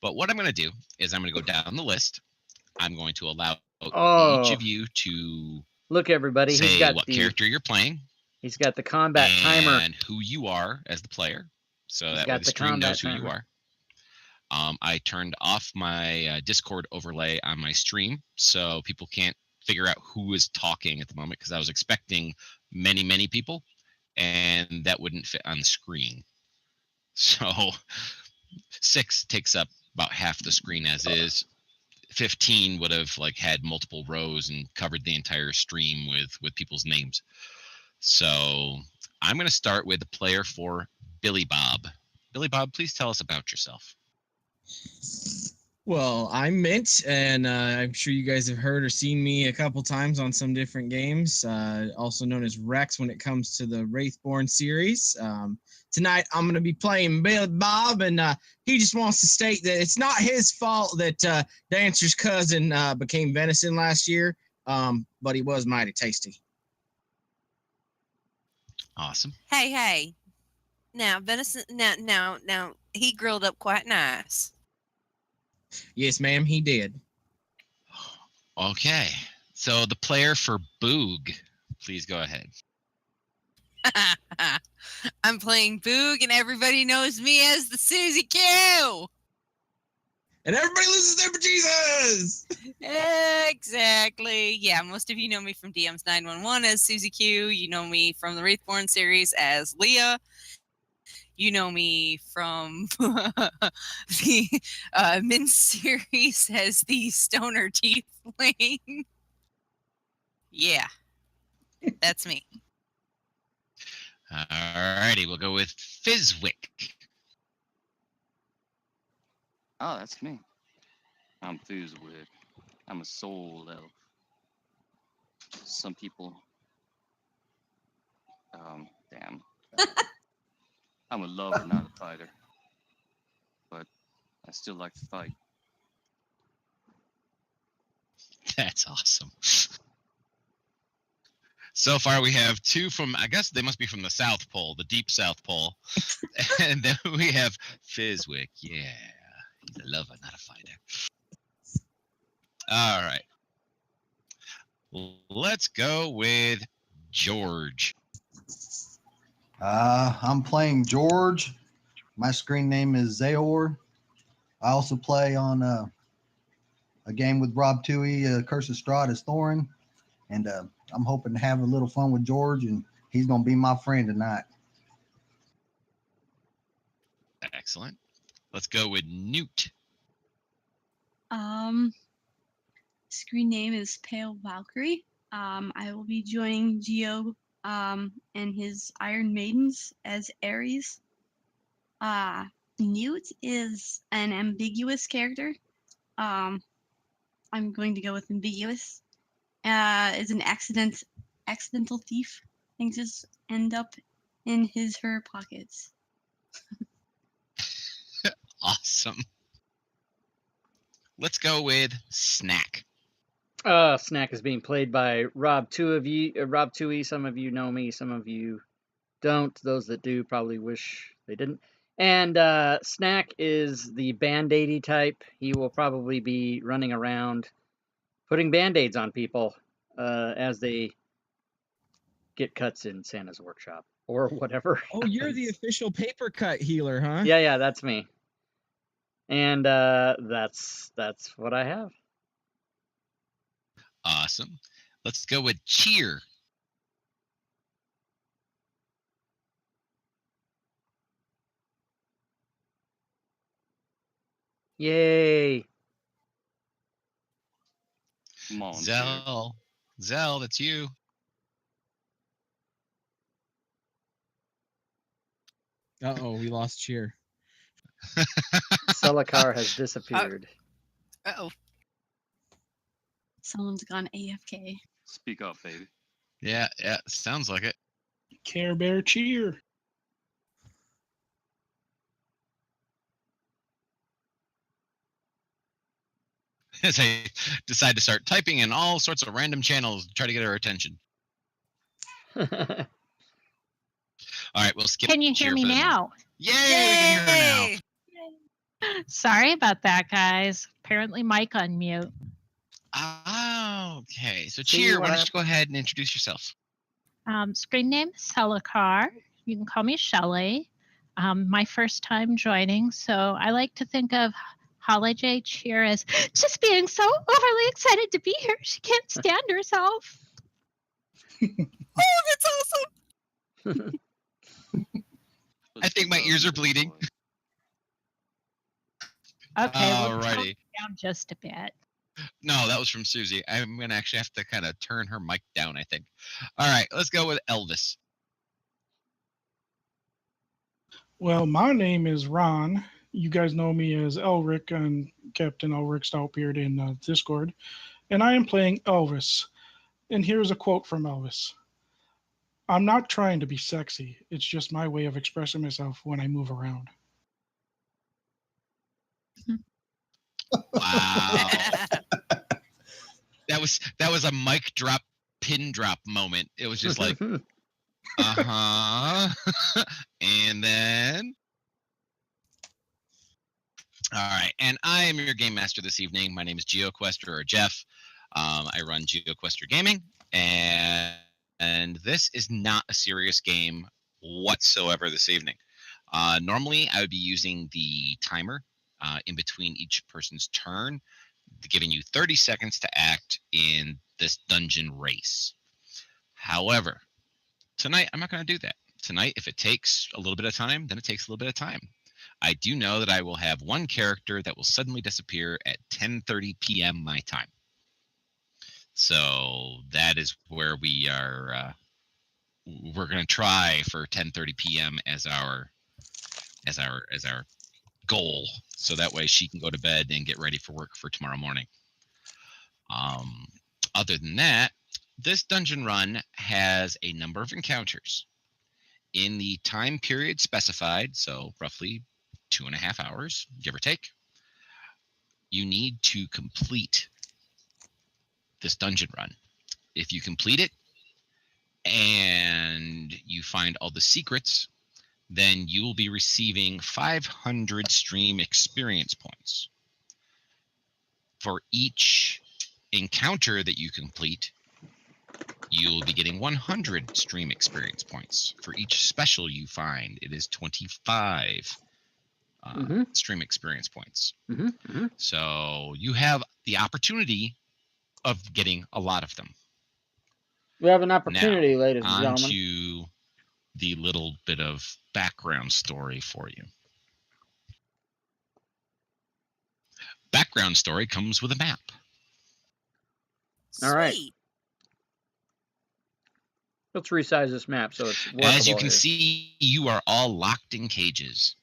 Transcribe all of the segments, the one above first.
But what I'm going to do is I'm going to go down the list. I'm going to allow each of you to look, everybody. Say he's got what character you're playing. He's got the combat timer and who you are as the player, so he's that got way the stream knows who timer. you are. I turned off my Discord overlay on my stream, so people can't figure out who is talking at the moment because I was expecting many people, and that wouldn't fit on the screen. So 6 takes up about half the screen as is. 15 would have had multiple rows and covered the entire stream with people's names. So I'm going to start with the player for Billy Bob. Billy Bob, please tell us about yourself. Well, I'm Mint, and I'm sure you guys have heard or seen me a couple times on some different games, also known as Rex when it comes to the Wraithborn series. Tonight, I'm going to be playing Billy Bob, and he just wants to state that it's not his fault that Dancer's cousin became venison last year, but he was mighty tasty. Awesome. Hey. Now, venison, now, he grilled up quite nice. Yes, ma'am, he did. Okay. So the player for Boog, please go ahead. I'm playing Boog, and everybody knows me as the Susie Q. And everybody loses their Jesus! Exactly. Yeah, most of you know me from DM's 911 as Susie Q. You know me from the Wraithborn series as Leah. You know me from the Min series as the Stoner Tiefling. Yeah, that's me. Alrighty, we'll go with Fizwick. Oh, that's me. I'm Fizwick. I'm a soul elf. Some people... damn. I'm a lover, not a fighter. But I still like to fight. That's awesome. So far, we have 2 from, I guess they must be from the South Pole, the deep South Pole. And then we have Fizwick. Yeah, he's a lover, not a fighter. All right. Let's go with George. I'm playing George. My screen name is Zayor. I also play on a game with Rob Toohey, Curse of Strahd as Thorin. And I'm hoping to have a little fun with George, and he's going to be my friend tonight. Excellent. Let's go with Newt. Screen name is Pale Valkyrie. I will be joining Geo and his Iron Maidens as Ares. Newt is an ambiguous character. I'm going to go with ambiguous. Is an accidental thief. Things just end up in her pockets. Awesome. Let's go with Snack. Snack is being played by Rob Toohey. Some of you know me, some of you don't. Those that do probably wish they didn't. And Snack is the Band-Aidy type. He will probably be running around putting Band-Aids on people as they get cuts in Santa's workshop or whatever. Oh, you're the official paper cut healer, huh? Yeah, that's me. And that's what I have. Awesome. Let's go with Cheer. Yay. Come on, Zell. Zell, that's you. Uh-oh, we lost Cheer. Selakar has disappeared. Uh-oh. Someone's gone AFK. Speak up, baby. Yeah, sounds like it. Care Bear Cheer. As I decide to start typing in all sorts of random channels to try to get our attention. All right, we'll skip. Can you hear me now? Yay! We can hear her now. Sorry about that, guys. Apparently, mic on mute. Okay, so See Cheer, what why don't you go ahead and introduce yourself? Screen name Selikar. You can call me Shelly. My first time joining, so I like to think of Holiday Cheer as just being so overly excited to be here. She can't stand herself. Oh, that's awesome. I think my ears are bleeding. Okay, we'll tone Alrighty. it down just a bit. No, that was from Susie. I'm gonna actually have to kind of turn her mic down, I think. All right, let's go with Elvis. Well, my name is Ron. You guys know me as Elric and Captain Elric Stoutbeard in Discord. And I am playing Elvis. And here's a quote from Elvis. I'm not trying to be sexy. It's just my way of expressing myself when I move around. Wow. that was a mic drop, pin drop moment. It was just like, and then all right, and I am your game master this evening. My name is GeoQuester or Jeff. I run GeoQuester Gaming, and this is not a serious game whatsoever this evening. Normally, I would be using the timer in between each person's turn, giving you 30 seconds to act in this dungeon race. However, tonight I'm not going to do that. Tonight, if it takes a little bit of time, then it takes a little bit of time. I do know that I will have one character that will suddenly disappear at 10:30 p.m. my time. So that is where we are. We're going to try for 10:30 p.m. as our goal, so that way she can go to bed and get ready for work for tomorrow morning. Other than that, this dungeon run has a number of encounters in the time period specified, so roughly 2.5 hours, give or take. You need to complete this dungeon run. If you complete it and you find all the secrets, then you will be receiving 500 stream experience points. For each encounter that you complete, you will be getting 100 stream experience points. For each special you find, it is 25 stream experience points. So you have the opportunity of getting a lot of them. We have an opportunity, Now, ladies and on gentlemen. to the little bit of background story for you. Background story comes with a map. All right. Sweet. Let's resize this map so it's workable. As you can here. see, you are all locked in cages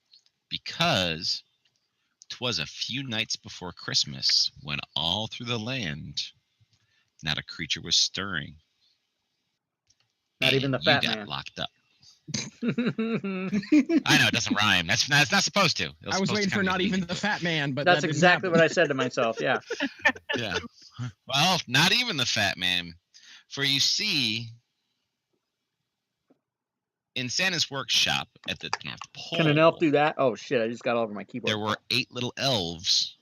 because 'twas a few nights before Christmas when all through the land not a creature was stirring. Not even the you fat got man. locked up. I know it doesn't rhyme. That's not supposed to. I was waiting for not even the fat man, but That's that didn't exactly happen. what I said to myself. Yeah. Yeah. Well, not even the fat man. For you see, in Santa's workshop at the North Pole, Can an elf do that? Oh shit! I just got all over my keyboard. there were 8 little elves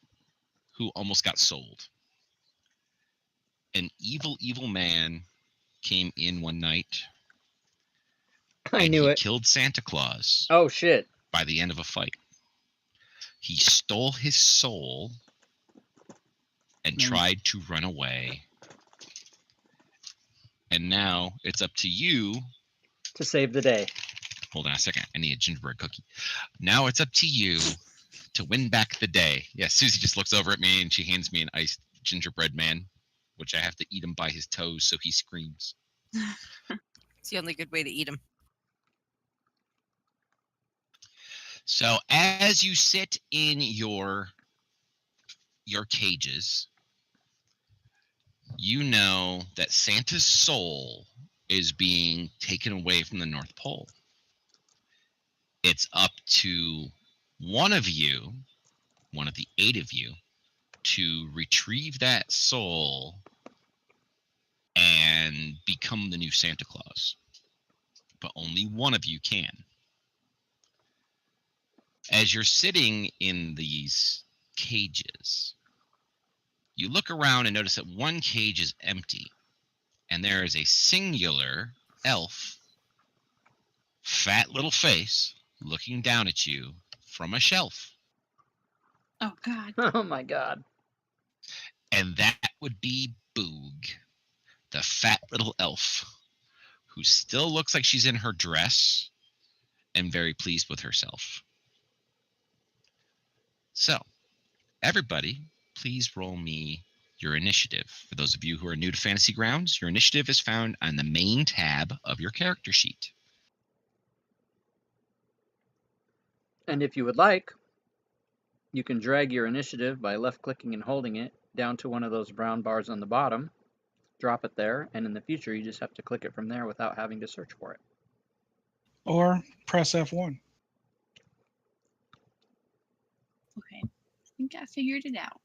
who almost got sold. An evil, evil man came in one night. I knew it. Killed Santa Claus. Oh shit! By the end of a fight, he stole his soul and tried to run away. And now it's up to you to save the day. Hold on a second. I need a gingerbread cookie. Now it's up to you to win back the day. Yeah, Susie just looks over at me and she hands me an iced gingerbread man, which I have to eat him by his toes so he screams. It's the only good way to eat him. So as you sit in your cages, you know that Santa's soul is being taken away from the North Pole. It's up to one of you, one of the 8 of you, to retrieve that soul and become the new Santa Claus. But only one of you can. As you're sitting in these cages, you look around and notice that one cage is empty, and there is a singular elf, fat little face, looking down at you from a shelf. Oh God. Oh my God. And that would be Boog, the fat little elf, who still looks like she's in her dress and very pleased with herself. So, everybody, please roll me your initiative. For those of you who are new to Fantasy Grounds, your initiative is found on the main tab of your character sheet. And if you would like, you can drag your initiative by left-clicking and holding it down to one of those brown bars on the bottom, drop it there, and in the future you just have to click it from there without having to search for it. Or press F1. Okay. I think I figured it out.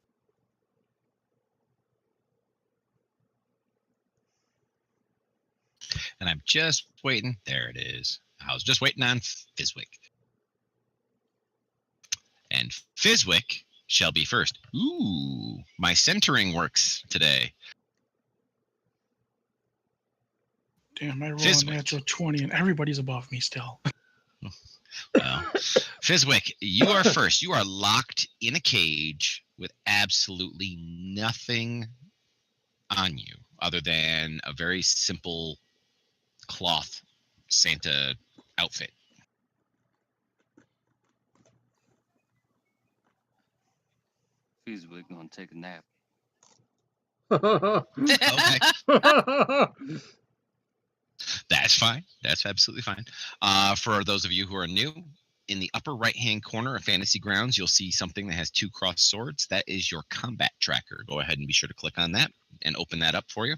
And I'm just waiting. There it is. I was just waiting on Fizwick. And Fizwick shall be first. Ooh, my centering works today. Damn, I roll a Fizwick. natural 20 and everybody's above me still. Well, Fizwick, you are first. You are locked in a cage with absolutely nothing on you other than a very simple cloth Santa outfit. Fizwick gonna take a nap. Okay, that's fine. That's absolutely fine. For those of you who are new, in the upper right-hand corner of Fantasy Grounds, you'll see something that has 2 crossed swords. That is your combat tracker. Go ahead and be sure to click on that and open that up for you.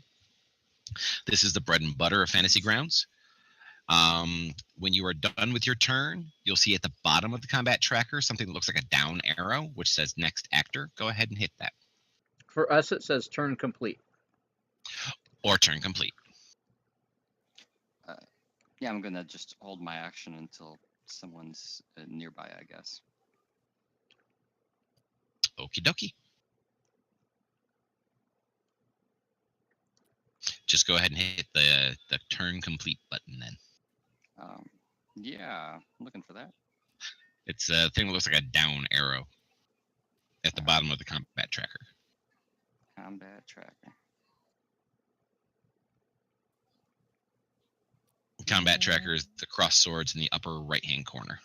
This is the bread and butter of Fantasy Grounds. When you are done with your turn, you'll see at the bottom of the combat tracker something that looks like a down arrow, which says next actor. Go ahead and hit that. For us, it says turn complete. Or turn complete. Yeah, I'm gonna just hold my action until someone's nearby, I guess. Okie dokie. Just go ahead and hit the turn complete button then. Yeah, I'm looking for that. It's a thing that looks like a down arrow at the bottom of the combat tracker. Combat tracker. Combat tracker is the cross swords in the upper right-hand corner.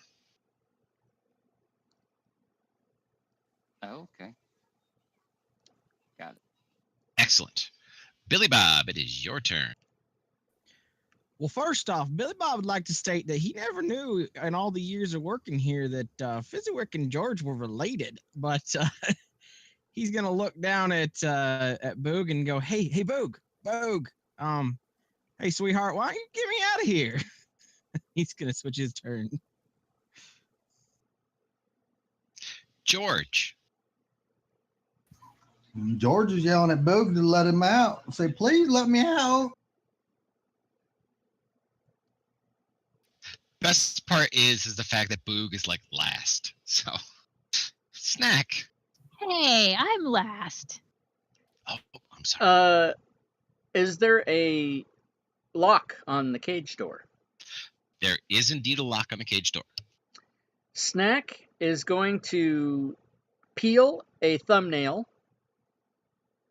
Oh, okay. Got it. Excellent. Billy Bob, it is your turn. Well, first off, Billy Bob would like to state that he never knew in all the years of working here that Fizwick and George were related. But he's gonna look down at Boog and go, "Hey, Boog, hey, sweetheart, why don't you get me out of here?" He's gonna switch his turn. George. George is yelling at Boog to let him out. Say, please let me out. Best part is the fact that Boog is like last. So, Snack. Hey, I'm last. Oh, I'm sorry. Is there a lock on the cage door? There is indeed a lock on the cage door. Snack is going to peel a thumbnail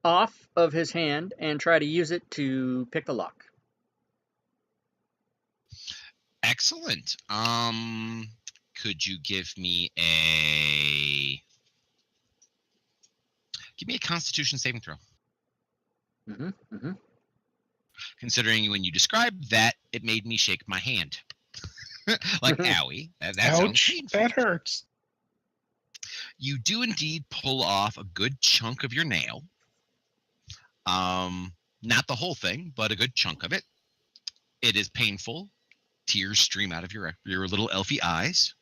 off of his hand and try to use it to pick the lock. Excellent. Could you give me a Constitution saving throw? Considering when you described that, it made me shake my hand. Like, owie. That sounds Ouch, painful. that hurts. You do indeed pull off a good chunk of your nail. Not the whole thing, but a good chunk of it. It is painful. Tears stream out of your little elfy eyes.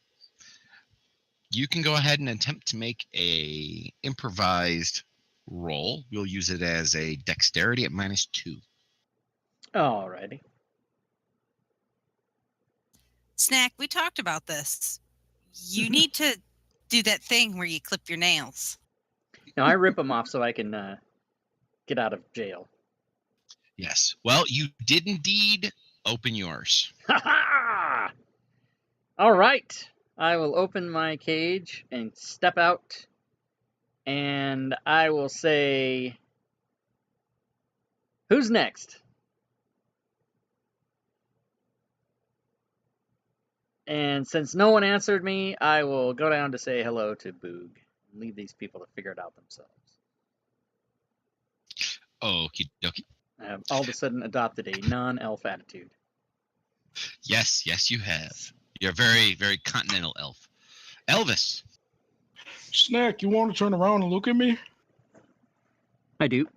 You can go ahead and attempt to make a improvised roll. We'll use it as a dexterity at -2. Alrighty. Snack, we talked about this. You need to do that thing where you clip your nails. Now I rip them off so I can get out of jail. Yes. Well, you did indeed open yours. Ha ha! All right. I will open my cage and step out, and I will say, "Who's next?" And since no one answered me, I will go down to say hello to Boog and leave these people to figure it out themselves. Okie dokie. I have all of a sudden adopted a non-elf attitude. Yes, you have. You're a very, very continental elf. Elvis. Snack, you want to turn around and look at me? I do.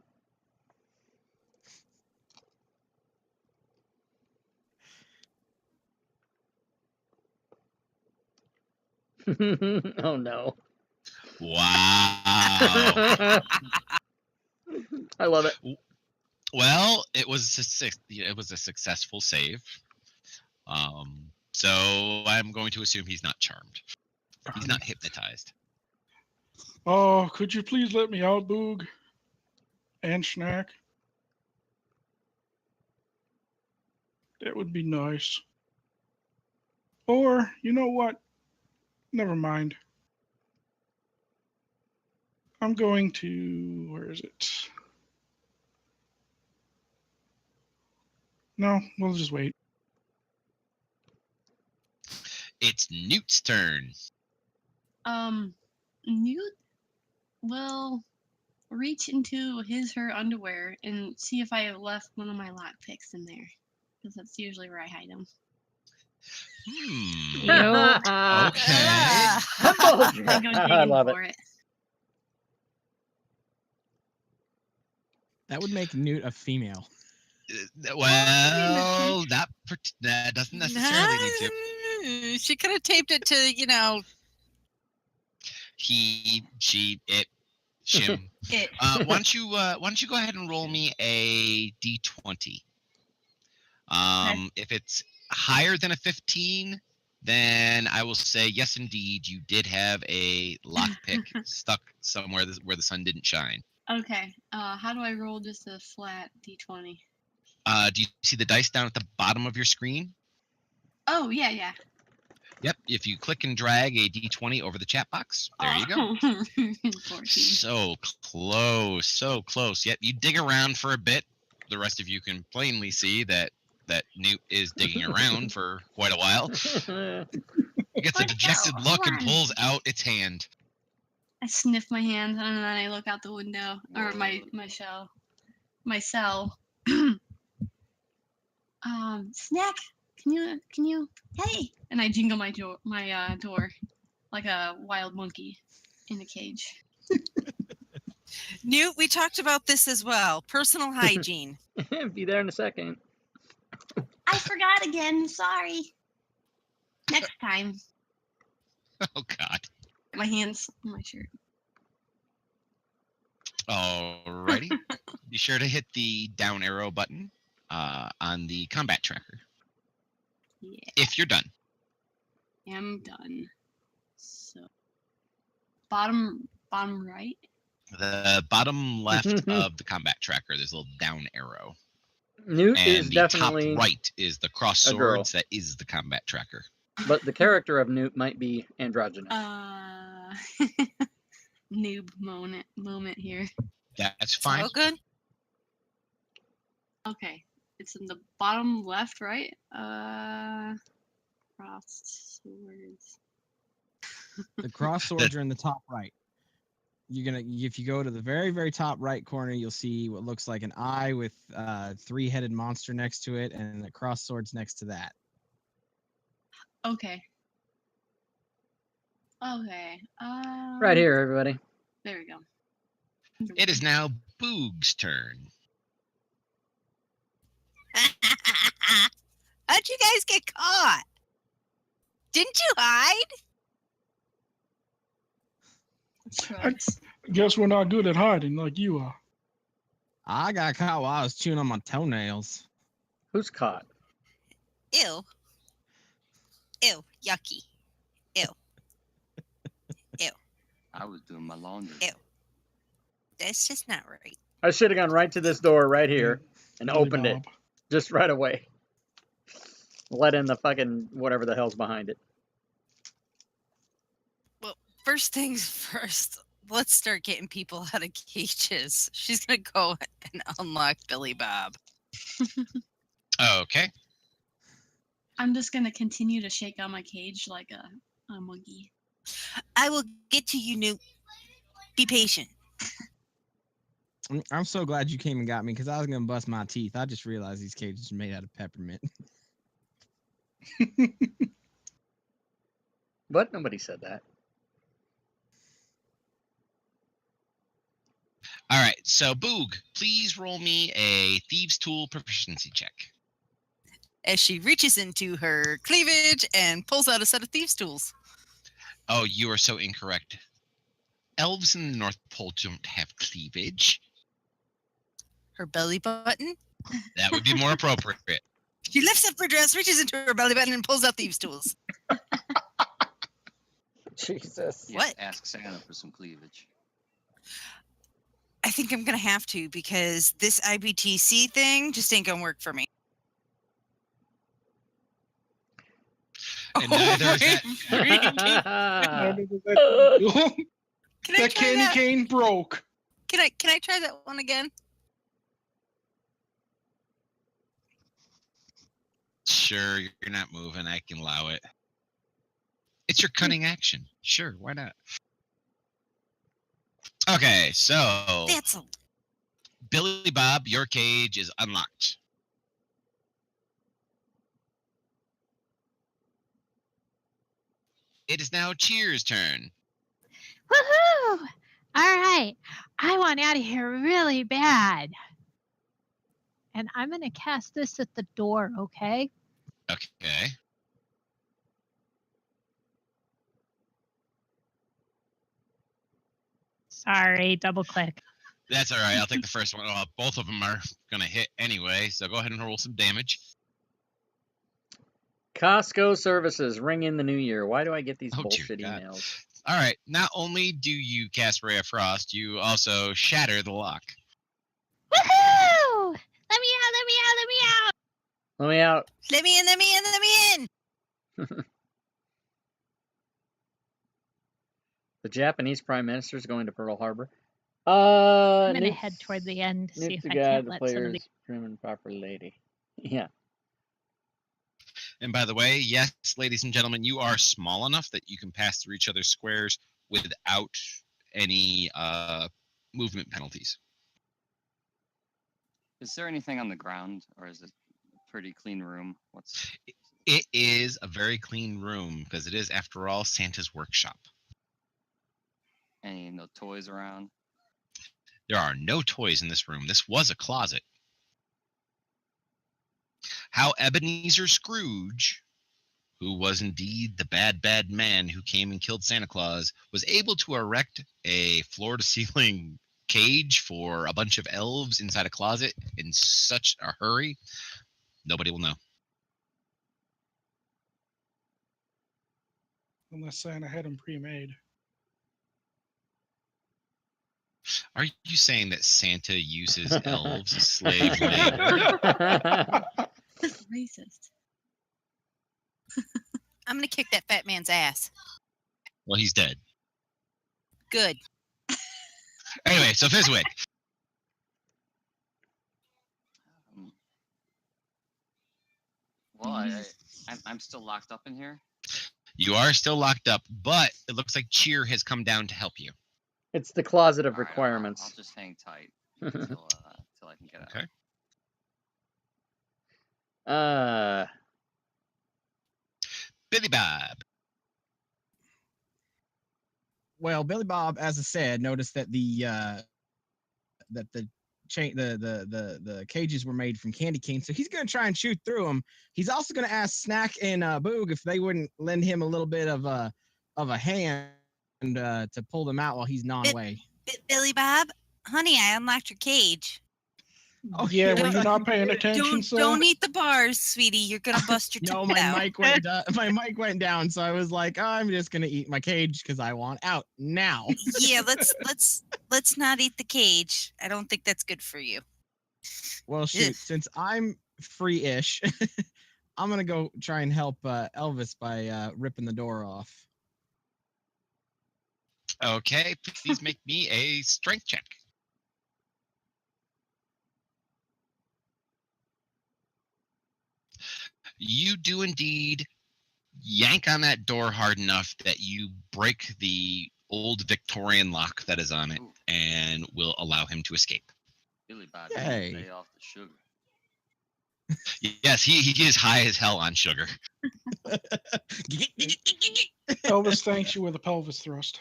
Oh no. Wow. I love it. Well, it was a successful save. So I'm going to assume he's not charmed. He's not hypnotized. Oh, could you please let me out, Boog? And Snack? That would be nice. Or, you know what? Never mind. I'm going to... Where is it? No, we'll just wait. It's Newt's turn. Newt will reach into her underwear and see if I have left one of my lockpicks in there, because that's usually where I hide them. Hmm. Yo. Okay. I go I digging love for it. it. That would make Newt a female. Well, that doesn't necessarily need to. She could have taped it to, He, she, it, shim. It. Why don't you go ahead and roll me a d20? If it's higher than a 15, then I will say yes, indeed, you did have a lockpick stuck somewhere where the sun didn't shine. Okay. How do I roll just a flat d20? Do you see the dice down at the bottom of your screen? Oh, yeah. Yep. If you click and drag a d20 over the chat box, there you go. 14. So close. Yep. You dig around for a bit. The rest of you can plainly see that Newt is digging around for quite a while. It gets a dejected look and pulls out its hand. I sniff my hand and then I look out the window or my cell. Snack, can you? Hey! And I jingle my door like a wild monkey in a cage. Newt, we talked about this as well. Personal hygiene. Be there in a second. I forgot again. Sorry. Next time. Oh God. My hands on my shirt. Alrighty. Be sure to hit the down arrow button on the combat tracker. Yeah. If you're done. I'm done. So bottom right. The bottom left of the combat tracker, there's a little down arrow. Newt And is the definitely top right is the cross a girl. swords. That is the combat tracker. But the character of Newt might be androgynous. Noob moment here. That's fine. Oh, good. Okay, it's in the bottom left, right? Crossed swords. The cross swords are in the top right. If you go to the very, very top right corner, you'll see what looks like an eye with three-headed monster next to it, and the cross swords next to that. Okay. Right here, everybody. There we go. It is now Boog's turn. How'd you guys get caught? Didn't you hide? Shrugs. Guess we're not good at hiding like you are. I got caught while I was chewing on my toenails. Who's caught? Ew. Ew. Yucky. Ew. I was doing my laundry. Ew. That's just not right. I should have gone right to this door right here and Billy opened it Bob. just right away. Let in the fucking whatever the hell's behind it. Well, first things first. Let's start getting people out of cages. She's gonna go and unlock Billy Bob. Okay. I'm just gonna continue to shake out my cage like a monkey. I will get to you, Newt. Be patient. I'm so glad you came and got me because I was gonna bust my teeth. I just realized these cages are made out of peppermint. But nobody said that. All right. So, Boog, please roll me a Thieves' Tool proficiency check. As she reaches into her cleavage and pulls out a set of thieves' tools. Oh, you are so incorrect. Elves in the North Pole don't have cleavage. Her belly button. That would be more appropriate. She lifts up her dress, reaches into her belly button, and pulls out thieves' tools. Jesus. Yeah, What? ask Santa for some cleavage. I think I'm gonna have to because this IBTC thing just ain't gonna work for me. And neither is that. Can I That try candy that? cane broke. Can I try that one again? Sure, you're not moving. I can allow it. It's your cunning action. Sure, why not? Okay, so That's a Billy Bob, your cage is unlocked. It is now Cheer's turn. Woohoo! All right. I want out of here really bad. And I'm going to cast this at the door, okay? Okay. Sorry, double click. That's all right. I'll take the first one. Well, both of them are going to hit anyway, so go ahead and roll some damage. Costco services, ring in the new year. Why do I get these Oh, dear bullshit God. emails? All right. Not only do you cast Ray of Frost, you also shatter the lock. Woohoo! Let me out, let me out, let me out! Let me out. let me in, let me in, let me in. The Japanese Prime Minister is going to Pearl Harbor. I'm going to Newt- head toward the end to see Newt's if the I guy, can't the let some of player's the... prim and proper lady. Yeah. And by the way, yes, ladies and gentlemen, you are small enough that you can pass through each other's squares without any movement penalties. Is there anything on the ground, or is it a pretty clean room? What's It is a very clean room because it is, after all, Santa's workshop. any no toys around? There are no toys in this room. This was a closet. How Ebenezer Scrooge, who was indeed the bad, bad man who came and killed Santa Claus, was able to erect a floor-to-ceiling cage for a bunch of elves inside a closet in such a hurry, nobody will know. Unless Santa had them pre-made. Are you saying that Santa uses elves as slave labor? That's racist. I'm gonna kick that fat man's ass. Well, he's dead. Good. Anyway, so Fizzwig. Well, I'm still locked up in here. You are still locked up, but it looks like Cheer has come down to help you. It's the closet of All right, requirements. I'll just hang tight until I can get out. Okay. Billy Bob. Well, Billy Bob, as I said, noticed that the cages were made from candy canes, so he's going to try and shoot through them. He's also going to ask Snack and Boog if they wouldn't lend him a little bit of a hand to pull them out while he's gnawing away. Billy Bob, honey, I unlocked your cage. Oh, Yeah, were yeah. you not paying attention, sir? Don't eat the bars, sweetie. You're gonna bust your No, teeth my out. mic went my mic went down, so I was like, I'm just gonna eat my cage because I want out now. Yeah, let's not eat the cage. I don't think that's good for you. Well, shoot, since I'm free-ish, I'm gonna go try and help Elvis by ripping the door off. Okay, please make me a strength check. You do indeed yank on that door hard enough that you break the old Victorian lock that is on it Ooh. and will allow him to escape. Billy Bob Yay. lay off the sugar. Yes, he is high as hell on sugar. Elvis thanks you with a pelvis thrust.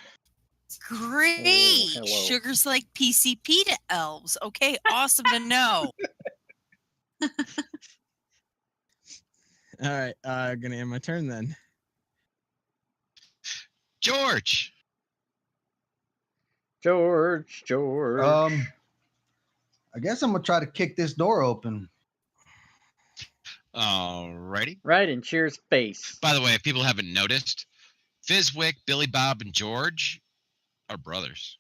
Great. hello. Sugar's like PCP to elves. Okay, awesome to know. All right, gonna end my turn then. George. George. I guess I'm gonna try to kick this door open. Alrighty. Right in Cheer's face. By the way, if people haven't noticed, Fizwick, Billy Bob, and George are brothers.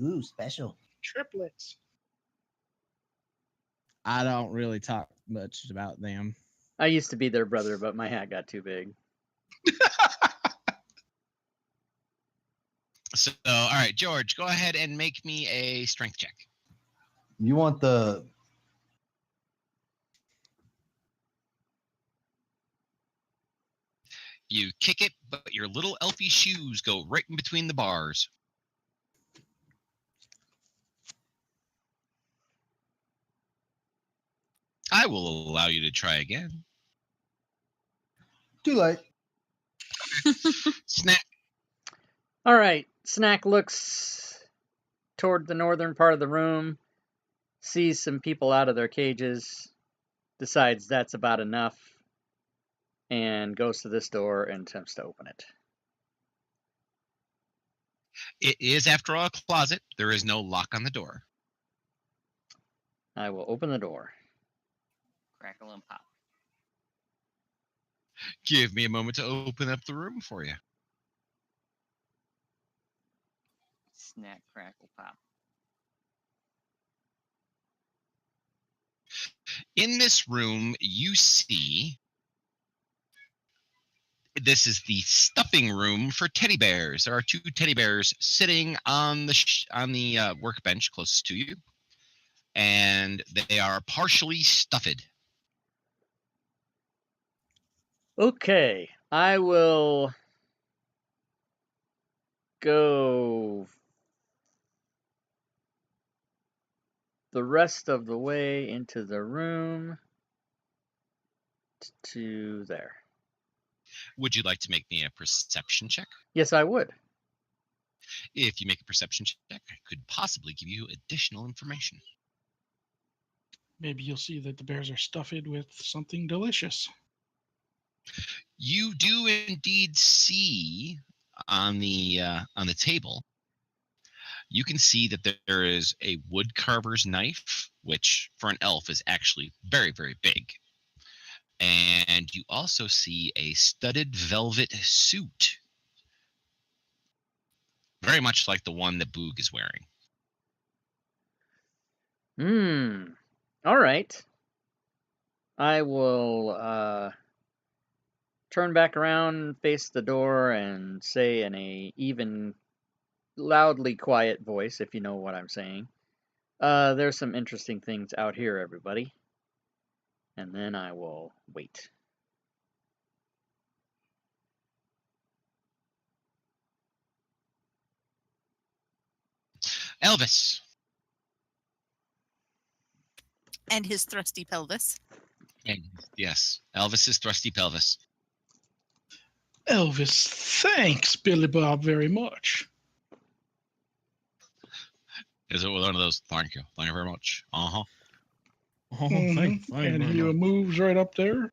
Ooh, special. Triplets. I don't really talk much about them. I used to be their brother, but my hat got too big. So, all right, George, go ahead and make me a strength check. You want the You kick it, but your little elfy shoes go right in between the bars. I will allow you to try again. too late. Snap. All right. Snack looks toward the northern part of the room, sees some people out of their cages, decides that's about enough, and goes to this door and attempts to open it. It is, after all, a closet. There is no lock on the door. I will open the door. Crackle and pop. Give me a moment to open up the room for you. Snack, crackle, pop. In this room, you see this is the stuffing room for teddy bears. There are two teddy bears sitting on the workbench closest to you, and they are partially stuffed. Okay, I will go the rest of the way into the room to there. Would you like to make me a perception check? Yes, I would. If you make a perception check, I could possibly give you additional information. Maybe you'll see that the bears are stuffed with something delicious. You do indeed see on the table, you can see that there is a wood carver's knife, which for an elf is actually very, very big. And you also see a studded velvet suit, very much like the one that Boog is wearing. All right. I will turn back around, face the door, and say in a even loudly quiet voice, if you know what I'm saying, there's some interesting things out here, everybody. And then I will wait. Elvis. And his thrusty pelvis. And yes, Elvis's thrusty pelvis. Elvis, thanks, Billy Bob, very much. Is it one of those? Thank you very much. Oh, And he moves right up there.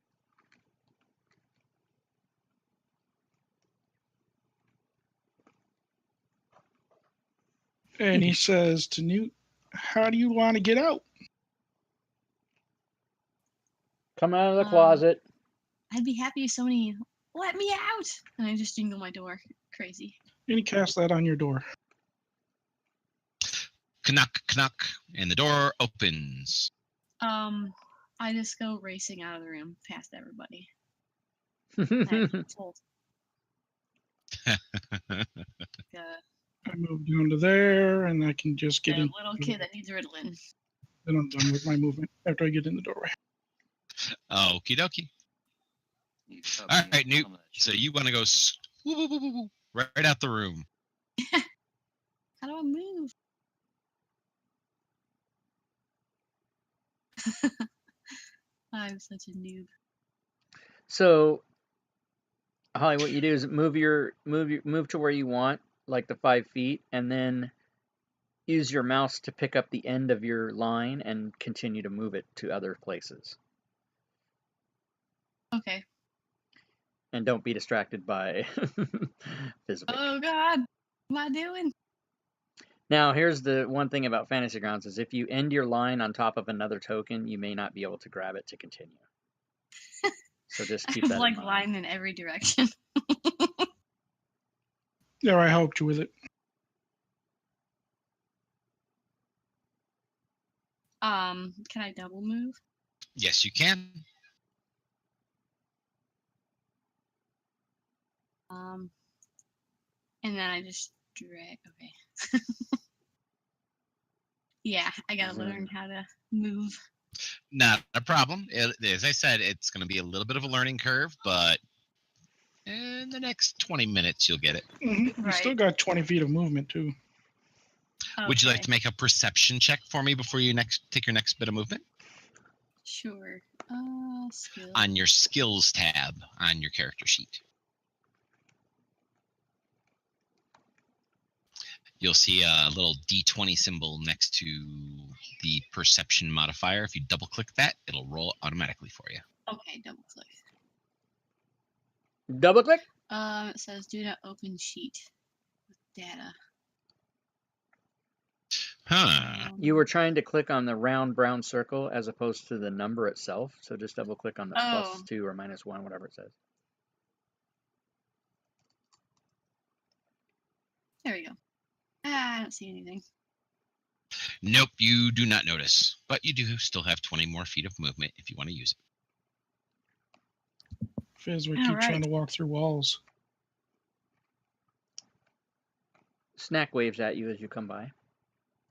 And he says to Newt, How do you want to get out? Come out of the closet. I'd be happy if somebody let me out. And I just jingle my door. Crazy. You can cast that on your door. Knock, knock, and the door opens. I just go racing out of the room past everybody. I told. I move down to there, and I can just get A in. little kid that needs Ritalin. Then I'm done with my movement after I get in the doorway. Okie dokie. You shove All me right, in Newt. some of that So shit. you want to go woo, woo, woo, woo, woo, right out the room. How do I move? I'm such a noob. So, Holly, what you do is move to where you want, like the 5 feet, and then use your mouse to pick up the end of your line and continue to move it to other places. Okay. And don't be distracted by physical. Oh God, what am I doing? Now, here's the one thing about Fantasy Grounds is if you end your line on top of another token, you may not be able to grab it to continue. So just keep I that have like in mind. line in every direction. There, I helped you with it. Can I double move? Yes, you can. And then I just drag. Okay. Yeah, I gotta learn how to move. Not a problem. As I said, it's going to be a little bit of a learning curve, but in the next 20 minutes, you'll get it. Mm-hmm. You still got 20 feet of movement, too. Okay. Would you like to make a perception check for me before you take your next bit of movement? Sure. Skill. On your skills tab on your character sheet. You'll see a little D20 symbol next to the perception modifier. If you double click that, it'll roll automatically for you. Okay, double click. Double click? It says do not open sheet with data. Huh. You were trying to click on the round brown circle as opposed to the number itself. So just double click on the +2 or -1, whatever it says. There we go. I don't see anything. Nope, you do not notice. But you do still have 20 more feet of movement if you want to use it. Fizz, we keep trying to walk through walls. Snack waves at you as you come by.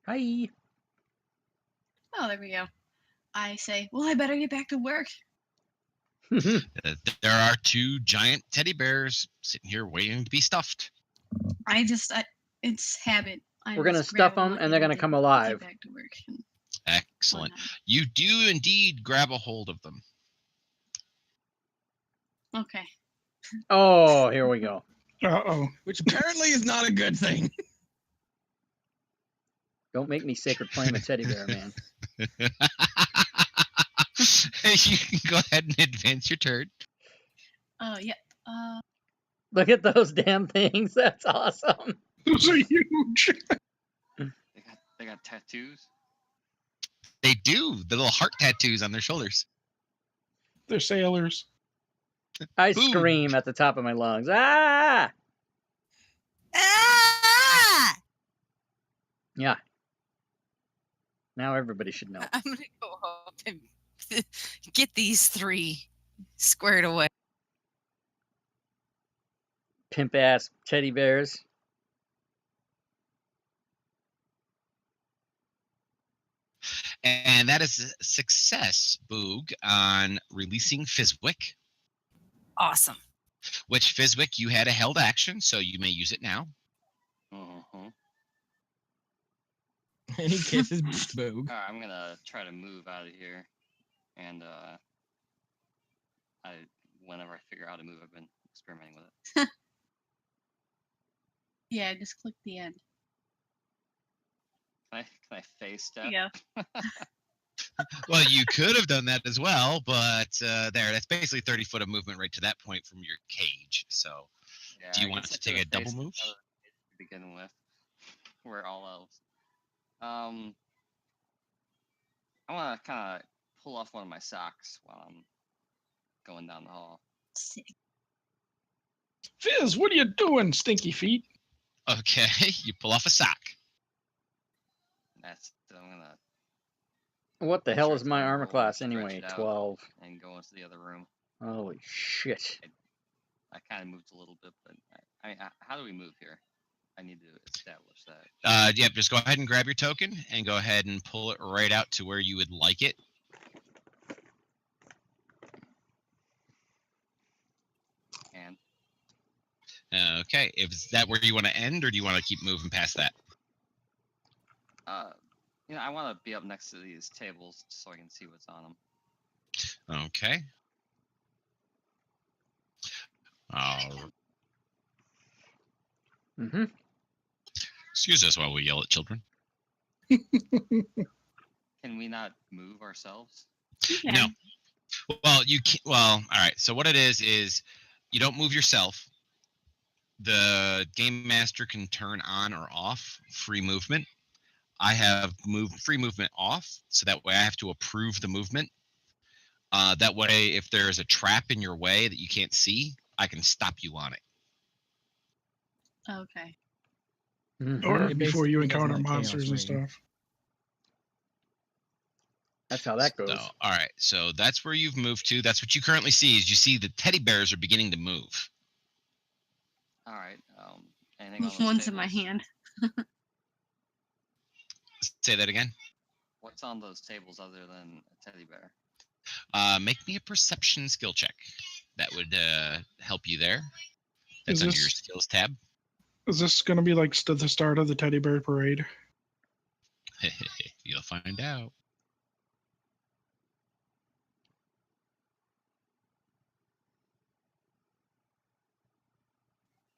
Hi. Oh, there we go. I say, well, I better get back to work. There are 2 giant teddy bears sitting here waiting to be stuffed. It's habit. We're going to stuff them and they're going to come alive. Get back to work. Excellent. You do indeed grab a hold of them. Okay. Oh, here we go. Uh-oh. Which apparently is not a good thing. Don't make me sacred flame a teddy bear, man. You can go ahead and advance your turn. Oh, yep. Look at those damn things. That's awesome. Those are huge. They got tattoos. They do. The little heart tattoos on their shoulders. They're sailors. I scream at the top of my lungs. Ah! Ah! Yeah. Now everybody should know. I'm gonna go up and get these 3 squared away. Pimp ass teddy bears. And that is a success, Boog, on releasing Fizwick. Awesome. Which Fizwick, you had a held action, so you may use it now. Uh-huh. And he kisses Boog. Alright, I'm gonna try to move out of here. And whenever I figure out how to move, I've been experimenting with it. Yeah, just click the end. Can I face step? Yeah. Well, you could have done that as well, but that's basically 30 foot of movement right to that point from your cage. So, Yeah, do you I want guess to I take a could've double faced move? to begin with? We're all elves. I want to kind of pull off one of my socks while I'm going down the hall. Sick. Fizz, what are you doing, stinky feet? Okay, you pull off a sock. I'm gonna. What the make hell sure is it's my on a armor roll and class stretch anyway? it out 12. And go into the other room. Holy shit. I kind of moved a little bit, but I mean, how do we move here? I need to establish that. Yep, just go ahead and grab your token and go ahead and pull it right out to where you would like it. And Okay, is that where you want to end, or do you want to keep moving past that? I want to be up next to these tables so I can see what's on them. Okay. Mm-hmm. Excuse us while we yell at children. Can we not move ourselves? Yeah. No. Well, you can. Well, all right. So what it is you don't move yourself. The game master can turn on or off free movement. I have moved free movement off, so that way I have to approve the movement. That way, if there is a trap in your way that you can't see, I can stop you on it. Okay. Mhm. Or It before you basically doesn't encounter let chaos monsters and reign. stuff. That's how that goes. So, all right. So that's where you've moved to. That's what you currently see. Is you see the teddy bears are beginning to move. All right. Anything on With those one's in my tables? hand. Say that again. What's on those tables other than a teddy bear? Make me a perception skill check. That would help you there. That's Is under your this- skills tab. Is this going to be like the start of the teddy bear parade? You'll find out.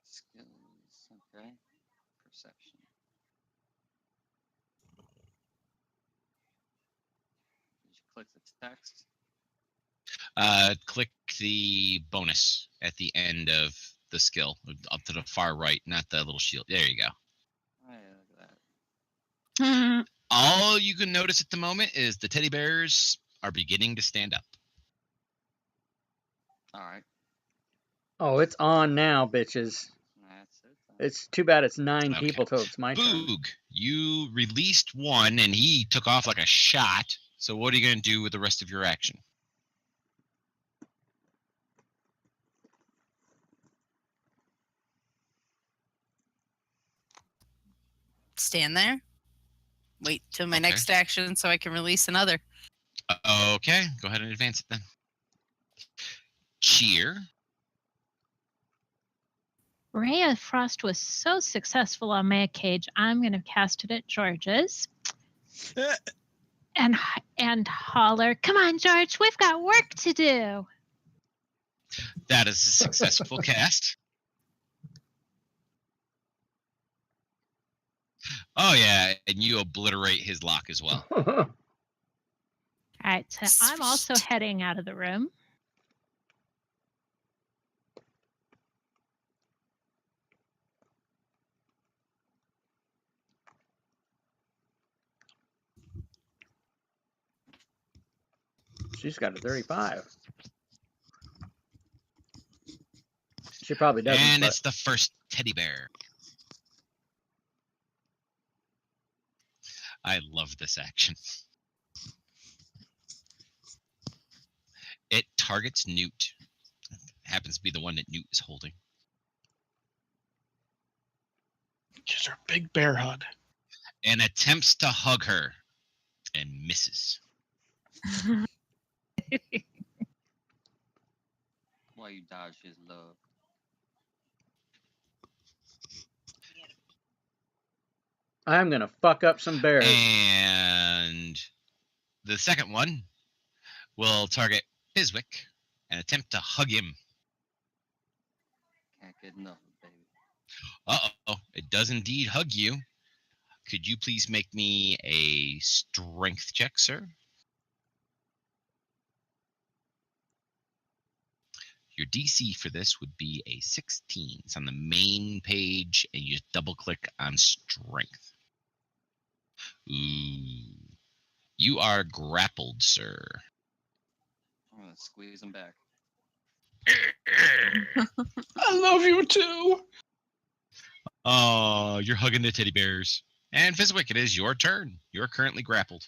Skills. Okay. Perception. Did you click the text? Click the bonus at the end of the skill, up to the far right, not the little shield. There you go. Oh, yeah, look at that. All you can notice at the moment is the teddy bears are beginning to stand up. All right. Oh, it's on now, bitches. That's it. It's too bad it's 9 Okay. people till it's my turn. Boog, you released one and he took off like a shot. So what are you going to do with the rest of your action? Stand there. Wait till my Okay. next action so I can release another. Okay, go ahead and advance it then. Cheer. Ray of Frost was so successful on my cage, I'm going to cast it at George's. and holler, "Come on, George, we've got work to do." That is a successful cast. Oh yeah, and you obliterate his lock as well. All right, so I'm also heading out of the room. She's got a 35. She probably doesn't. And but it's the first teddy bear. I love this action. It targets Newt. Happens to be the one that Newt is holding. She's her big bear hug. And attempts to hug her and misses. Why you dodge his love? I'm gonna fuck up some bears. And the second one will target Biswick and attempt to hug him. Can't get enough, baby. Uh-oh, it does indeed hug you. Could you please make me a strength check, sir? Your DC for this would be a 16. It's on the main page, and you just double-click on strength. Ooh. You are grappled, sir. I'm gonna squeeze him back. I love you too. Oh, you're hugging the teddy bears. And Fizwick, it is your turn. You're currently grappled.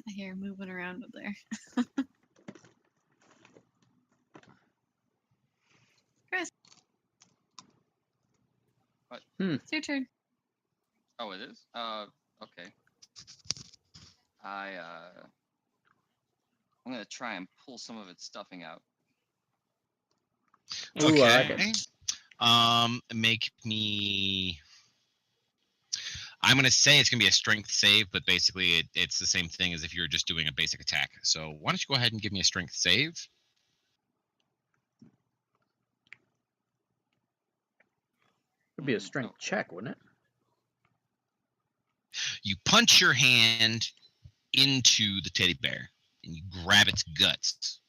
I hear moving around up there. Chris. What? It's your turn. Oh, it is? Okay. I'm gonna try and pull some of its stuffing out. Ooh, I like Okay. it. Make me. I'm gonna say it's gonna be a strength save, but basically it's the same thing as if you're just doing a basic attack. So why don't you go ahead and give me a strength save? It'd be a strength check, wouldn't it? You punch your hand into the teddy bear and you grab its guts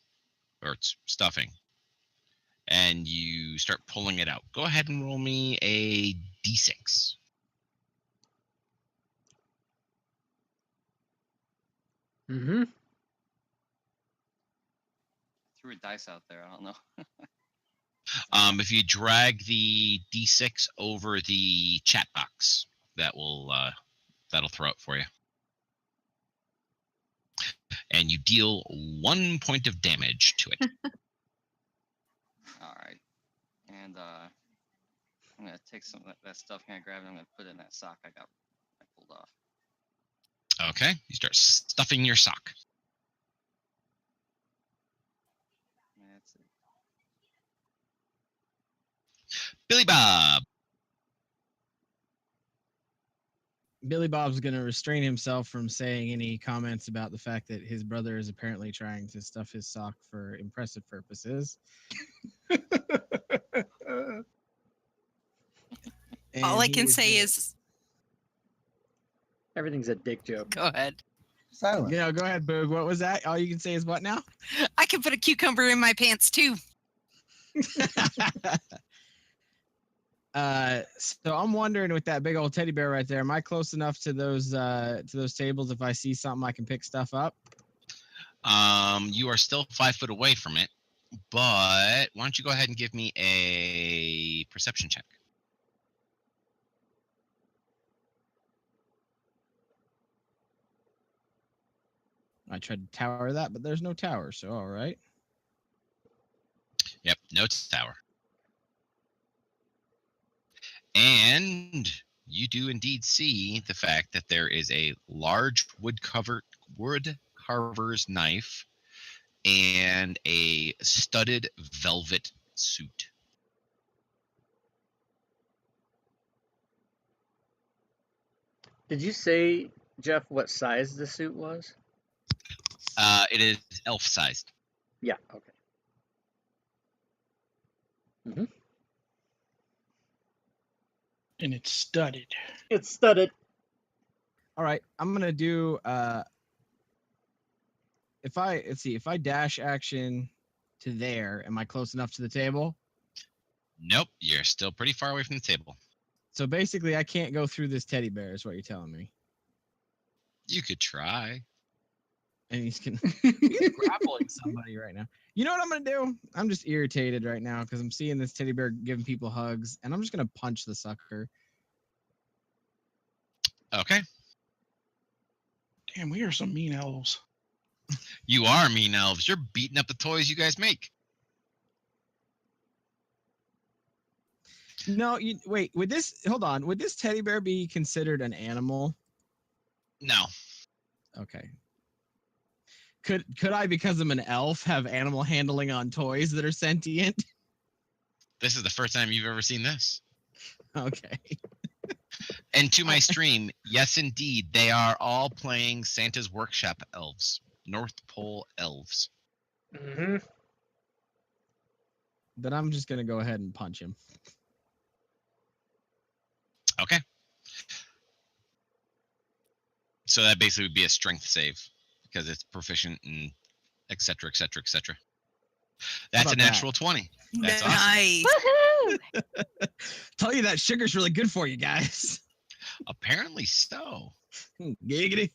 or its stuffing and you start pulling it out. Go ahead and roll me a d6. Mm-hmm. Threw a dice out there. I don't know. If you drag the d6 over the chat box, that'll throw it for you. And you deal 1 point of damage to it. All right. And I'm gonna take some of that stuffing I grabbed. And I'm gonna put it in that sock I pulled off. Okay, you start stuffing your sock. That's it. Billy Bob. Billy Bob's going to restrain himself from saying any comments about the fact that his brother is apparently trying to stuff his sock for impressive purposes. All I can say is Everything's a dick joke. go ahead. Silent. You know, go ahead, Boog. What was that? All you can say is what now? I can put a cucumber in my pants too. So I'm wondering with that big old teddy bear right there, am I close enough to those tables if I see something I can pick stuff up? You are still 5 foot away from it, but why don't you go ahead and give me a perception check? I tried to tower that, but there's no tower, so all right. Yep, no tower. And you do indeed see the fact that there is a large wood carver's knife and a studded velvet suit. Did you say, Jeff, what size the suit was? It is elf sized. Yeah, okay. Mm-hmm. And it's studded. It's studded. All right, I'm gonna do if I dash action to there, am I close enough to the table? Nope, you're still pretty far away from the table. So basically I can't go through this teddy bear is what you're telling me. You could try. And he's grappling somebody right now. You know what I'm gonna do? I'm just irritated right now because I'm seeing this teddy bear giving people hugs, and I'm just gonna punch the sucker. Okay. Damn, we are some mean elves. You are mean elves. You're beating up the toys you guys make. No, wait. Hold on. Would this teddy bear be considered an animal? No. Okay. Could I, because I'm an elf, have animal handling on toys that are sentient? This is the first time you've ever seen this. Okay. And to my stream, yes, indeed, they are all playing Santa's Workshop elves, North Pole elves. Mm-hmm. Then I'm just gonna go ahead and punch him. Okay. So that basically would be a strength save because it's proficient and et cetera, et cetera, et cetera. That's a natural 20. That's awesome. Nice. Woohoo! Tell you that sugar's really good for you guys. Apparently so. Giggity.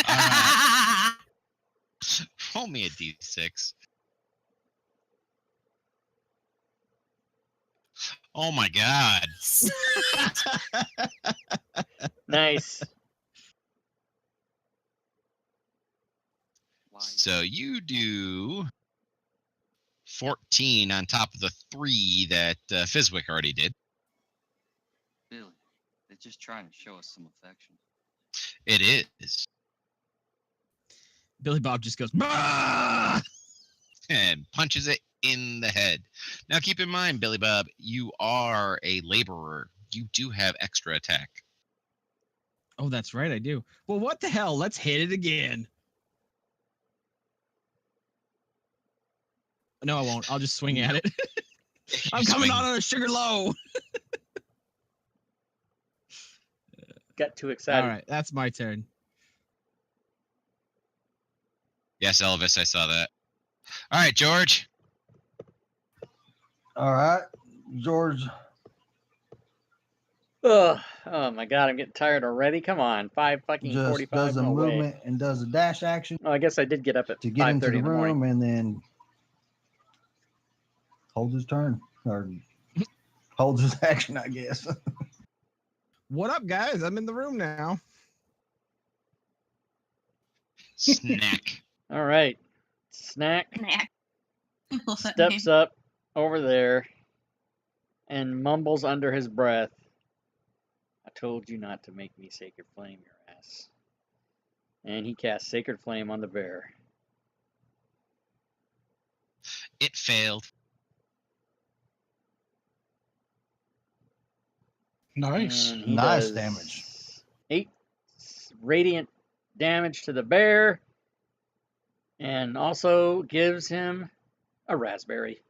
All right. Roll me a d6. Oh my god. Nice. Why? So you do 14 on top of the 3 that Fizwick already did. Billy, they're just trying to show us some affection. It is. Billy Bob just goes, bah! And punches it in the head. Now keep in mind, Billy Bob, you are a laborer. You do have extra attack. Oh, that's right, I do. Well, what the hell? Let's hit it again. No, I won't. I'll just swing at it. I'm coming swing. on a sugar low. Got too excited. All right, that's my turn. Yes, Elvis, I saw that. All right, George. All right, George. Ugh. Oh my god, I'm getting tired already. Come on, 5:45. Just does a No way. movement and does a dash action Oh, I guess I did get up at to get into 5:30 the in the morning. room and then holds his turn or holds his action, I guess. What up, guys? I'm in the room now. Snack. All right, Snack Snack. Love that steps name. up over there and mumbles under his breath, "I told you not to make me Sacred Flame your ass." And he casts Sacred Flame on the bear. It failed. Nice. And he Nice does damage. 8 radiant damage to the bear, and also gives him a raspberry.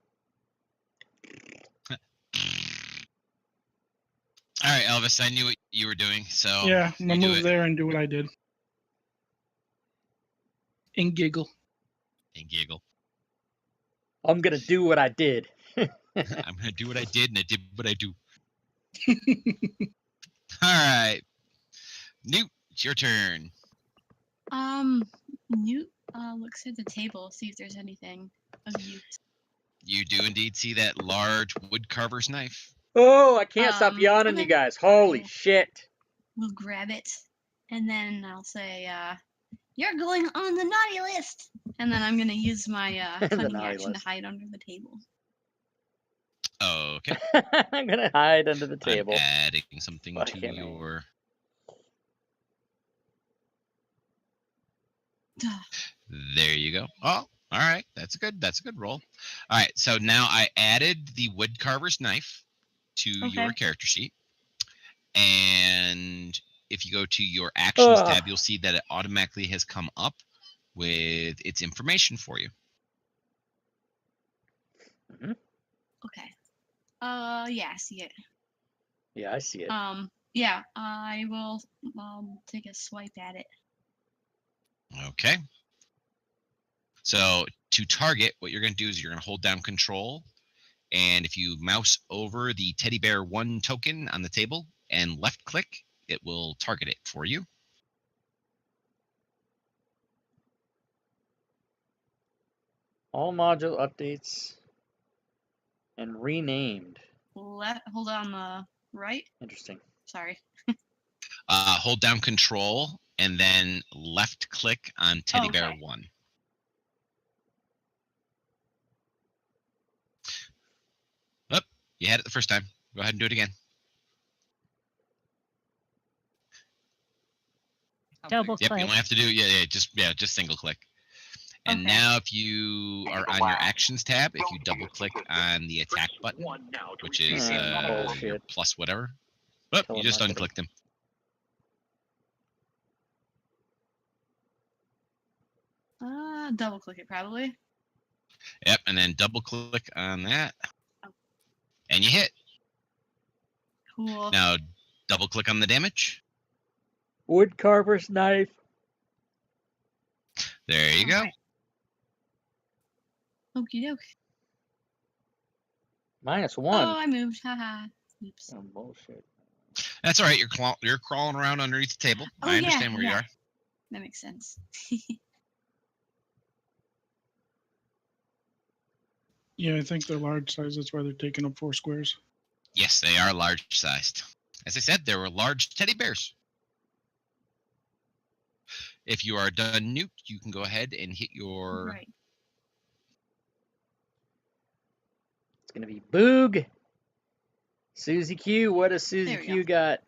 All right, Elvis, I knew what you were doing, so Yeah, I'm you gonna do move it there and do what I did. And giggle. and giggle. I'm gonna do what I did. I'm gonna do what I did, and I did what I do. All right, Newt, it's your turn. Newt looks at the table, see if there's anything of use. You do indeed see that large wood carver's knife. Oh, I can't stop yawning, okay. you guys. Holy I- shit. We'll grab it, and then I'll say, "You're going on the naughty list." And then I'm gonna use my The cunning naughty action list. to hide under the table. Okay. I'm gonna hide under the table. I'm adding something to Fucking A. your. There you go. Oh, all right. That's a good roll. All right. So now I added the wood carver's knife to your Okay. character sheet. And if you go to your actions Ugh. tab, you'll see that it automatically has come up with its information for you. Okay. Yeah, I see it. Yeah, I see it. Yeah, I will take a swipe at it. Okay. So to target, what you're going to do is you're going to hold down control. And if you mouse over the teddy bear 1 token on the table and left click, it will target it for you. All module updates and renamed. Hold on the right. Interesting. Sorry. Hold down control and then left click on teddy bear Okay. 1. Oh, you had it the first time. Go ahead and do it again. Double Yep, click. you only have to do just single click. And Okay. now if you are on your actions tab, if you double click on the attack button, which is your bullshit. plus whatever, oh, you just Telemarketing. unclicked them. Double click it probably. Yep, and then double click on that, Oh. and you hit. Cool. Now double click on the damage. Wood carver's knife. There you go. Alright. Okie doke. -1. Oh, I moved. Haha. Oops. Oh, bullshit. That's all right. You're crawling around underneath the table. Oh, I yeah, understand where you yeah. are. That makes sense. Yeah, I think they're large size. That's why they're taking up 4 squares. Yes, they are large sized. As I said, there were large teddy bears. If you are done, Newt, you can go ahead and hit your. Right. It's gonna be Boog. Susie Q. What does Susie There we Q got?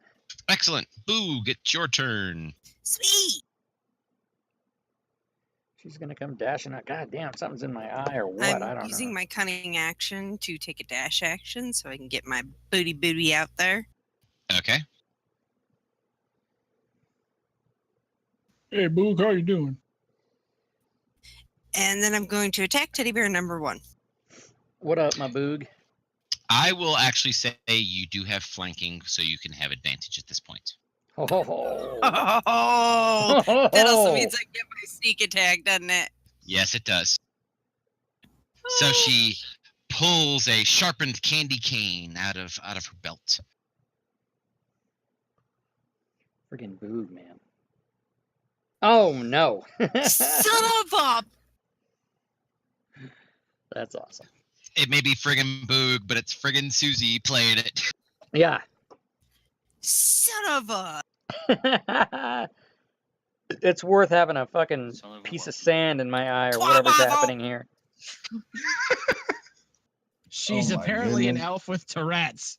Excellent. Boog, it's your turn. Sweet. She's gonna come dashing out. God damn, something's in my eye or what? I'm I don't using know. my cunning action to take a dash action so I can get my booty out there. Okay. Hey, Boog, how you doing? And then I'm going to attack teddy bear number 1. What up, my Boog? I will actually say you do have flanking, so you can have advantage at this point. Oh, Oh, that also means I get my sneak attack, doesn't it? Yes, it does. So she pulls a sharpened candy cane out of her belt. Friggin' Boog, man. Oh no. Son of a... That's awesome. It may be friggin' Boog, but it's friggin' Susie playing it. Yeah. Son of a... It's worth having a fucking Son of a piece of what? sand in my eye or whatever's happening here. She's Oh my apparently an goodness. elf with Tourette's.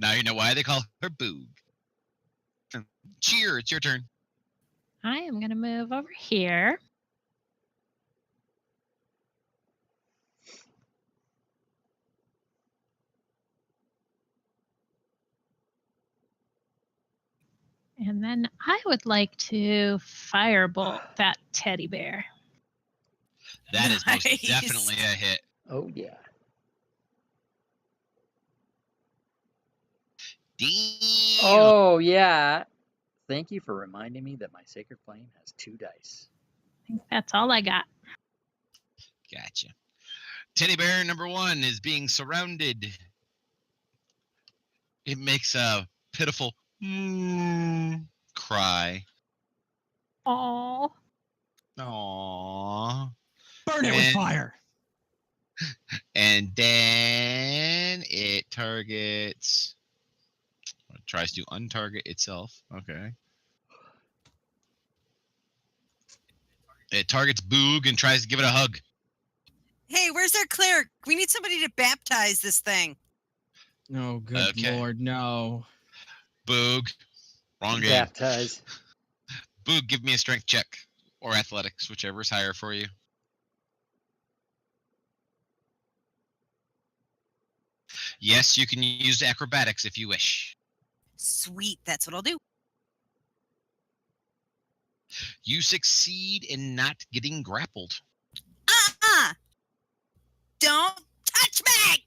Now you know why they call her Boog. Cheer, it's your turn. I am going to move over here. And then I would like to firebolt that teddy bear. That is most Nice. definitely a hit. Oh yeah. Damn. Oh yeah. Thank you for reminding me that my Sacred Flame has 2 dice. I think that's all I got. Gotcha. Teddy bear number 1 is being surrounded. It makes a pitiful cry. Oh, Aww. Burn it with And- fire. And then it targets. It tries to untarget itself. Okay. It targets Boog and tries to give it a hug. Hey, where's our cleric? We need somebody to baptize this thing. Oh, good Okay. Lord, no. Boog. Wrong game. Baptize. Boog, give me a strength check. Or athletics, whichever is higher for you. Yes, you can use acrobatics if you wish. Sweet, that's what I'll do. You succeed in not getting grappled. Don't touch me!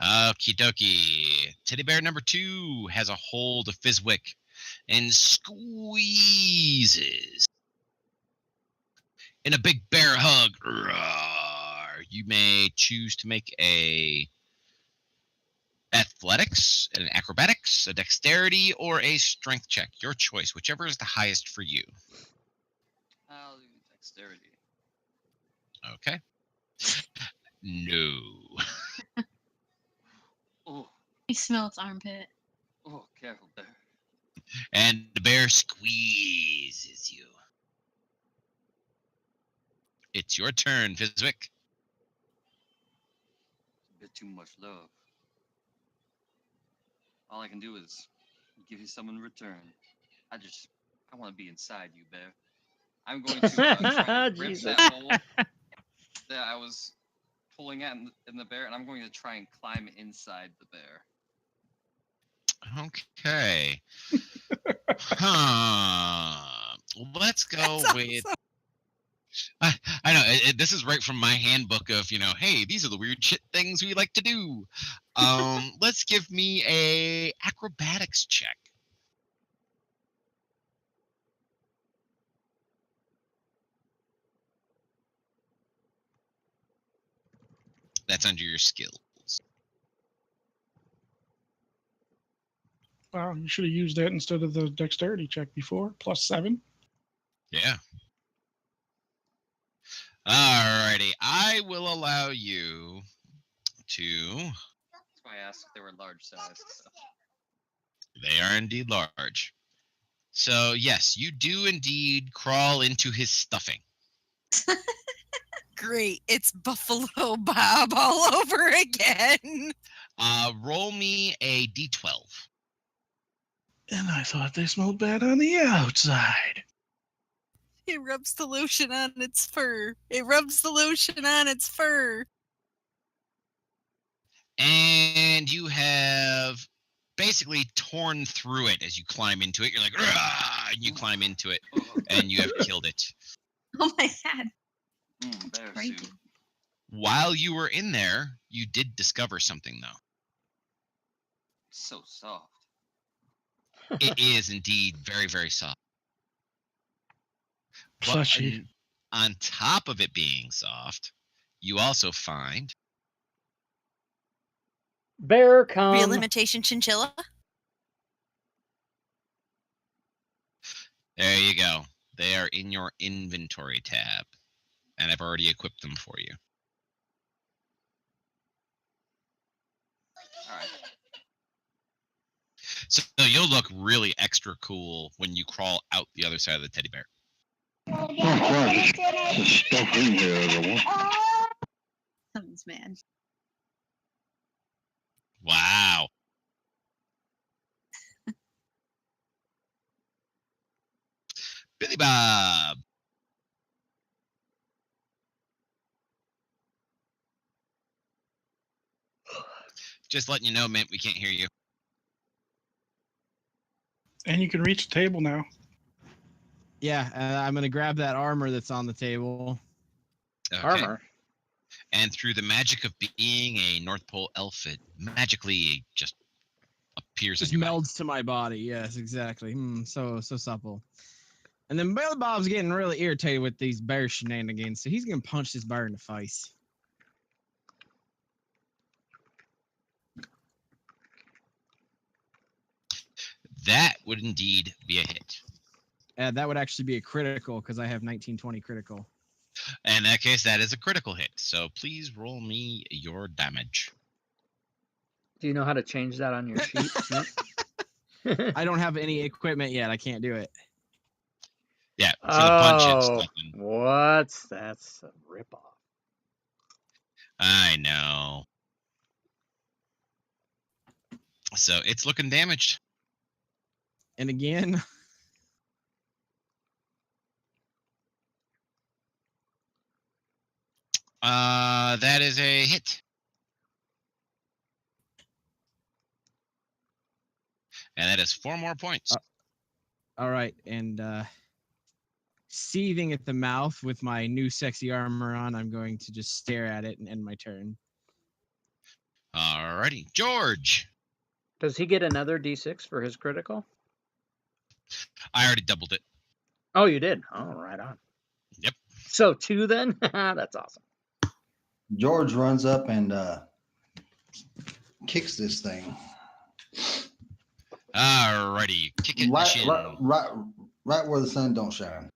Okie dokie. Teddy bear number 2 has a hold of Fizwick and squeezes. In a big bear hug. Roar. You may choose to make a athletics, an acrobatics, a dexterity, or a strength check. Your choice, whichever is the highest for you. I'll do dexterity. Okay. No. Oh, I smell its armpit. oh, careful there. And the bear squeezes you. It's your turn, Fizwick. It's a bit too much love. All I can do is give you some in return. I want to be inside you, bear. I'm going to try and rip Jesus. that hole that I was pulling at in the bear, and I'm going to try and climb inside the bear. Okay. Huh. Let's go That's with. awesome. I know this is right from my handbook of hey, these are the weird shit things we like to do. Let's give me a acrobatics check. That's under your skills. Wow, you should have used that instead of the dexterity check before. +7. Yeah. Alrighty. I will allow you to. That's why I asked if they were large size. So. They are indeed large. So, yes, you do indeed crawl into his stuffing. Great. It's Buffalo Bob all over again. Roll me a d12. And I thought they smelled bad on the outside. It rubs the lotion on its fur. It rubs the lotion on its fur. And you have basically torn through it as you climb into it. You're like, "Rah!" And you climb into it, and you have killed it. Oh my god. Bear Crazy. suit. While you were in there, you did discover something, though. So soft. It is indeed very, very soft. But Plushy. on top of it being soft, you also find Bear Real come. imitation chinchilla. there you go. They are in your inventory tab, and I've already equipped them for you. All right. So you'll look really extra cool when you crawl out the other side of the teddy bear. Someone's mad. Wow. Billy Bob. Just letting you know, Mint, we can't hear you. And you can reach the table now. Yeah, I'm gonna grab that armor that's on the table. Okay. Armor. And through the magic of being a North Pole elf, it magically just appears Just on your melds to my body. Yes, exactly. So supple. And then Billy Bob's getting really irritated with these bear shenanigans, so he's gonna punch this bear in the face. That would indeed be a hit. That would actually be a critical because I have 1920 critical. In that case, that is a critical hit. So please roll me your damage. Do you know how to change that on your sheet? I don't have any equipment yet. I can't do it. Yeah, for the punch it's Oh, nothing. that's a ripoff. I know. So it's looking damaged. And again, that is a hit. And that is 4 more points. all right. And seething at the mouth with my new sexy armor on, I'm going to just stare at it and end my turn. Alrighty. George. Does he get another D6 for his critical? I already doubled it. Oh, you did? Oh, right on. Yep. So 2 then? That's awesome. George runs up and kicks this thing. Alrighty. Kick it in the shin. Right where the sun don't shine.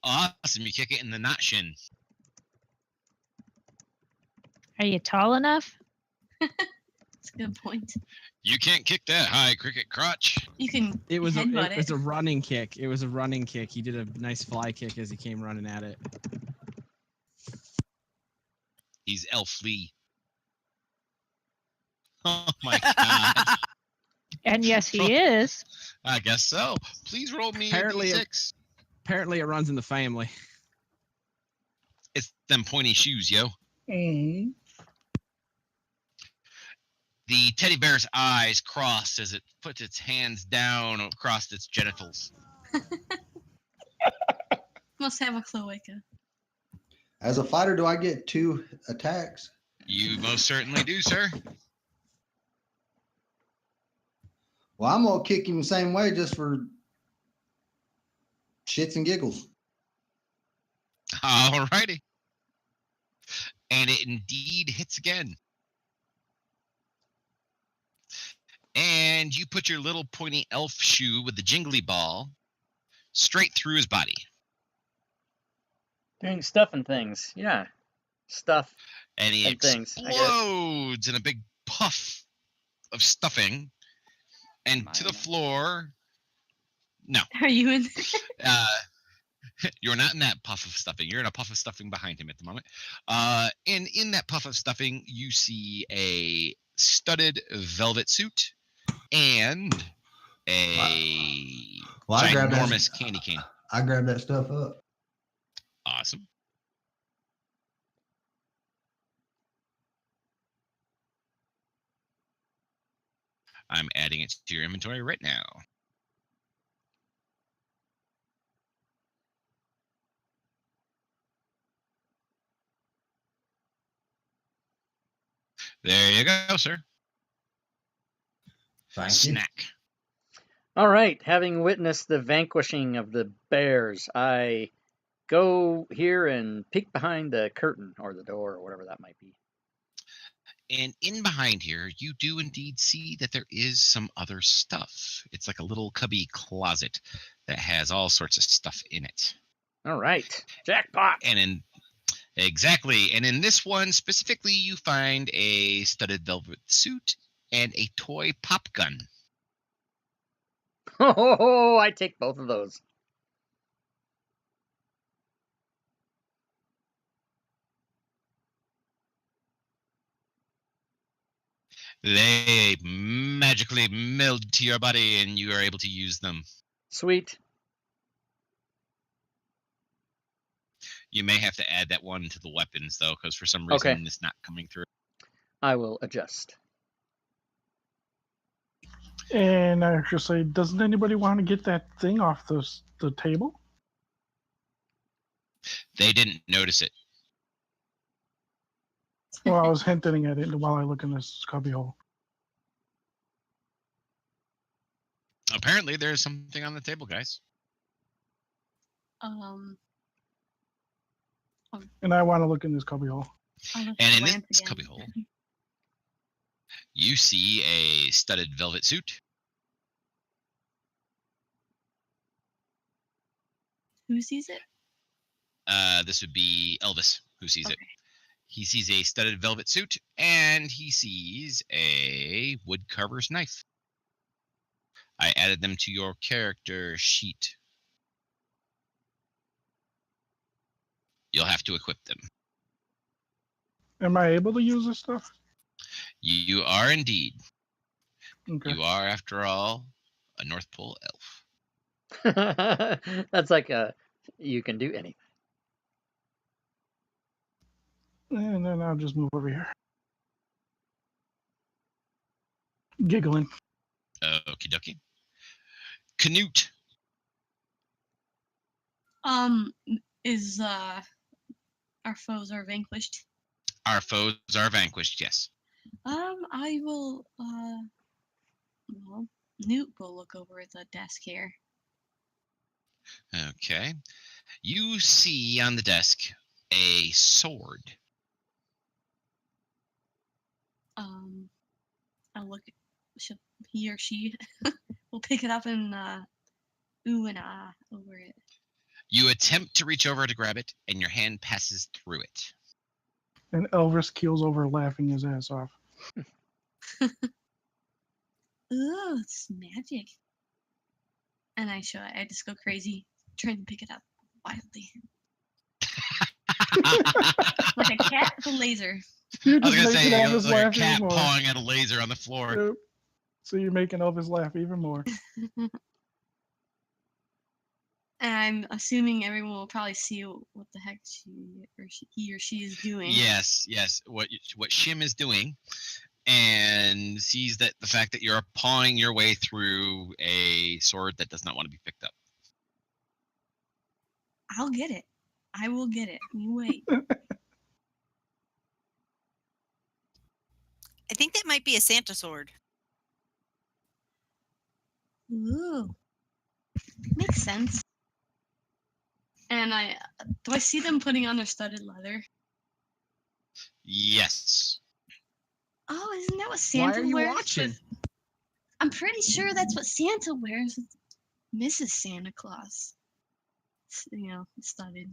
Awesome. You kick it in the not shin. Are you tall enough? That's a good point. You can't kick that high, cricket crotch. You can It was headbutt a running kick. It was a running kick. He did a nice fly kick as he came running at it. He's Elf Lee. Oh my god. And yes, he is. I guess so. Please roll me Apparently a it- d6. Apparently, it runs in the family. It's them pointy shoes, yo. Mm-hmm. The teddy bear's eyes cross as it puts its hands down across its genitals. Must have a cloaca. As a fighter, do I get 2 attacks? You most certainly do, sir. Well, I'm gonna kick him the same way just for shits and giggles. Alrighty. And it indeed hits again. And you put your little pointy elf shoe with the jingly ball straight through his body. Doing stuff and things. Yeah. Stuff And he and things. I get it. explodes in a big puff of stuffing. And Am I to the in it? floor. No. Are you in? You're not in that puff of stuffing. You're in a puff of stuffing behind him at the moment. And in that puff of stuffing, you see a studded velvet suit and a Well, I grabbed that. ginormous candy cane. I grabbed that stuff up. Awesome. I'm adding it to your inventory right now. There you go, sir. Thank you. Snack. All right. Having witnessed the vanquishing of the bears, I go here and peek behind the curtain or the door or whatever that might be. And in behind here, you do indeed see that there is some other stuff. It's like a little cubby closet that has all sorts of stuff in it. All right. Jackpot. And in this one specifically, you find a studded velvet suit and a toy pop gun. Oh, I take both of those. They magically meld to your body and you are able to use them. Sweet. You may have to add that one to the weapons, though, because for some reason it's not coming through. I will adjust. And I should say, doesn't anybody want to get that thing off the table? They didn't notice it. Well, I was hinting at it while I look in this cubbyhole. Apparently, there's something on the table, guys. And I want to look in this cubbyhole. And in this cubbyhole, you see a studded velvet suit. Who sees it? This would be Elvis who sees it. Okay. He sees a studded velvet suit, and he sees a woodcarver's knife. I added them to your character sheet. You'll have to equip them. Am I able to use this stuff? You are indeed. Okay. You are, after all, a North Pole elf. That's like you can do anything. And then I'll just move over here. Giggling. Okie dokie. Canute. Is our foes are vanquished? Our foes are vanquished, yes. I will well, Newt will look over at the desk here. Okay. You see on the desk a sword. I'll look. He or she will pick it up and ooh and ah over it. You attempt to reach over to grab it, and your hand passes through it. And Elvis keels over laughing his ass off. Ooh, it's magic. And I just go crazy trying to pick it up wildly. Like a cat with a laser. You're I was just going to say, making it Elvis was like laugh a cat even more. pawing at a laser on the floor. Yep. So you're making Elvis laugh even more. And I'm assuming everyone will probably see what the heck he or she is doing. Yes. What Shim is doing, and sees that the fact that you're pawing your way through a sword that does not want to be picked up. I'll get it. I will get it. You wait. I think that might be a Santa sword. Ooh. Makes sense. And do I see them putting on their studded leather? Yes. Oh, isn't that what Why Santa are you wears? watching? I'm pretty sure that's what Santa wears. It's Mrs. Santa Claus. It started.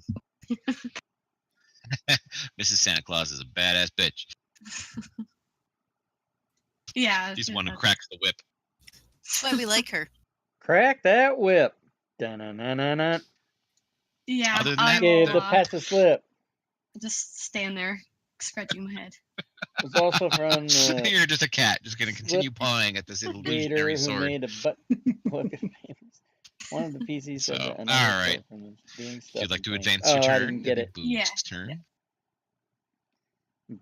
Mrs. Santa Claus is a badass bitch. Yeah. She's the one who cracks the whip. That's why we like her. Crack that whip. Dun-dun-dun-dun-dun. Yeah. Other than I that, will Give the pats a slip. just stand there scratching my head. Was also from the You're just a cat, just going to continue pawing at this creator illusionary who sword. made a book of famous. One of the PCs So, said that all another right. quote from doing If stuff. you'd like to and things. advance your I turn, didn't get it'd it. be Yeah. Boog's turn.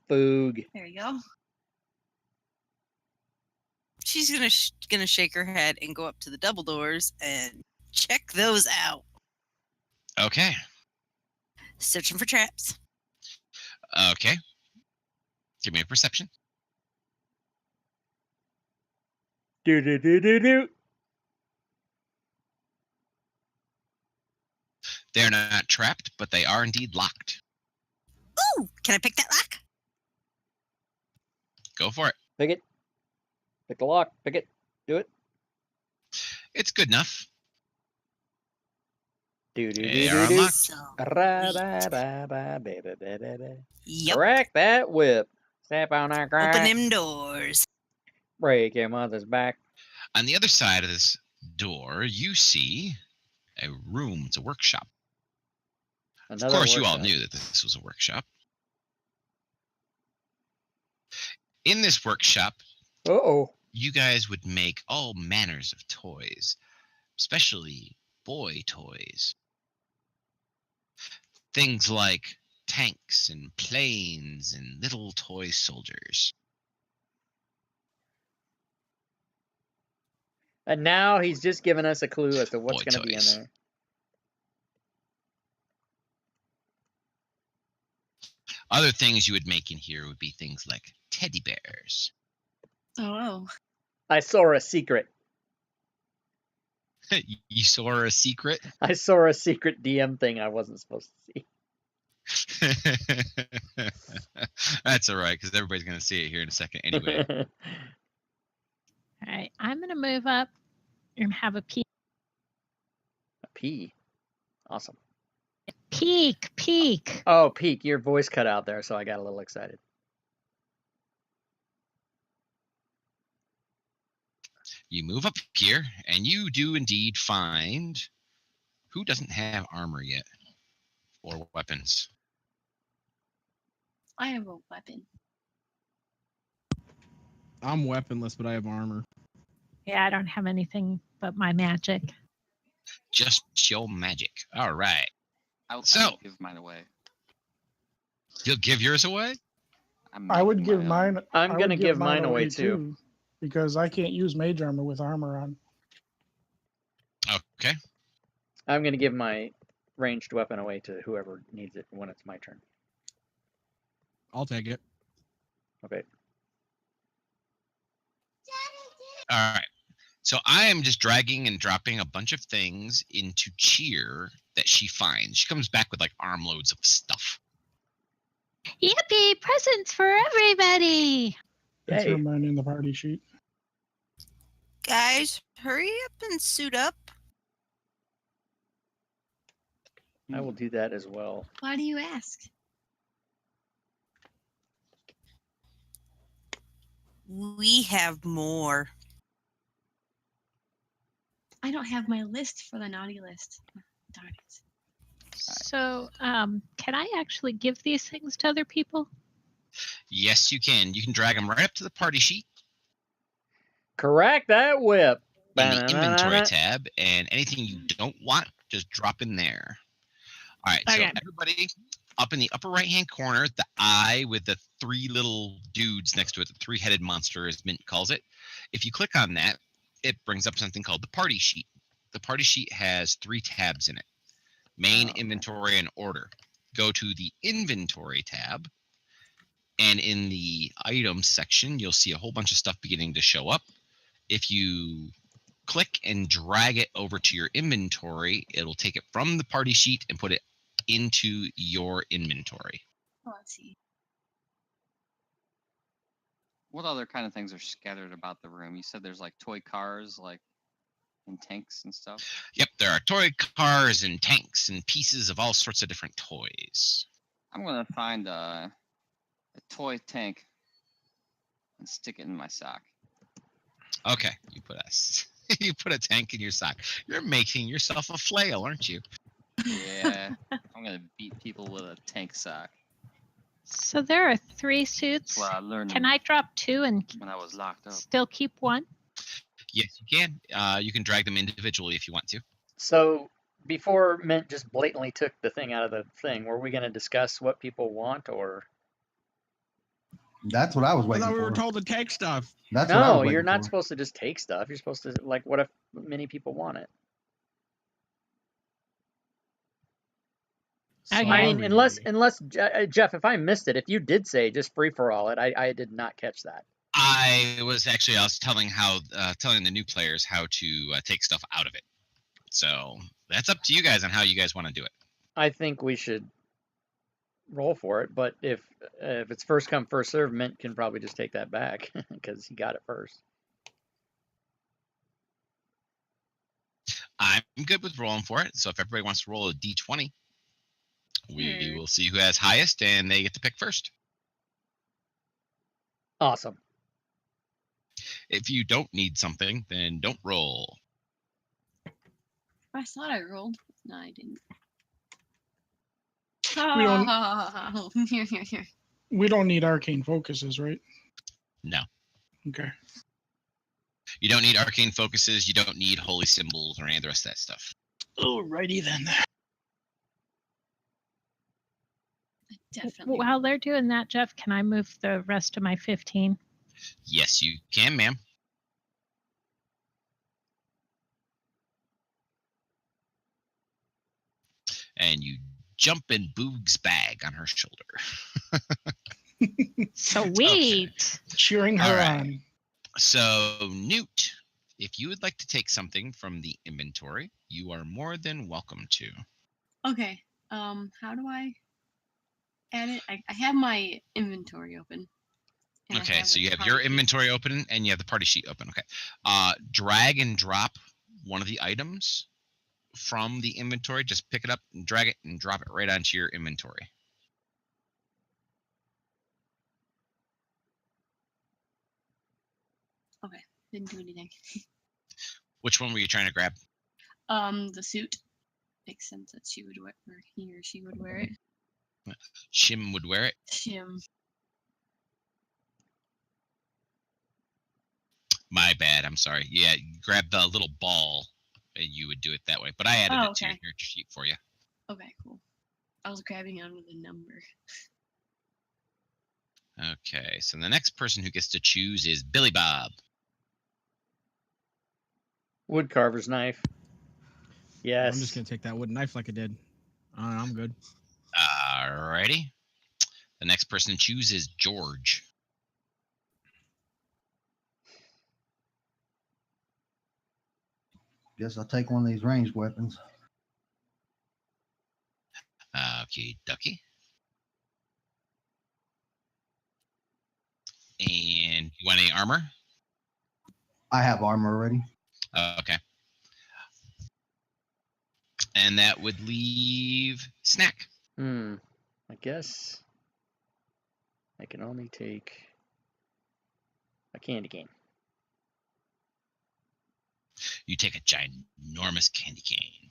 Boog. There you go. She's gonna shake her head and go up to the double doors and check those out. Okay. Searching for traps. Okay. Give me a perception. Do do do do do. They're not trapped, but they are indeed locked. Ooh, can I pick that lock? Go for it. Pick it. Pick the lock. Pick it. Do it. It's good enough. Do do They do are do do. unlocked. So, Ra, ba, ba, ba, ba, ba, ba, ba, ba. yep. Crack that whip. Step on that crack. Open them doors. Break your mother's back. On the other side of this door, you see a room. It's a workshop. Another Of course, you all workshop. knew that this was a workshop. In this workshop, Uh-oh. you guys would make all manners of toys, especially boy toys. Things like tanks and planes and little toy soldiers. And now he's just given us a clue as to what's Boy going to be in toys. there. Other things you would make in here would be things like teddy bears. Oh. I saw a secret. You saw a secret? I saw a secret DM thing I wasn't supposed to see. That's all right, because everybody's going to see it here in a second anyway. All right, I'm going to move up and have a peek. A P. Awesome. Peek. Oh, peek. Your voice cut out there, so I got a little excited. You move up here, and you do indeed find who doesn't have armor yet or weapons. I have a weapon. I'm weaponless, but I have armor. Yeah, I don't have anything but my magic. Just your magic. All right. I'll So- give mine away. You'll give yours away? I'm I would making give my own. mine. I'm I going to would give mine away too. because I can't use mage armor with armor on. Okay. I'm going to give my ranged weapon away to whoever needs it when it's my turn. I'll take it. Okay. All right. So I am just dragging and dropping a bunch of things into Cheer that she finds. She comes back with like armloads of stuff. Yippee! Presents for everybody! I threw Yay. mine in the party sheet. Guys, hurry up and suit up. I will do that as well. Why do you ask? We have more. I don't have my list for the naughty list. Darn it. So, can I actually give these things to other people? Yes, you can. You can drag them right up to the party sheet Crack that whip. in the inventory Ba-na-na-na-na. tab, and anything you don't want, just drop in there. All right, so Okay. everybody up in the upper right-hand corner, the eye with the three little dudes next to it, the three-headed monster, as Mint calls it. If you click on that, it brings up something called the party sheet. The party sheet has 3 tabs in it: main, Oh, okay. inventory, and order. Go to the inventory tab, and in the items section, you'll see a whole bunch of stuff beginning to show up. If you click and drag it over to your inventory, it'll take it from the party sheet and put it into your inventory. Oh, let's see. What other kind of things are scattered about the room? You said there's like toy cars, like and tanks and stuff. Yep, there are toy cars and tanks and pieces of all sorts of different toys. I'm gonna find a toy tank and stick it in my sock. Okay, you put you put a tank in your sock. You're making yourself a flail, aren't you? Yeah, I'm gonna beat people with a tank sock. So there are 3 That's suits. what I learned Can I drop 2 and when I was locked up. still keep 1? Yes, you can. You can drag them individually if you want to. So before Mint just blatantly took the thing out of the thing, were we going to discuss what people want or? That's what I was I waiting thought we were for. told to take stuff. That's what I was No, waiting you're not for. supposed to just take stuff. You're supposed to, like, what if many people want it? I mean, unless Jeff, if I missed it, if you did say just free for all it, I did not catch that. I was telling telling the new players how to take stuff out of it. So that's up to you guys on how you guys want to do it. I think we should roll for it, but if it's first come first serve, Mint can probably just take that back because he got it first. I'm good with rolling for it. So if everybody wants to roll a d20, we will see who has highest, and they get to pick first. Awesome. If you don't need something, then don't roll. I thought I rolled. No, I didn't. We don't- Oh, here. We don't need arcane focuses, right? No. Okay. You don't need arcane focuses. You don't need holy symbols or any of the rest of that stuff. Alrighty then. Definitely. While they're doing that, Jeff, can I move the rest of my 15? Yes, you can, ma'am. And you jump in Boog's bag on her shoulder. Sweet. Okay. Cheering her on. So, Newt, if you would like to take something from the inventory, you are more than welcome to. Okay. How do I add it? I have my inventory open. Okay, so you have your inventory open and you have the party sheet open. Okay. Drag and drop one of the items from the inventory. Just pick it up and drag it and drop it right onto your inventory. Okay, didn't do anything. Which one were you trying to grab? The suit. Makes sense that she would wear, or he or she would wear it. Shim would wear it. Shim. My bad. I'm sorry. Yeah, grab the little ball and you would do it that way. But I added it to your character sheet for you. Okay, cool. I was grabbing onto the number. Okay, so the next person who gets to choose is Billy Bob. Woodcarver's knife. Yes. I'm just gonna take that wooden knife like I did. I'm good. Alrighty. The next person to choose is George. Guess I'll take one of these ranged weapons. Okay, Ducky. And you want any armor? I have armor already. Okay. And that would leave Snack. I guess I can only take a candy cane. You take a ginormous candy cane.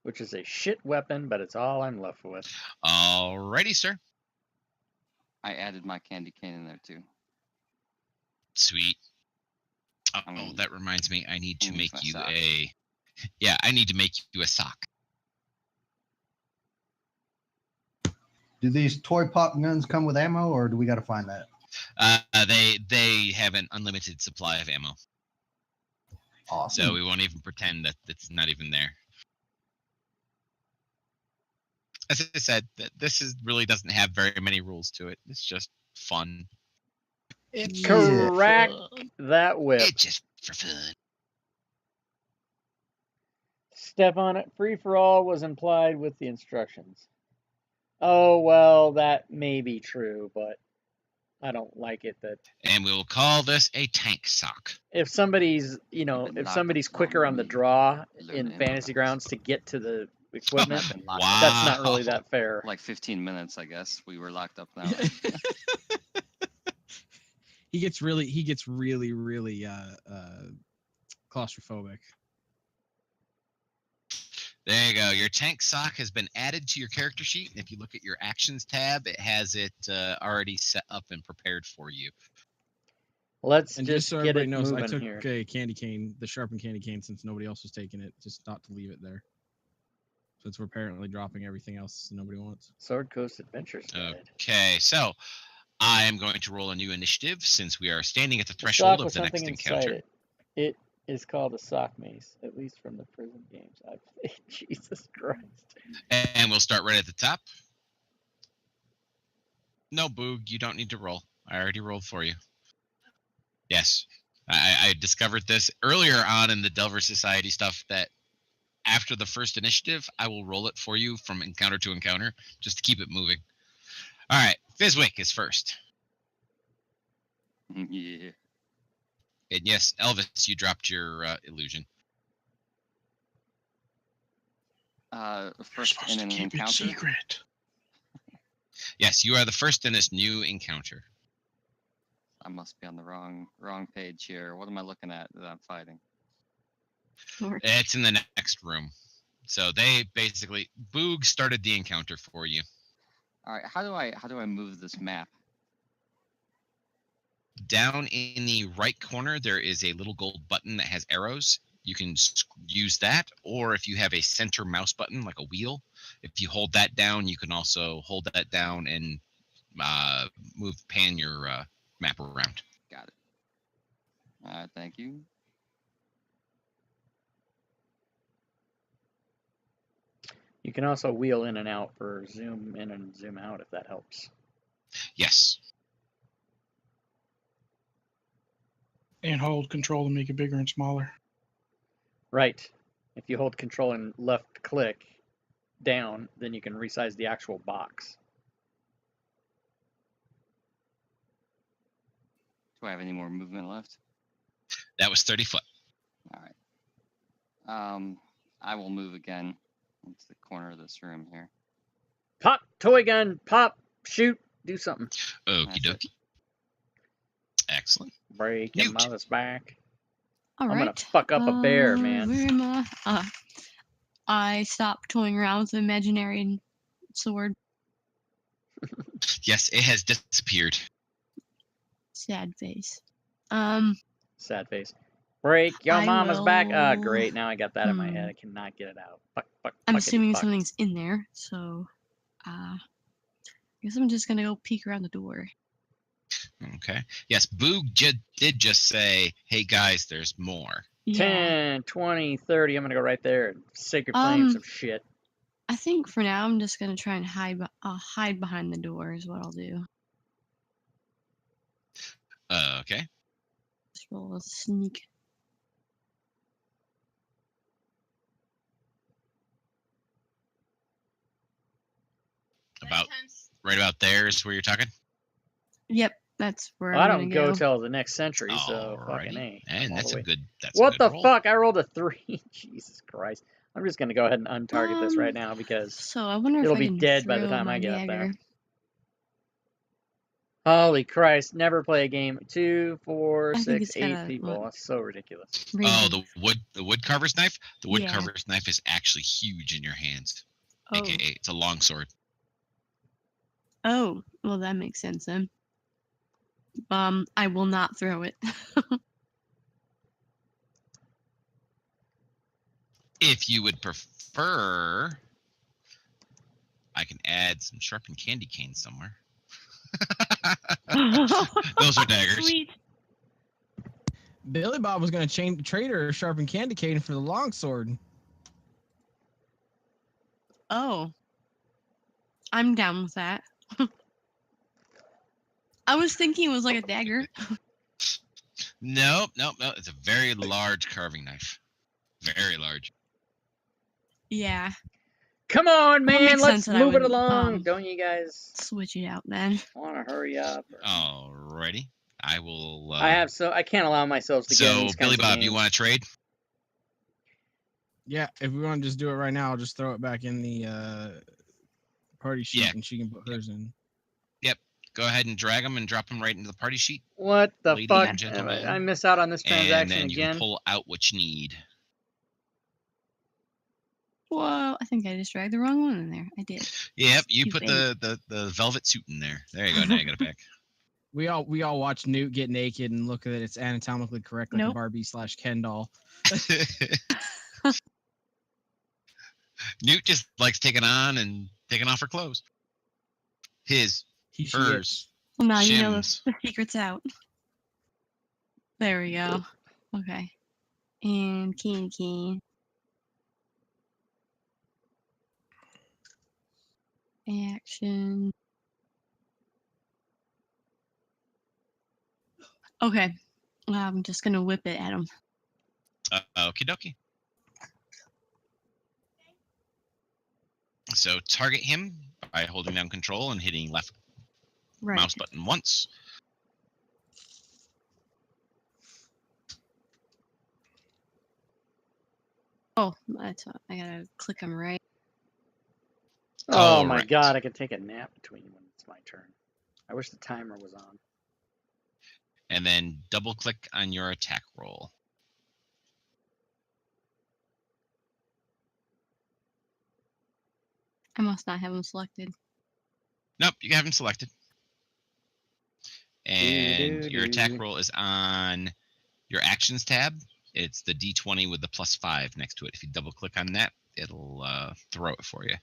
Which is a shit weapon, but it's all I'm left with. Alrighty, sir. I added my candy cane in there too. Sweet. Oh, that reminds me. I need to make you a... Yeah, I need to make you a sock. Do these toy pop guns come with ammo, or do we got to find that? They have an unlimited supply of ammo. Awesome. So we won't even pretend that it's not even there. As I said, this really doesn't have very many rules to it. It's just fun. It's Crack that whip. It's just for fun. Step on it. Free for all was implied with the instructions. Oh, well, that may be true, but I don't like it that And we will call this a tank sock. if somebody's, been if locked somebody's up longer quicker than on the me. draw Learn in to Fantasy improvise. Grounds to get to the equipment, I've been locked Wow. up that's not really that fair. like 15 minutes, I guess. We were locked up now. He gets really claustrophobic. There you go. Your tank sock has been added to your character sheet. If you look at your actions tab, it has it already set up and prepared for you. Let's And just just so get everybody it knows, I moving took here. a candy cane, the sharpened candy cane, since nobody else was taking it, just not to leave it there. Since we're apparently dropping everything else nobody wants. Sword Coast Adventures Guide. Okay, so I am going to roll a new initiative since we are standing at the A threshold sock of with the next something inside encounter. it. It is called a sock mace, at least from the prison games I've played. Jesus Christ. And we'll start right at the top. No, Boog, you don't need to roll. I already rolled for you. Yes. I discovered this earlier on in the Delver Society stuff that after the first initiative, I will roll it for you from encounter to encounter just to keep it moving. All right, Fizwick is first. Yeah. And yes, Elvis, you dropped your illusion. First in an encounter. secret. Yes, you are the first in this new encounter. I must be on the wrong page here. What am I looking at that I'm fighting? Or- It's in the next room. So they basically Boog started the encounter for you. All right, how do I move this map? Down in the right corner, there is a little gold button that has arrows. You can use that, or if you have a center mouse button, like a wheel, if you hold that down, you can also hold that down and pan your map around. Got it. All right, thank you. You can also wheel in and out for zoom in and zoom out if that helps. Yes. And hold control to make it bigger and smaller. Right. If you hold control and left click down, then you can resize the actual box. Do I have any more movement left? That was 30 foot. All right. I will move again into the corner of this room here. Pop, toy gun, pop, shoot, do something. Okie That's it. dokie. Excellent. Break your Newt. mother's back. All I'm gonna right. fuck up a bear, man. Where am I? I stopped toying around with the imaginary sword. Yes, it has disappeared. Sad face. Sad face. Break your I mama's back. Ah, will- great. Now I got that in my head. I cannot get it out. Fuck, I'm fuckity assuming fuck. something's in there, so I guess I'm just gonna go peek around the door. Okay. Yes, Boog did just say, hey guys, there's more. Yeah. 10, 20, 30. I'm gonna go right there and sacred flame some shit. I think for now I'm just gonna try and hide behind the door is what I'll do. Okay. Just roll a sneak. Right about there is where you're talking. Yep, that's where Well, I I'm don't gonna go go. till the next century, so fucking Alrighty. A. And all that's the a way. good. That's What a the good roll. fuck? I rolled a 3. Jesus Christ. I'm just gonna go ahead and untarget this right now because So I wonder if it'll I be can dead by the throw time my I get up there. dagger. Holy Christ! Never play a game. 2, 4, I think 6, it's 8 gotta, people. what? That's so ridiculous. Oh, Raven. the wood carver's knife. The wood Yeah. carver's knife is actually huge in your hands. Oh. AKA, it's a long sword. Oh, well that makes sense then. I will not throw it. If you would prefer, I can add some sharpened candy canes somewhere. Those are daggers. Sweet. Billy Bob was going to trade her a sharpened candy cane for the longsword. Oh. I'm down with that. I was thinking it was like a dagger. Nope. It's a very large carving knife. Very large. Yeah. Come on, Well, it man. makes Let's sense that I move it would, along. Don't you guys switch it out then. want to hurry up? Alrighty. I will. I can't allow myself to get in So, these Billy kinds of Bob, you games. want to trade? Yeah, if we want to just do it right now, I'll just throw it back in the party sheet, Yeah. and she can put hers in. Yep. Go ahead and drag them and drop them right into the party sheet. What the Ladies fuck? and gentlemen. I miss out on this And transaction then you again. can pull out what you need. Whoa, I think I just dragged the wrong one in there. I did. Yep, you put Stupid. the velvet suit in there. There you go. Now you got it back. We all watch Newt get naked and look at it. It's anatomically correct, like a Nope. Barbie/Ken doll. Newt just likes taking on and taking off her clothes. His, She hers, Well, now you know Shims. the secret's out. There we go. Okay. And key. Action. Okay. I'm just gonna whip it at him. Okie dokie. So target him by holding down control and hitting left Right. mouse button once. Oh, that's what, I gotta click him right. Oh my Correct. god, I could take a nap between when it's my turn. I wish the timer was on. And then double click on your attack roll. I must not have him selected. Nope, you have him selected. And your attack Doo-doo-doo. roll is on your actions tab. It's the D20 with the +5 next to it. If you double click on that, it'll throw it for you.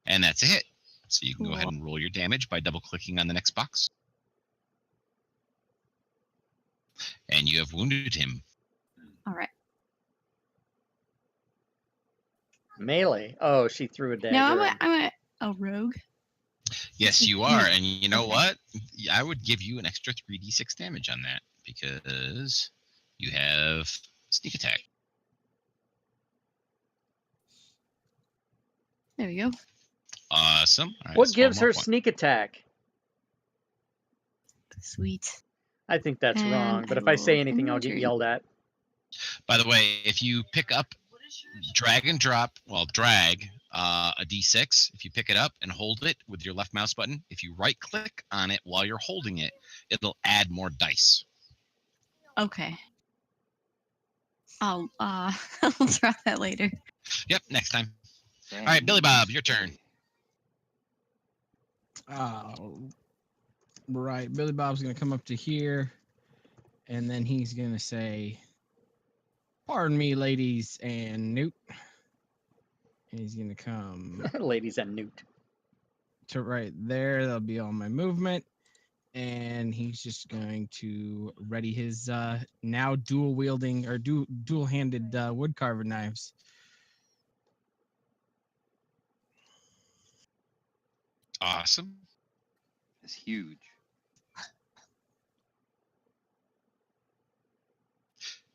And that's a hit. So you can go ahead Cool. and roll your damage by double clicking on the next box. And you have wounded him. All right. Melee. Oh, she threw a dagger. Now and- I'm a rogue. Yes, you are. And you know Okay. what? I would give you an extra 3d6 damage on that because you have sneak attack. There we go. Awesome. All right, What so gives one more her point. sneak attack? Sweet. I think that's And wrong, but I if I say will anything, I'll end get turn. yelled at. By the way, if you pick up, drag and drop, drag a d6. If you pick it up and hold it with your left mouse button, if you right click on it while you're holding it, it'll add more dice. Okay. I'll I'll try that later. Yep, next time. Dang. All right, Billy Bob, your turn. Right. Billy Bob's gonna come up to here, and then he's gonna say, "Pardon me, ladies and Newt." And he's gonna come Ladies and Newt. to right there. That'll be all my movement. And he's just going to ready his now dual wielding or dual handed wood carver knives. Awesome. It's huge.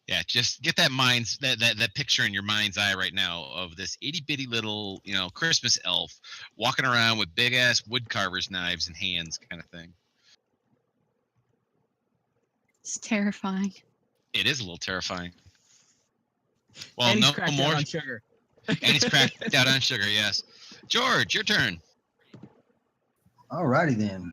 Yeah, just get that picture in your mind's eye right now of this itty bitty little, Christmas elf walking around with big ass wood carver's knives and hands, kind of thing. It's terrifying. It is a little terrifying. Well, And he's no cracked more. out on sugar. And he's cracked out on sugar. Yes, George, your turn. Alrighty then.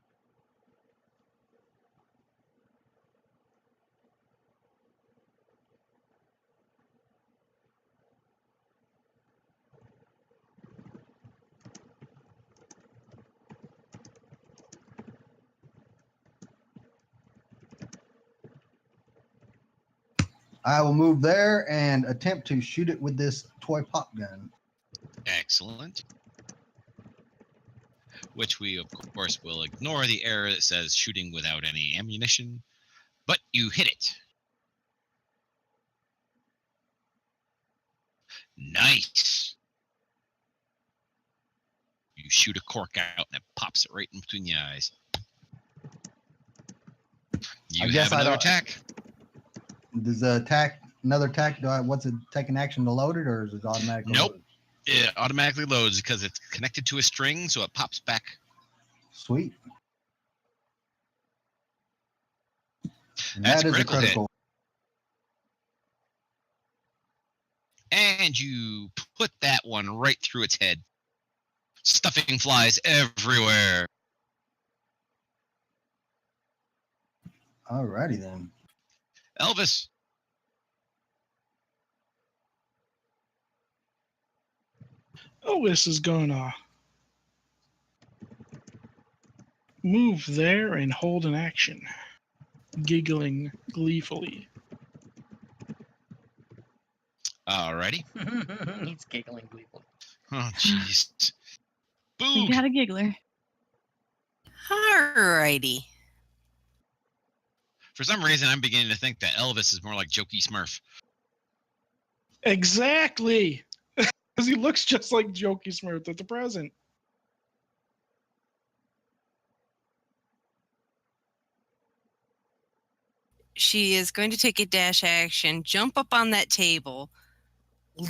I will move there and attempt to shoot it with this toy pop gun. Excellent. Which we, of course, will ignore the error that says shooting without any ammunition, but you hit it. Nice. You shoot a cork out and it pops it right in between the eyes. You I guess have I another don't- attack. Does the attack another attack? What's it taking action to load it, or is it automatically? Nope. Loaded? It automatically loads because it's connected to a string, so it pops back. Sweet. And That's that is a critical hit. critical. And you put that one right through its head. Stuffing flies everywhere. Alrighty then. Elvis. Elvis is gonna move there and hold an action, giggling gleefully. Alrighty. He's giggling gleefully. Oh, jeez. We Boog. got a giggler. Alrighty. For some reason, I'm beginning to think that Elvis is more like Jokey Smurf. Exactly, because he looks just like Jokey Smurf at the present. She is going to take a dash action, jump up on that table,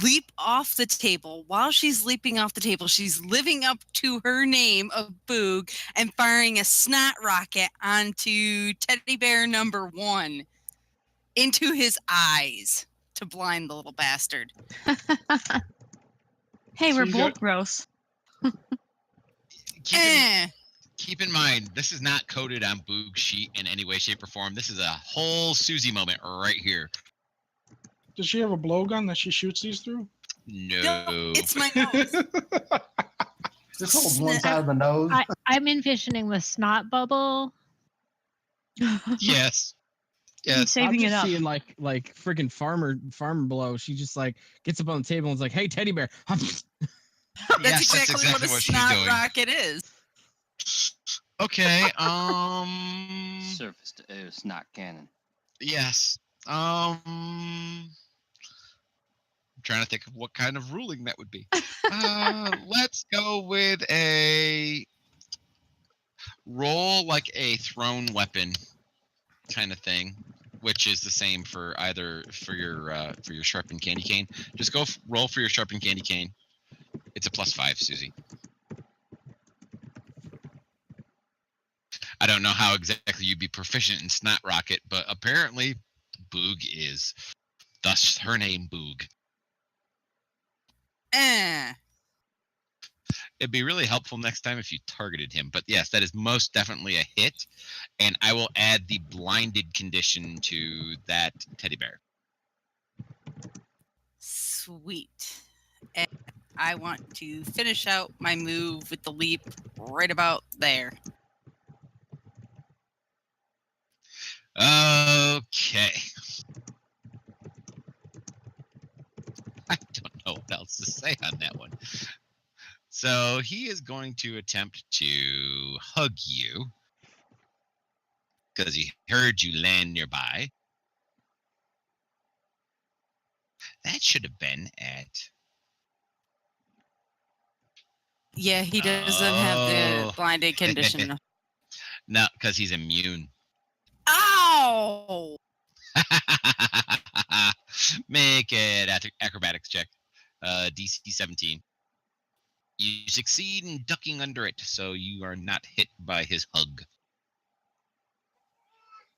leap off the table. While she's leaping off the table, she's living up to her name of Boog and firing a snot rocket onto teddy bear number 1 into his eyes to blind the little bastard. Hey, So we're you both got- gross. Keep in mind, this is not coded on Boog's sheet in any way, shape, or form. This is a whole Susie moment right here. Does she have a blowgun that she shoots these through? No. It's my nose. Just hold one side of the nose. I'm envisioning the snot bubble. Yes. He's Yes. saving I'm it just up. seeing like freaking farmer blow. She just like gets up on the table and is like, "Hey, teddy bear." That's Yes, exactly what a she's snot doing. rocket is. Okay. Surface to air snot cannon. Yes. I'm trying to think of what kind of ruling that would be. Let's go with a roll like a thrown weapon kind of thing, which is the same for either for your sharpened candy cane. Just roll for your sharpened candy cane. It's a +5, Susie. I don't know how exactly you'd be proficient in Snot Rocket, but apparently Boog is. Thus her name, Boog. It'd be really helpful next time if you targeted him. But yes, that is most definitely a hit. And I will add the blinded condition to that teddy bear. Sweet. And I want to finish out my move with the leap right about there. Okay. I don't know what else to say on that one. So he is going to attempt to hug you because he heard you land nearby. That should have been at... Yeah, he doesn't have the Oh. blinded condition. No, because he's immune. Ow! Make it acrobatics check. DC 17. You succeed in ducking under it, so you are not hit by his hug.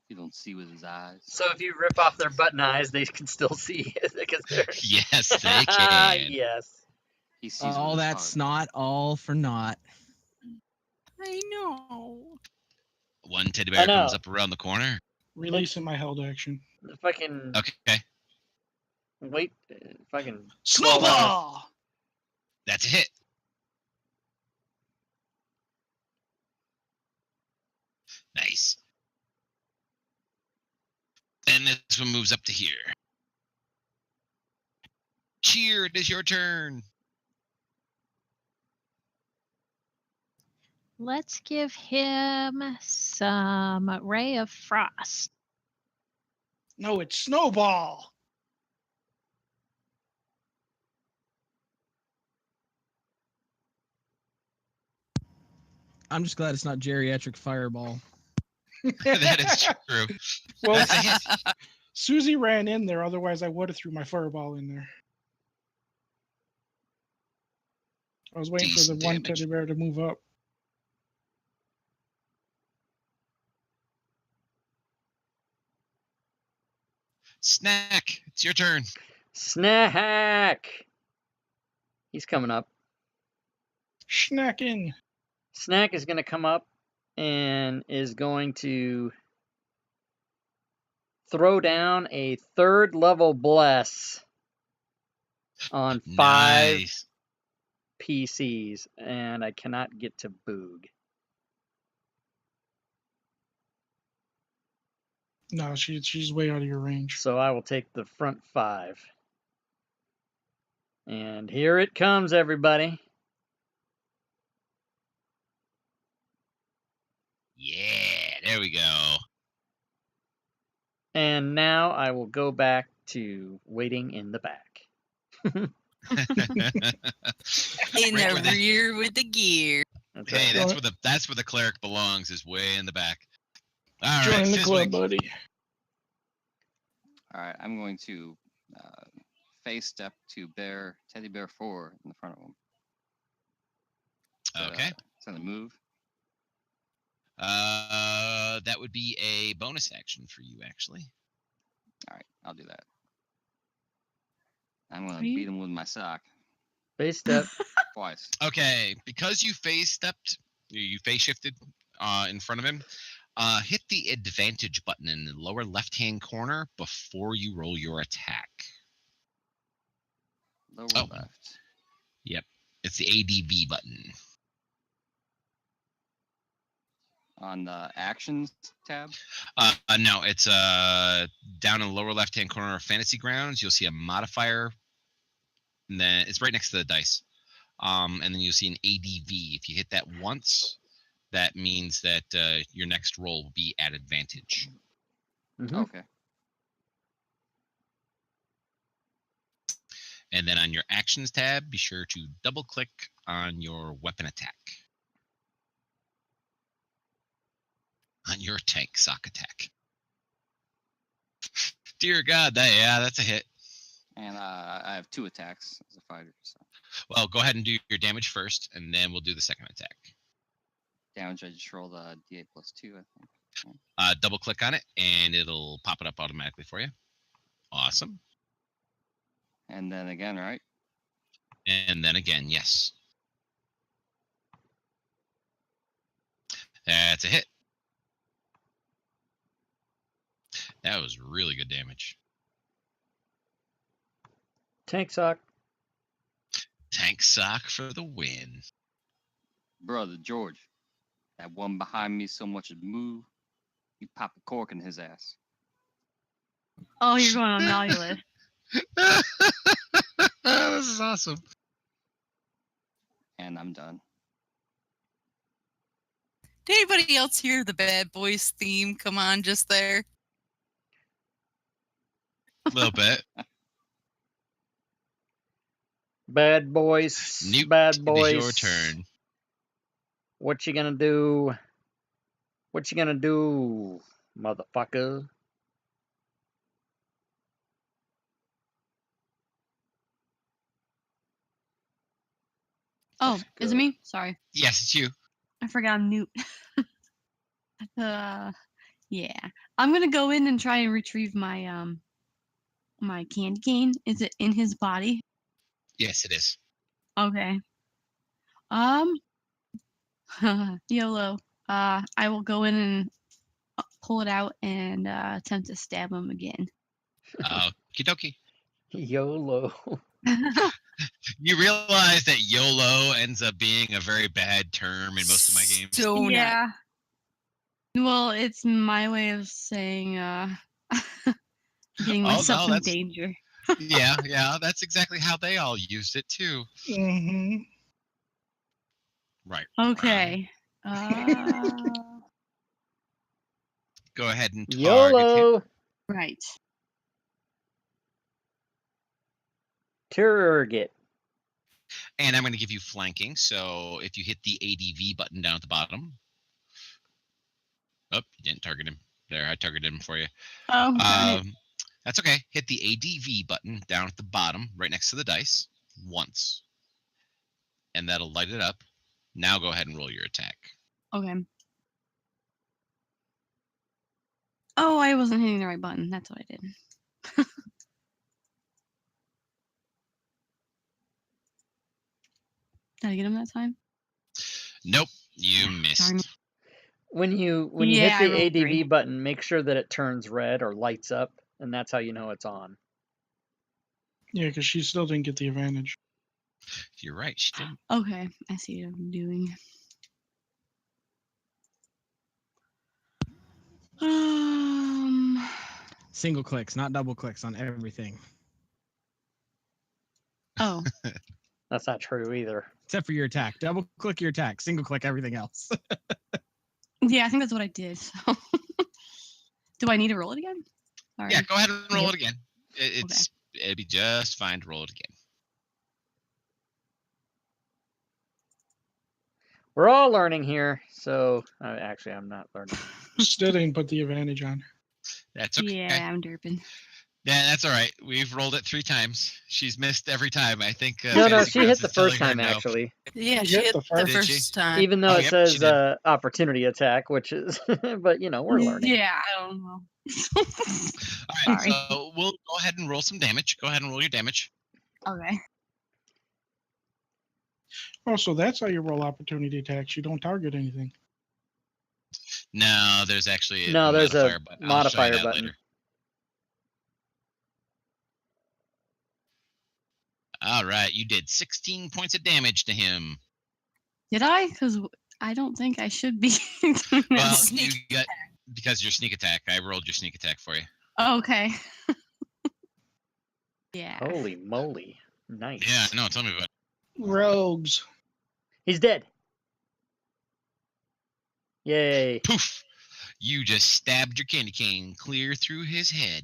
You don't see with his eyes. So if you rip off their button eyes, they can still see because they're. Yes, they can. Yes. He sees All with his that heart. snot, all for naught. I know. One teddy I bear know. comes up around the corner. Releasing my held action. The fucking Okay, wait, fucking Snowball! that's a hit. Nice. And this one moves up to here. Cheer, it is your turn. Let's give him some Ray of Frost. No, it's Snowball! I'm just glad it's not geriatric fireball. That is true. Well, That's a hit. Susie ran in there. Otherwise, I would have threw my fireball in there. I was waiting for the Decent one damage. teddy bear to move up. Snack, it's your turn. Snack. He's coming up. Snacking. Snack is going to come up and is going to throw down a 3rd level bless on 5 Nice. PCs, and I cannot get to Boog. No, she's way out of your range. So I will take the front 5. And here it comes, everybody. Yeah, there we go. And now I will go back to waiting in the back. In Right the where the- rear with the gear. That's Hey, right. that's where the cleric belongs, is way in the back. All Join right, the club, Fizwick. buddy. All right, I'm going to face step to teddy bear 4 in the front of him. Okay. Is that a move? That would be a bonus action for you, actually. All right, I'll do that. I'm going Are to you- beat him with my sock Face step. twice. Okay, because you face shifted in front of him, hit the advantage button in the lower left-hand corner before you roll your attack. Lower Oh. left. Yep, it's the ADV button. On the actions tab? No, it's down in the lower left-hand corner of Fantasy Grounds. You'll see a modifier, and then it's right next to the dice. And then you'll see an ADV. If you hit that once, that means that your next roll will be at advantage. Mhm. Okay. And then on your actions tab, be sure to double-click on your weapon attack. On your tank sock attack. Dear God, that's a hit. And I have 2 attacks as a fighter. So Well, go ahead and do your damage first, and then we'll do the second attack. damage, I just rolled a D8 plus 2, I think. Double click on it, and it'll pop it up automatically for you. Awesome. And then again, right? And then again, yes. That's a hit. That was really good damage. Tank sock. Tank sock for the win. Brother George, that one behind me so much as move, you pop a cork in his ass. Oh, you're going on naughty list. This is awesome. And I'm done. Did anybody else hear the Bad Boys theme come on just there? A little bit. Bad boys. Newt, Bad boys. it is your turn. What you gonna do? What you gonna do, motherfucker? Oh, Let's is it go. me? Sorry. Yes, it's you. I forgot I'm Newt. Yeah. I'm gonna go in and try and retrieve my my candy cane. Is it in his body? Yes, it is. Okay. YOLO. I will go in and pull it out and attempt to stab him again. Okie dokie. YOLO. You realize that YOLO ends up being a very bad term in most of my games. So not. Yeah. Well, it's my way of saying getting Oh, myself no, in that's- danger. Yeah, that's exactly how they all used it too. Mm-hmm. Right. Okay. Go ahead and target him. YOLO. Right. Target. And I'm going to give you flanking. So if you hit the ADV button down at the bottom. Oh, you didn't target him. There, I targeted him for you. Oh, darn it. That's okay. Hit the ADV button down at the bottom, right next to the dice, once. And that'll light it up. Now go ahead and roll your attack. Okay. Oh, I wasn't hitting the right button. That's what I did. Did I get him that time? Nope, you missed. Darn. When you Yeah, I hit rolled the three. ADV button, make sure that it turns red or lights up, and that's how you know it's on. Yeah, because she still didn't get the advantage. You're right, she didn't. Okay, I see what I'm doing. Single clicks, not double clicks on everything. Oh, That's not true either. Except for your attack. Double click your attack. Single click everything else. yeah, I think that's what I did. So. Do I need to roll it again? Sorry. Yeah, go ahead and roll Yep. it again. It'd be just fine to roll it again. We're all learning here, so actually, I'm not learning. Still didn't put the advantage on. That's okay. Yeah, I'm derping. Yeah, that's all right. We've rolled it 3 times. She's missed every time. I think. No, Fantasy she hit Grounds the is telling first her time no. actually. Yeah, You she hit hit the the first- Did she? first time. Even though Oh, it yep, says she did. opportunity attack, which is, but we're learning. Yeah, I don't know. All right, Sorry. so we'll go ahead and roll some damage. Go ahead and roll your damage. Okay. Oh, so that's how you roll opportunity attacks. You don't target anything. No, there's actually No, there's a modifier button. I'll show you modifier that button. later. All right, you did 16 points of damage to him. Did I? Because I don't think I should be. doing Well, that. you got because your sneak attack. I rolled your sneak attack for you. Okay. yeah. Holy moly! Nice. Yeah, no, tell me about it. Rogues. He's dead. Yay! Poof! You just stabbed your candy cane clear through his head.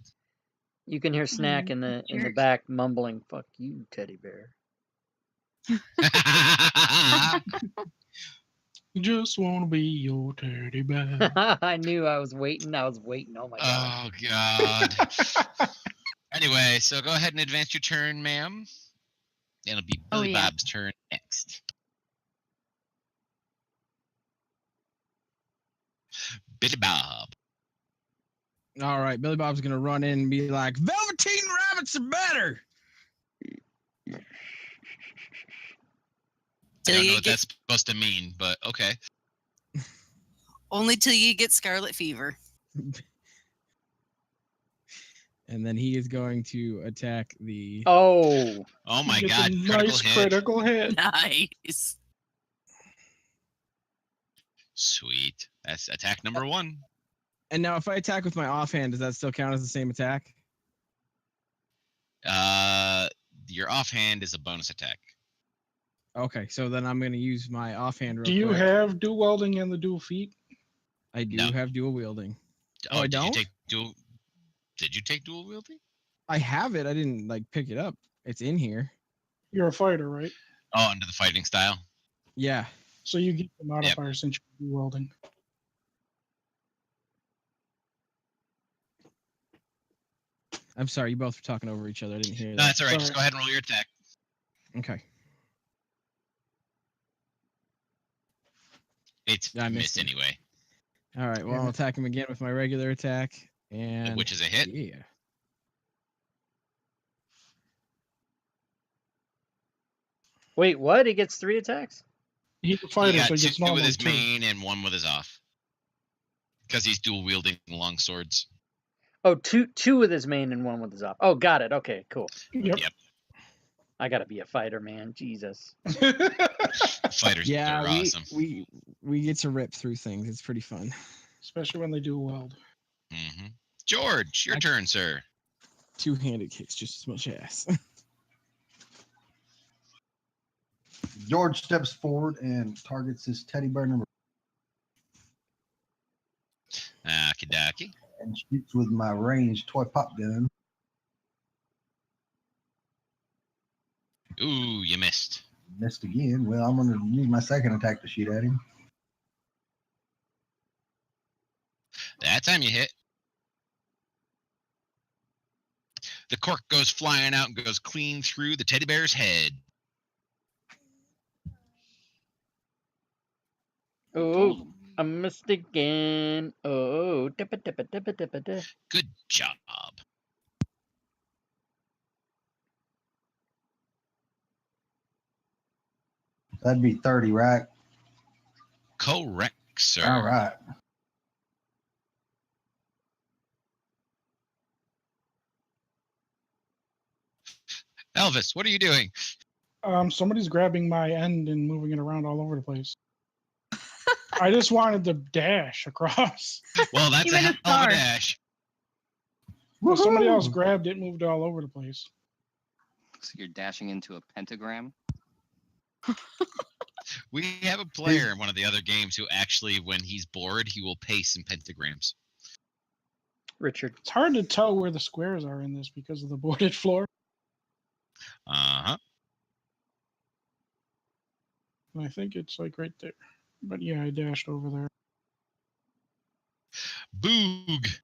You can hear Snack in the jerk. back mumbling, "Fuck you, teddy bear." Just want to be your teddy bear. I knew I was waiting. Oh my god. Oh God. Anyway, so go ahead and advance your turn, ma'am. It'll be Oh, Billy yeah. Bob's turn next. Billy Bob. All right, Billy Bob's gonna run in and be like, "Velveteen rabbits are better." I Till don't know you what get that's supposed to mean, but okay. only till you get scarlet fever. And then he is going to attack the. Oh, Oh my Gets God! a Critical nice hit. critical hit. Nice. Sweet. That's attack number 1. And now, if I attack with my offhand, does that still count as the same attack? Your offhand is a bonus attack. Okay, so then I'm gonna use my offhand. Real Do you quick. have dual welding and the dual feet? I do No. have dual wielding. Oh, I did don't? you take dual? Did you take dual wielding? I have it. I didn't pick it up. It's in here. You're a fighter, right? Oh, under the fighting style. Yeah. So you get the modifier since you're dual welding. I'm sorry. You both were talking over each other. I didn't hear No, that. that's all right. Just Sorry. go ahead and roll your attack. Okay. It's I missed missed it. anyway, All right. Well, I'll attack him again with my regular attack, and which is a hit. yeah. wait, what? He gets 3 attacks? He's a He fighter, got so he gets 2 with normal his too. main and 1 with his off. Because he's dual wielding long swords. Oh, two with his main and 1 with his off. Oh, got it. Okay, cool. Yep. Yep. I gotta be a fighter, man. Jesus. Fighters Yeah, are awesome. we get to rip through things. It's pretty fun. Especially when they do weld. Hmm George, your turn, sir. Two-handed kicks just as much ass. George steps forward and targets his teddy bear number Okie dokie. and shoots with my ranged toy pop gun. Ooh, you missed. Missed again. Well, I'm going to use my second attack to shoot at him. That time you hit. The cork goes flying out and goes clean through the teddy bear's head. Oh, I missed again. Oh, dippa, dippa, dippa, dippa, dippa. Good job. That'd be 30, right? Correct, sir. All right. Elvis, what are you doing? Somebody's grabbing my end and moving it around all over the place. I just wanted to dash across. Well, that's You a made hell a of a star. dash. Well, somebody else Woohoo! grabbed it, moved it all over the place. Looks like you're dashing into a pentagram. We have a player in one of the other games who actually, when he's bored, he will pace in pentagrams. Richard. It's hard to tell where the squares are in this because of the boarded floor. Uh-huh. And I think it's like right there. But yeah, I dashed over there. Boog.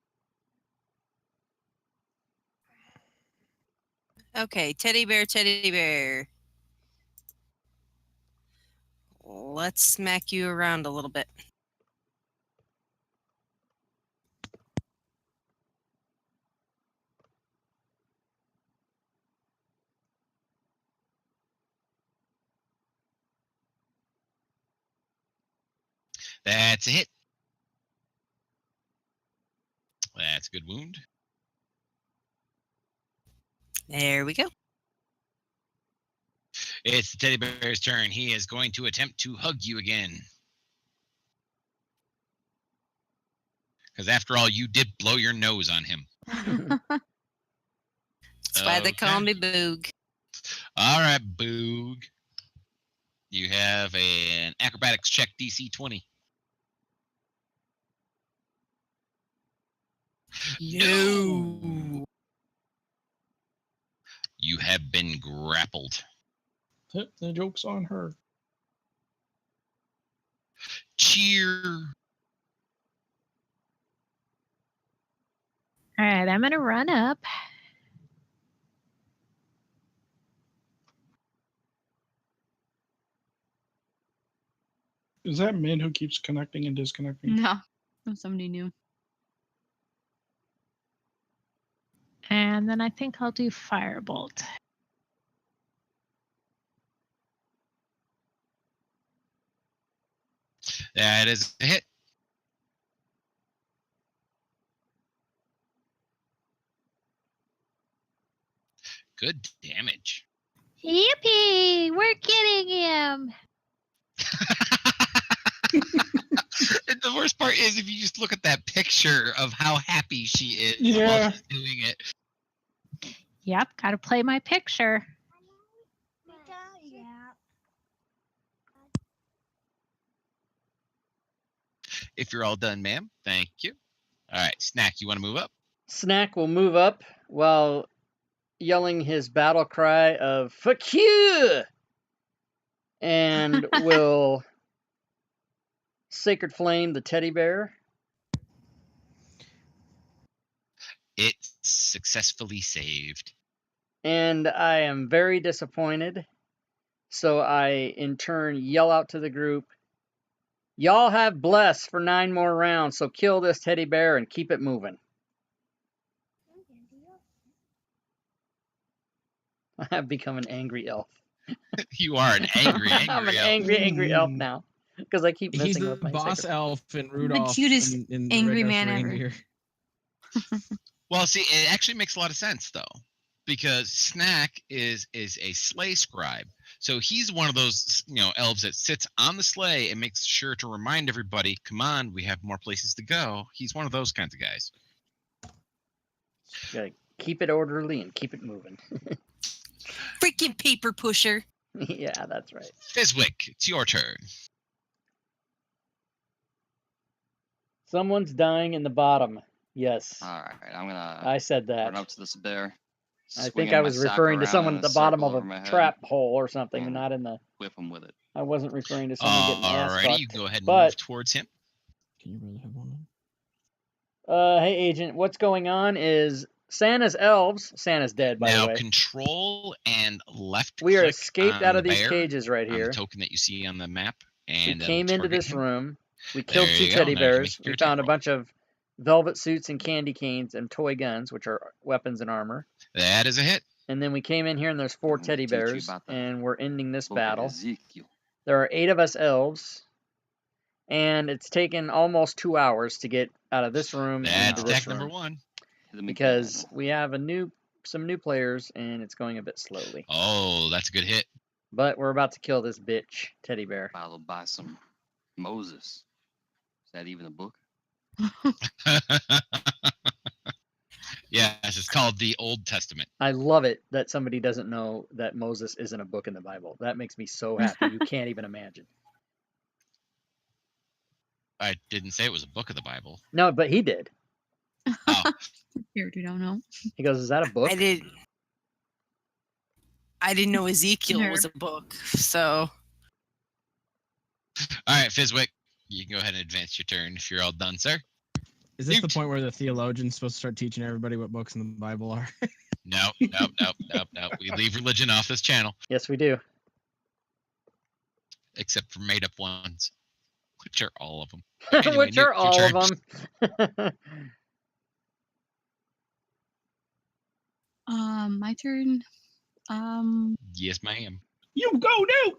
Okay, teddy bear, teddy bear. Let's smack you around a little bit. That's a hit. That's a good wound. There we go. It's the teddy bear's turn. He is going to attempt to hug you again. Because after all, you did blow your nose on him. That's why they call Okay. me Boog. All right, Boog. You have an acrobatics check DC 20. No. You have been grappled. The joke's on her. Cheer. All right, I'm going to run up. Is that Min who keeps connecting and disconnecting? No, somebody new. And then I think I'll do Firebolt. That is a hit. Good damage. Yippee! We're getting him! And the worst part is if you just look at that picture of how happy she is Yeah. while she's doing it. Yep, gotta play my picture. If you're all done, ma'am, thank you. All right, Snack, you want to move up? Snack will move up while yelling his battle cry of "Fuck you!" and will Sacred Flame the teddy bear. It's successfully saved. And I am very disappointed. So I, in turn, yell out to the group, "Y'all have bless for 9 more rounds, so kill this teddy bear and keep it moving." I have become an angry elf. You are an angry, angry I'm an elf. angry elf now because I keep He's messing the with my boss sacred. elf and Rudolph. cutest in the angry Red-Nosed man ever. Reindeer. Well, see, it actually makes a lot of sense, though, because Snack is a sleigh scribe. So he's one of those, elves that sits on the sleigh and makes sure to remind everybody, come on, we have more places to go. He's one of those kinds of guys. Gotta keep it orderly and keep it moving. Freaking paper pusher. Yeah, that's right. Fizwick, it's your turn. Someone's dying in the bottom. Yes, All right, I'm gonna I said that. run up to this bear. I think swinging I my was sock referring to around someone in at a the bottom circle of over my a head trap hole or something, and not in the. whip him with it. I wasn't referring to someone getting ass Alrighty, you fucked. can go ahead and But move towards him. Can you really have one? hey, agent, what's going on is Santa's elves. Santa's dead, by Now the way. Control and left We are click escaped on out of the these bear, cages right on the here. token that you see on the map, We and it'll came into target this him. room. We killed There 2 you go. teddy Now you can bears. make your We found attack a bunch of velvet suits and candy canes and toy guns, which are weapons and armor. That is a hit. And then we came in here and there's 4 I'm gonna teddy teach you bears, about the and we're ending this Book of battle. Ezekiel. There are 8 of us elves, and it's taken almost 2 hours to get out of this room and That's into this attack number room 1. Hit him because again. we have some new players and it's going a bit slowly. Oh, that's a good hit. But we're about to kill this bitch teddy bear. Followed by some Moses. Is that even a book? Yes, it's called the Old Testament. I love it that somebody doesn't know that Moses isn't a book in the Bible. That makes me so happy. You can't even imagine. I didn't say it was a book of the Bible. No, but he did. Oh, Character don't know. He goes, "Is that a book?" I didn't know Ezekiel Sure. was a book. So all right, Fizwick, you can go ahead and advance your turn if you're all done, sir. Is this the Newt. point where the theologian's supposed to start teaching everybody what books in the Bible are? No. We leave religion off this channel, Yes, we do. except for made-up ones, which are all of them. Anyway, Which Newt, are your all turn. of them. My turn. Yes, ma'am. You go, Newt.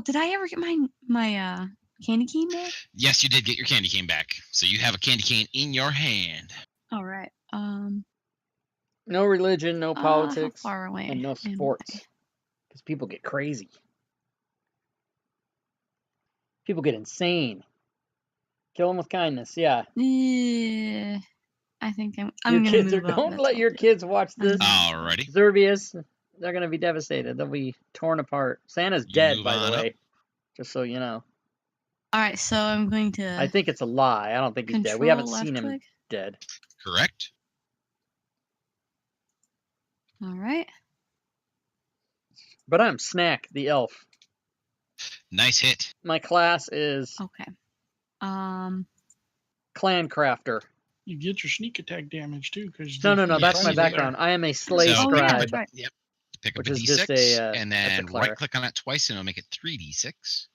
Did I ever get my candy cane back? Yes, you did get your candy cane back. So you have a candy cane in your hand. All right. No religion, no politics, How far away? and no am sports. I? Because people get crazy. People get insane. Kill them with kindness. Yeah. I think I'm Your gonna kids move are. up. Don't That's let what your I'll do. kids watch this. Alrighty. Zerbius. They're gonna be devastated. They'll be torn apart. Santa's You dead, move by the on up. way. Just so you know. All right, so I'm going to I think it's a lie. I don't think he's dead. We haven't control seen left him click. dead. Correct. All right. But I'm Snack, the elf. Nice hit. My class is Okay. Clan Crafter. You get your sneak attack damage too, because No, that's Yes, my you do. background. I am a slave So Oh, yeah, scribe. that's right. Yep. Pick up Which a is D6 just a, and that's a then cleric. right click on it twice and it'll make it 3d6.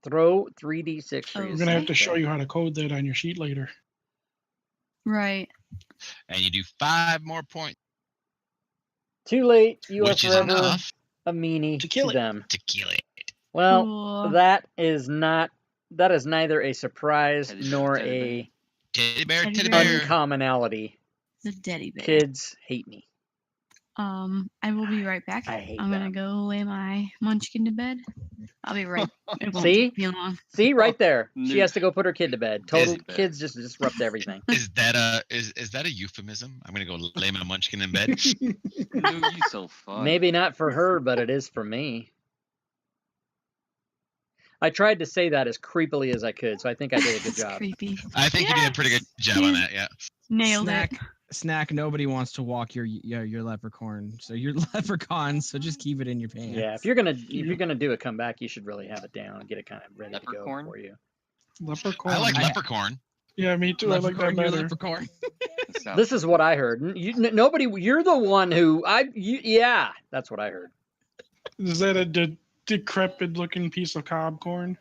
Throw 3d6 for Oh, you. We're gonna have Snack. to show you how to code that on your sheet later. Right. And you do 5 more points, Too late. You which are is forever enough a meanie To kill it. them. to kill it. Well, Cool. that is neither a surprise Teddy bear, nor teddy bear. a Teddy bear, Teddy teddy bear. bear. uncommonality. The teddy bear. Kids hate me. I will be right back. I hate I'm gonna them. go lay my munchkin to bed. I'll be right. It won't See? take me long. See, right there. She Newt. has to go put her kid to bed. Total Busy bear. kids just disrupt everything. Is that a euphemism? I'm gonna go lay my munchkin in bed. Newt, you so fun. Maybe not for her, but it is for me. I tried to say that as creepily as I could, so I think I did a good That's job. creepy. I think you did a pretty good job on that. Yeah. Nailed Snack, it. snack. Nobody wants to walk your leprechaun, so you're leprechaun. So just keep it in your pants. Yeah, if you're gonna do a comeback, you should really have it down and get it kind of ready to go Leprechaun? for you. Leprechaun. I like leprechaun. Yeah, me too. I like that Leprechaun, you're better. leprechaun. That sounds This is what I heard. Nobody. You're the one who yeah, that's what I heard. Is that a decrepit-looking piece of cob corn?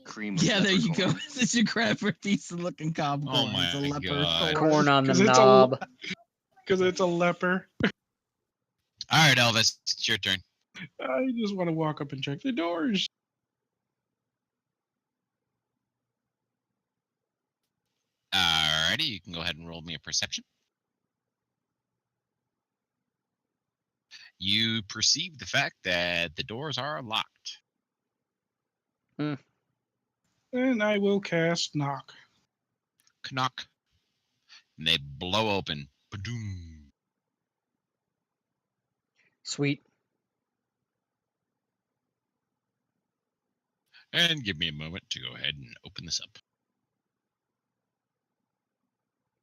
cream of Yeah, there you go. leprechaun. It's your crap for decent looking cob Oh corn. It's a my leprechaun. God. Corn on the 'Cause it's a- knob. Because it's a leper. All right, Elvis, it's your turn. I just want to walk up and check the doors. Alrighty, you can go ahead and roll me a perception. You perceive the fact that the doors are locked. And I will cast knock. Knock. And they blow open. Ba-doom. Sweet. And give me a moment to go ahead and open this up.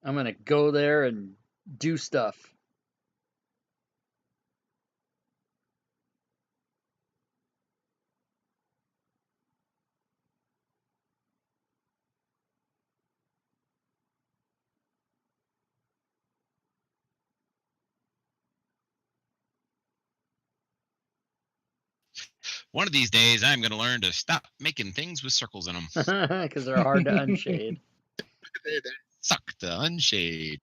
I'm gonna go there and do stuff. One of these days, I'm going to learn to stop making things with circles in them. Because they're hard to unshade. Suck the unshade.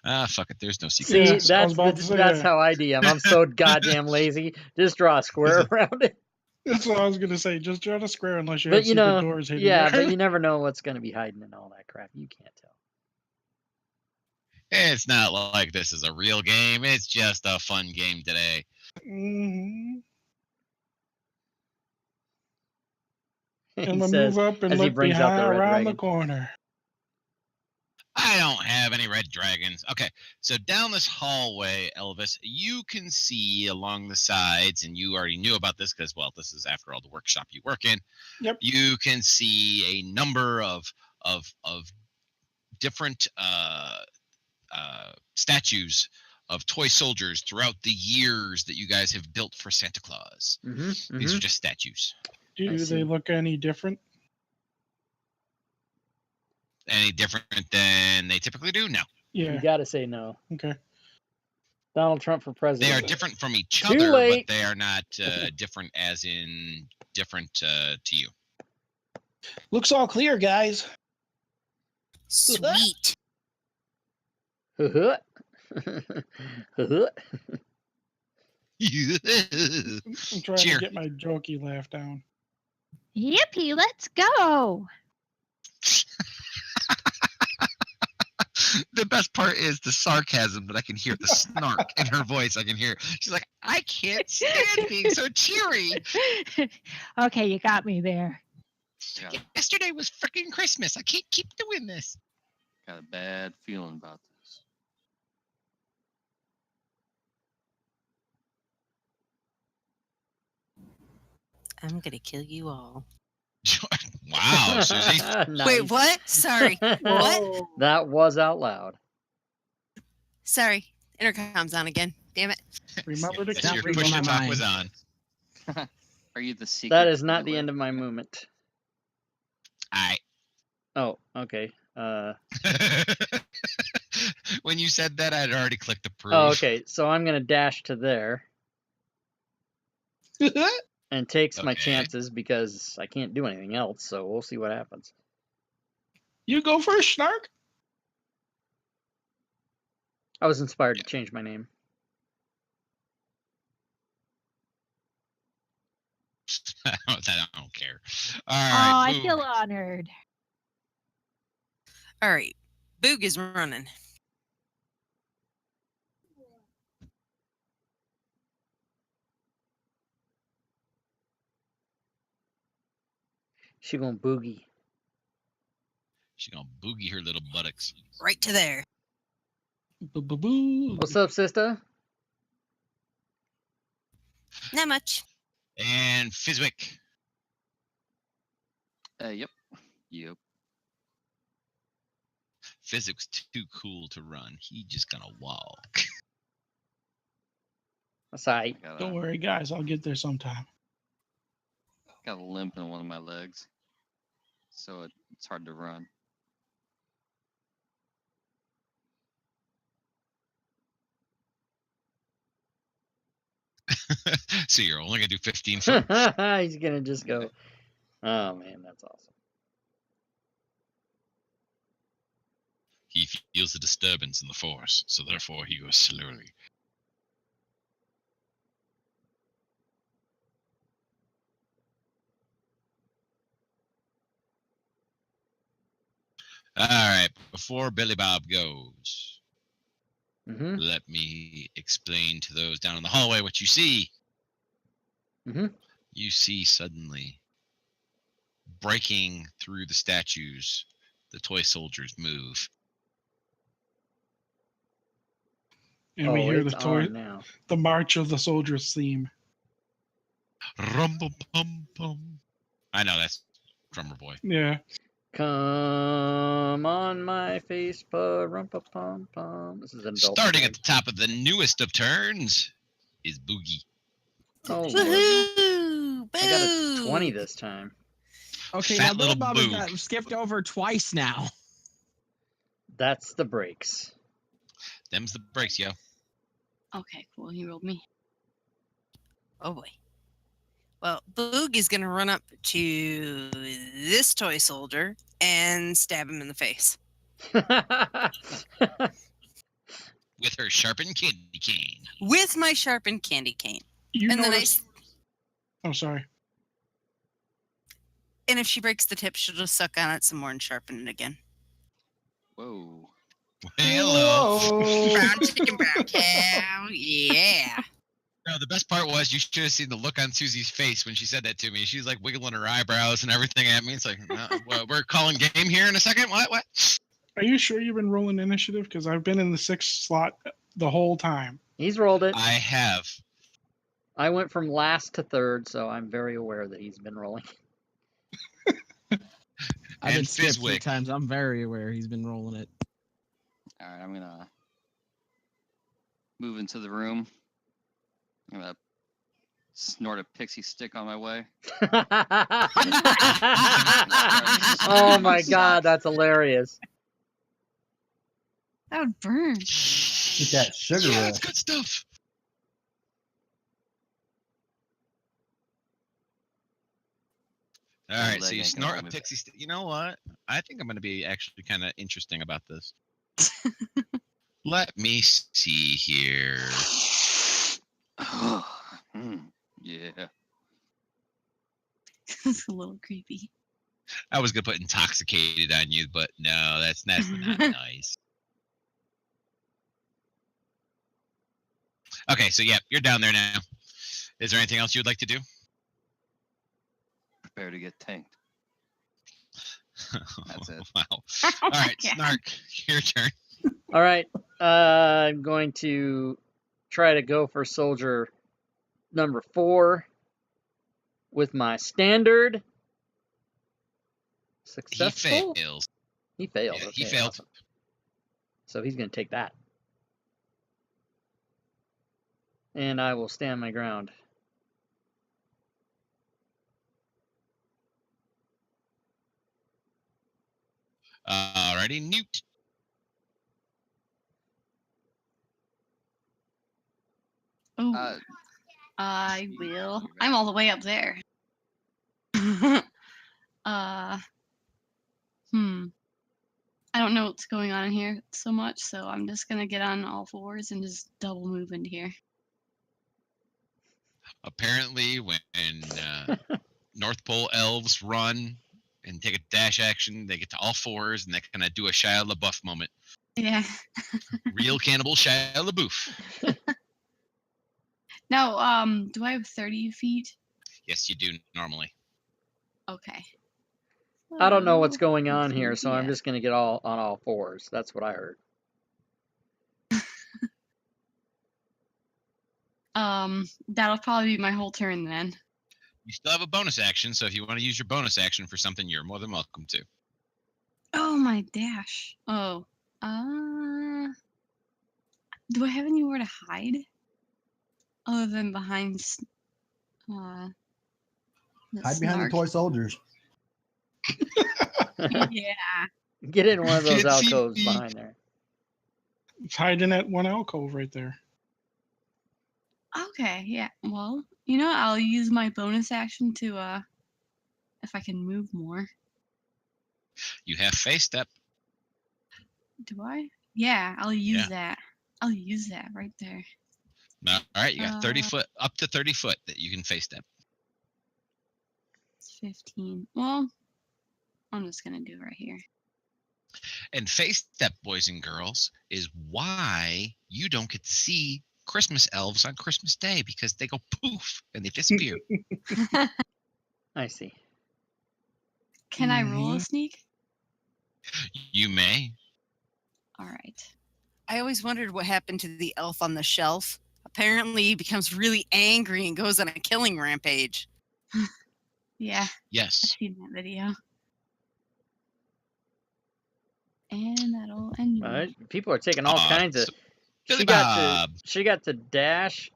Ah, fuck it. There's no secret. See, Yes, I was about to say that's that. how I DM. I'm so goddamn lazy. Just draw a square around it. That's what I was gonna say. Just draw a square unless you But have you secret know, doors hidden yeah, there. but you never know what's going to be hiding in all that crap. You can't tell. It's not like this is a real game. It's just a fun game today. Mhm. He I'm gonna says move up and as he look brings out the behind red around the dragon. corner. I don't have any red dragons. Okay, so down this hallway, Elvis, you can see along the sides, and you already knew about this because, well, this is after all the workshop you work in. Yep. You can see a number of different statues of toy soldiers throughout the years that you guys have built for Santa Claus. These are just statues. Do see. they look any different? Any different than they typically do? No. Yeah. You got to say no. Okay. Donald Trump for president. They are different from each Too other, late. but they are not different as in different to you. Looks all clear, guys. Sweet. I'm I'm trying Cheer. to get my jokey laugh down. Yippee, let's go. The best part is the sarcasm that I can hear, the snark in her voice. I can hear. She's like, I can't stand being so cheery. Okay, you got me there. Got, Yesterday was freaking Christmas. I can't keep doing this. got a bad feeling about this. I'm gonna kill you all. Wow, Susie. Wait, what? Sorry. What? That was out loud. Sorry. Intercom's on again. Damn it. Remember to Yes, keep your it push on to my talk was mind. on. Are you the secret? That is not the killer? end of my movement. Oh, okay. When you said that, I'd already clicked approve. Oh, okay. So I'm gonna dash to there and takes my Okay. chances because I can't do anything else. So we'll see what happens. You go first, Snark. I was inspired to change my name. I don't care. All Oh, right. I Boog. feel honored. All right. Boog is running. She gonna boogie. She's gonna boogie her little buttocks. Right to there. Boo-boo-boo. What's up, sister? Not much. And Fizwick. Yep. Yep. Fizwick's too cool to run. He just gonna walk. That's right. Don't worry, guys. I'll get there sometime. Got a limp in one of my legs, so it's hard to run. So you're only gonna do 15 foot. He's gonna just go. Oh man, that's awesome. He feels a disturbance in the force, so therefore he goes slowly. All right, before Billy Bob goes, let me explain to those down in the hallway what you see. You see suddenly, breaking through the statues, the toy soldiers move. And we hear it's on now. the March of the Soldiers theme. Rumble pum pum. I know that's Drummer Boy. Yeah. Come on my face, rumpa pum pum. This is an adult. Starting at the top of the newest of turns is Boogie. Oh, Woohoo! I got a 20 this time. Okay, Fat now Billy little Bob has Boog. got skipped over twice now. That's the breaks. Them's the breaks, yo. Okay, cool. He rolled me. Oh boy. Well, Boog is gonna run up to this toy soldier and stab him in the face. With her sharpened candy cane. With my sharpened candy cane. You And then notice. Oh, sorry. And if she breaks the tip, she'll just suck on it some more and sharpen it again. Whoa. Hello. Brown chicken, brown cow. Yeah. No, the best part was you should have seen the look on Susie's face when she said that to me. She's like wiggling her eyebrows and everything at me. It's like, well, we're calling game here in a second. What? Are you sure you've been rolling initiative? Because I've been in the 6th slot the whole time. He's rolled it. I have. I went from last to 3rd, so I'm very aware that he's been rolling. I've been And skipped 3 Fizwick. times. I'm very aware he's been rolling it. All right, I'm gonna move into the room. I'm gonna snort a pixie stick on my way. Oh my god, that's hilarious. That would burn. Get that sugar Yeah, rush. that's good stuff. All right, so leg you ain't gonna snort a move. pixie stick. You know what? I think I'm going to be actually kind of interesting about this. Let me see here. Yeah. It's a little creepy. I was going to put intoxicated on you, but no, that's not nice. Okay, so yeah, you're down there now. Is there anything else you would like to do? Prepare to get tanked. That's it. Wow. Oh All my right, God. Snark, your turn. All right, I'm going to try to go for soldier number 4 with my standard. He Successful? fails. He failed. Yeah, Okay, he failed. awesome. So he's going to take that. And I will stand my ground. Alrighty, Newt. Oh, I will. I'm all the way up there. I don't know what's going on in here so much, so I'm just gonna get on all 4s and just double move into here. Apparently, when North Pole elves run and take a dash action, they get to all 4s and they kind of do a Shia LaBeouf moment. Yeah. Real cannibal Shia LaBeouf. Now, do I have 30 feet? Yes, you do normally. Okay. I don't know what's Well, going on let's here, see, so I'm yeah. just going to get all on all 4s. That's what I heard. That'll probably be my whole turn then. You still have a bonus action, so if you want to use your bonus action for something, you're more than welcome to. Oh, my dash. Oh. Do I have anywhere to hide? Other than behind, the Hide behind the snark? toy soldiers. Yeah. Get in one of those Can't see alcoves me. behind there. It's hiding at one alcove right there. Okay, yeah. Well, I'll use my bonus action to, if I can move more. You have face step. Do I? Yeah, I'll use that. I'll use that right there. All right, you got 30 foot, up to 30 foot that you can face step. It's 15. Well, I'm just gonna do it right here. And face step, boys and girls, is why you don't get to see Christmas elves on Christmas Day, because they go poof and they disappear. I see. Can I roll a sneak? You may. All right. I always wondered what happened to the elf on the shelf. Apparently, he becomes really angry and goes on a killing rampage. Yeah, I've Yes. seen that video. And that'll end All me. right. People are taking all kinds of. So, Billy She got to dash,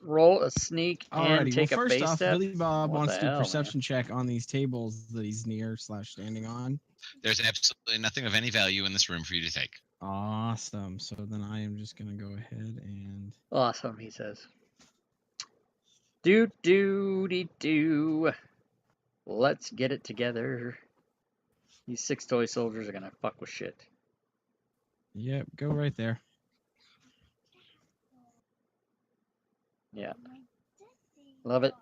roll a sneak, and Alrighty. Well, take a first face off, step. Billy Bob What wants the to do a hell, man? perception check on these tables that he's near / standing on. There's absolutely nothing of any value in this room for you to take. Awesome. So then I am just gonna go ahead and Awesome, he says. Do. Let's get it together. These 6 toy soldiers are gonna fuck with shit. yep, go right there. Yeah. Love it.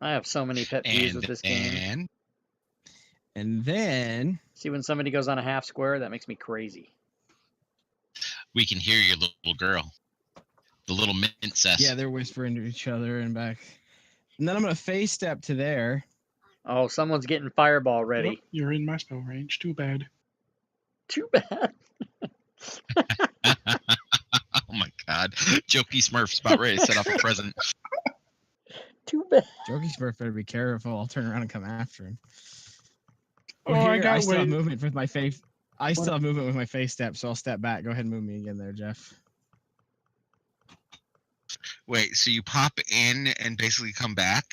I have so many pet peeves with this game. And then See, when somebody goes on a half square, that makes me crazy. We can hear your little girl. The little princess. yeah, they're whispering to each other and back. And then I'm gonna face step to there. Oh, someone's getting fireball ready. Yep, you're in my spell range. Too bad. Too bad. Oh my god. Jokey Smurf's about ready to set off a present. Too bad. Jokey Smurf better be careful. I'll turn around and come after him. Oh, Well, I here, got still have way. movement with my face. I still have movement with my face step, so I'll step back. Go ahead and move me again there, Jeff. Wait, so you pop in and basically come back?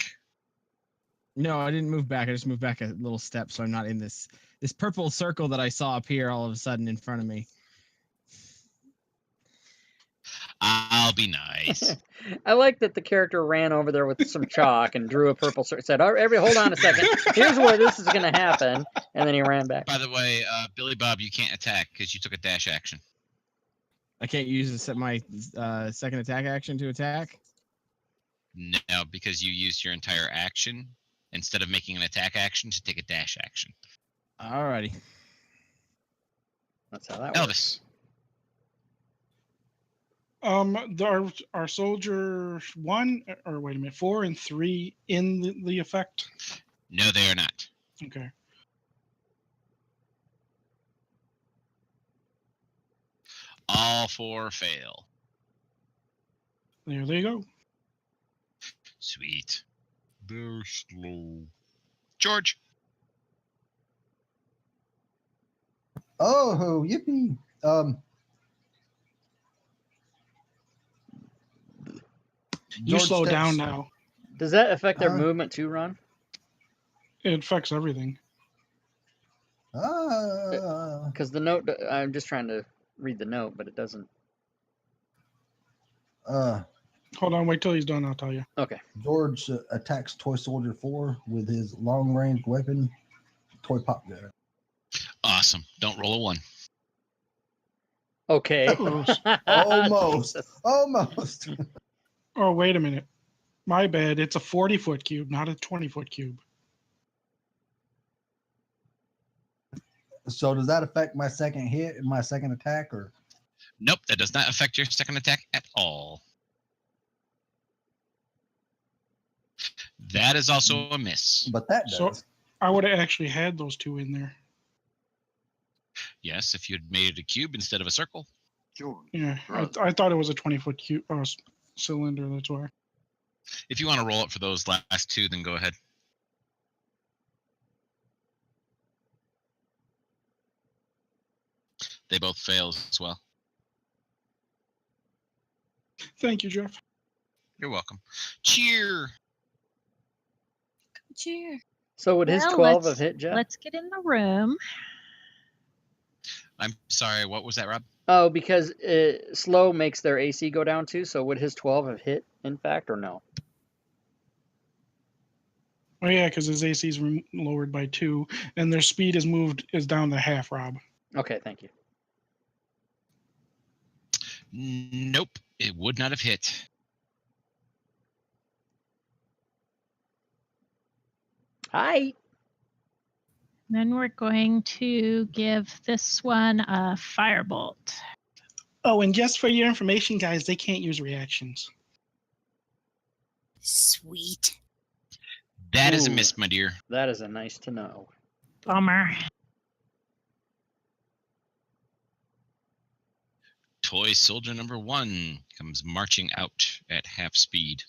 No, I didn't move back. I just moved back a little step, so I'm not in this purple circle that I saw appear all of a sudden in front of me. I'll be nice. I like that the character ran over there with some chalk and drew a purple circle. Said, "Oh, hold on a second. Here's where this is going to happen," and then he ran back. By the way, Billy Bob, you can't attack because you took a dash action. I can't use my second attack action to attack? No, because you used your entire action instead of making an attack action to take a dash action. Alrighty. That's how that works. Elvis. Our soldier 1, or wait a minute, 4 and 3 in the effect? No, they are not. Okay. All 4 fail. There they go. Sweet. They're slow. George. Oh, yippee. You George slow steps- down now. Does that affect their Huh? movement too, Ron? It affects everything. Because the note, I'm just trying to read the note, but it doesn't. Hold on, wait till he's done. I'll tell you. Okay. George attacks Toy Soldier 4 with his long-range weapon, Toy Pop Gun. Awesome. Don't roll a 1. Okay. Almost. Jesus. Almost. Oh, wait a minute. My bad. It's a 40-foot cube, not a 20-foot cube. So does that affect my second hit and my second attack, or? Nope, that does not affect your second attack at all. That is also a miss. But that does. So I would have actually had those 2 in there. Yes, if you had made it a cube instead of a circle. George. Yeah, I thought it was a 20-foot cube cylinder. That's why. If you want to roll it for those last 2, then go ahead. They both fail as well. Thank you, Jeff. You're welcome. Cheer. Cheer. So would his Well, 12 have let's- hit, Jeff? Let's get in the room. I'm sorry, what was that, Rob? Oh, because slow makes their AC go down too. So would his 12 have hit, in fact, or no? Oh yeah, because his AC is lowered by 2, and their speed is down to half. Rob. Okay, thank you. Nope, it would not have hit. Hi. Then we're going to give this one a firebolt. Oh, and just for your information, guys, they can't use reactions. Sweet. That is a Ooh. miss, my dear. That is a nice to know. Bummer. Toy soldier number 1 comes marching out at half speed.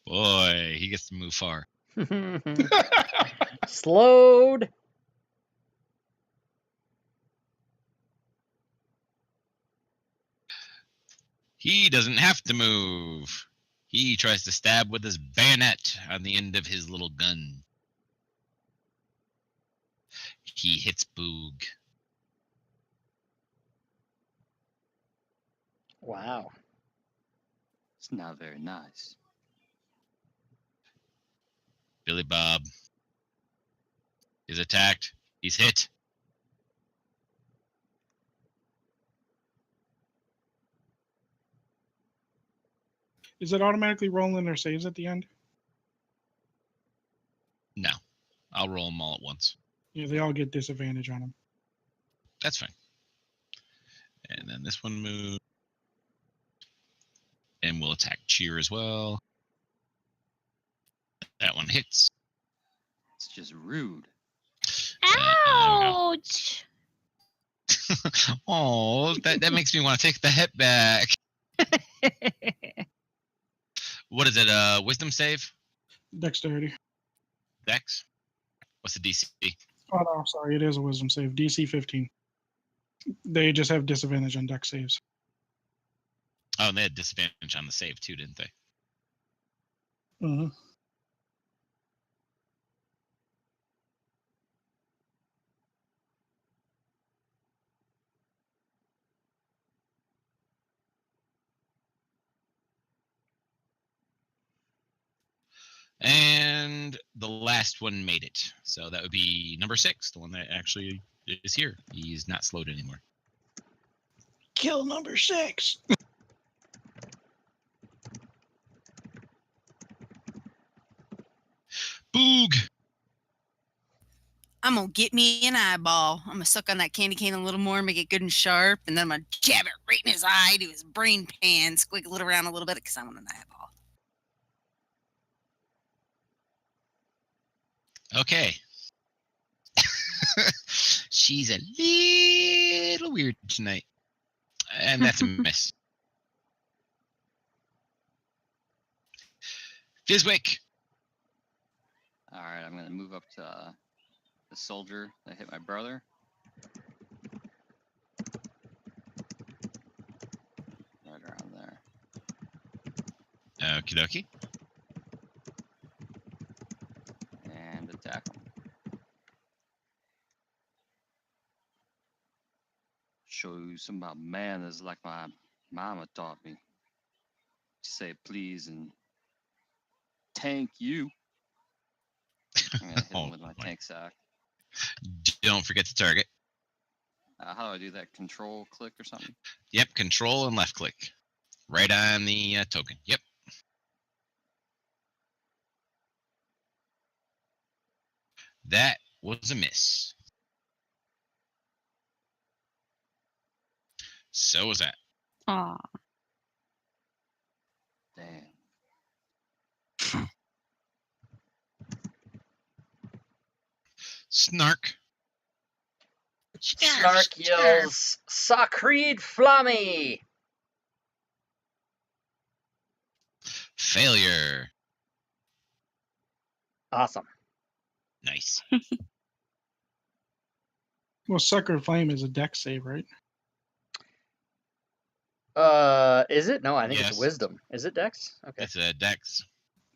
Boy, he gets to move far. Slowed. He doesn't have to move. He tries to stab with his bayonet on the end of his little gun. He hits Boog. Wow. It's not very nice. Billy Bob is attacked. He's hit. Is it automatically rolling their saves at the end? No. I'll roll them all at once. Yeah, they all get disadvantage on them. That's fine. And then this one moves. And we'll attack Cheer as well. That one hits. It's just rude. Ouch! Oh, that makes me want to take the hit back. What is it? Wisdom save? Dexterity. Dex? What's the DC? Oh, no, sorry. It is a wisdom save. DC 15. They just have disadvantage on dex saves. Oh, and they had disadvantage on the save too, didn't they? Mm-hmm. And the last one made it. So that would be number 6, the one that actually is here. He's not slowed anymore. Kill number 6. Boog! I'm gonna get me an eyeball. I'm gonna suck on that candy cane a little more, make it good and sharp, and then I'm gonna jab it right in his eye, do his brain pan, squiggle it around a little bit because I want an eyeball. Okay. She's a little weird tonight. And that's a miss. Fizwick. All right, I'm gonna move up to the soldier that hit my brother. Right around there. Okie dokie. And attack him. Show you some about manners like my mama taught me. Say please and tank you. I'm gonna hit him with my tank sack. Don't forget to target. How do I do that? Control click or something? Yep, control and left click. Right on the token. Yep. That was a miss. So was that. Aw. Damn. Snark. Snark yells, Sacred Flammy! Failure. Awesome. Nice. Well, Sucker Flame is a dex save, right? Is it? No, I think Yes. it's Wisdom. Is it Dex? Okay. It's a dex.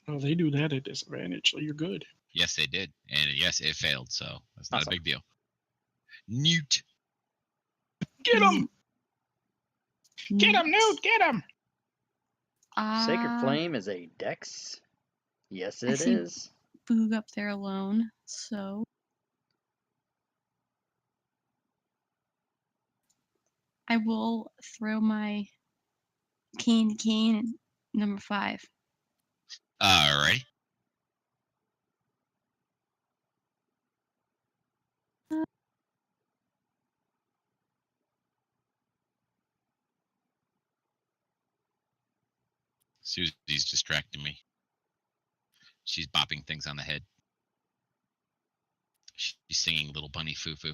Oh, they do that at disadvantage, so you're good. Yes, they did. And yes, it failed, so that's not Awesome. a big deal. Newt. Get him! Get him, Newt! Get him! Sacred Flame is a Dex? Yes, it see- is. Boog up there alone, so I will throw my candy cane at number 5. Alrighty. Susie's distracting me. She's bopping things on the head. She's singing Little Bunny Foo Foo.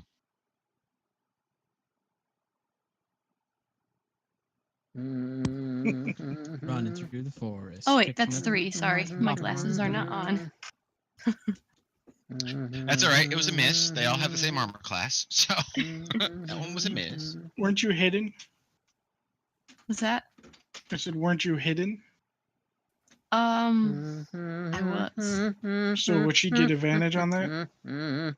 Running through the forest. Oh wait, picking that's up 3. Sorry, my glasses are not on. That's all right. It was a miss. They all have the same armor class, so that one was a miss. Weren't you hidden? Was that? I said, weren't you hidden? I was. So would she get advantage on that?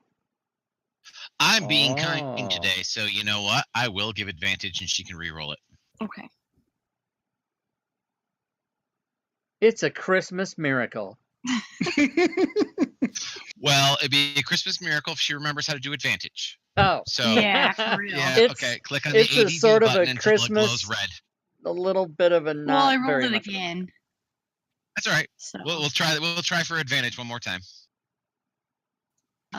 I'm being kind Oh. today, so you know what? I will give advantage, and she can re-roll it. Okay. It's a Christmas miracle. Well, it'd be a Christmas miracle if she remembers how to do advantage. Oh. So Yeah, for real. yeah, It's- okay. Click on the it's a ADD sort of a button until it glows Christmas- red. A little bit of a not Well, I rolled very it much. again. That's all right. So We'll try. We'll try for advantage one more time.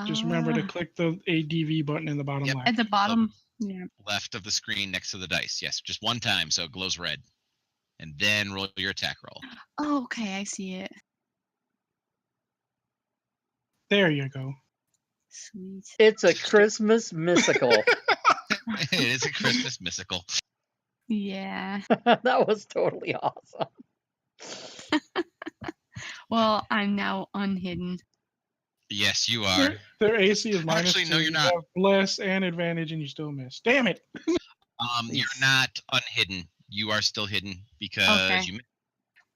Just remember to click the ADV button in the bottom Yep. left. at the bottom. Yeah. Left of the screen next to the dice. Yes, just one time, so it glows red, and then roll your attack roll. Oh, okay, I see it. There you go. Sweet. It's a Christmas mystical. It is a Christmas mystical. Yeah. That was totally awesome. Well, I'm now unhidden. Yes, you are. Their AC is minus Actually, no, 2. you're You not. have bless and advantage, and you still miss. Damn it! You're not unhidden. You are still hidden because Okay. you.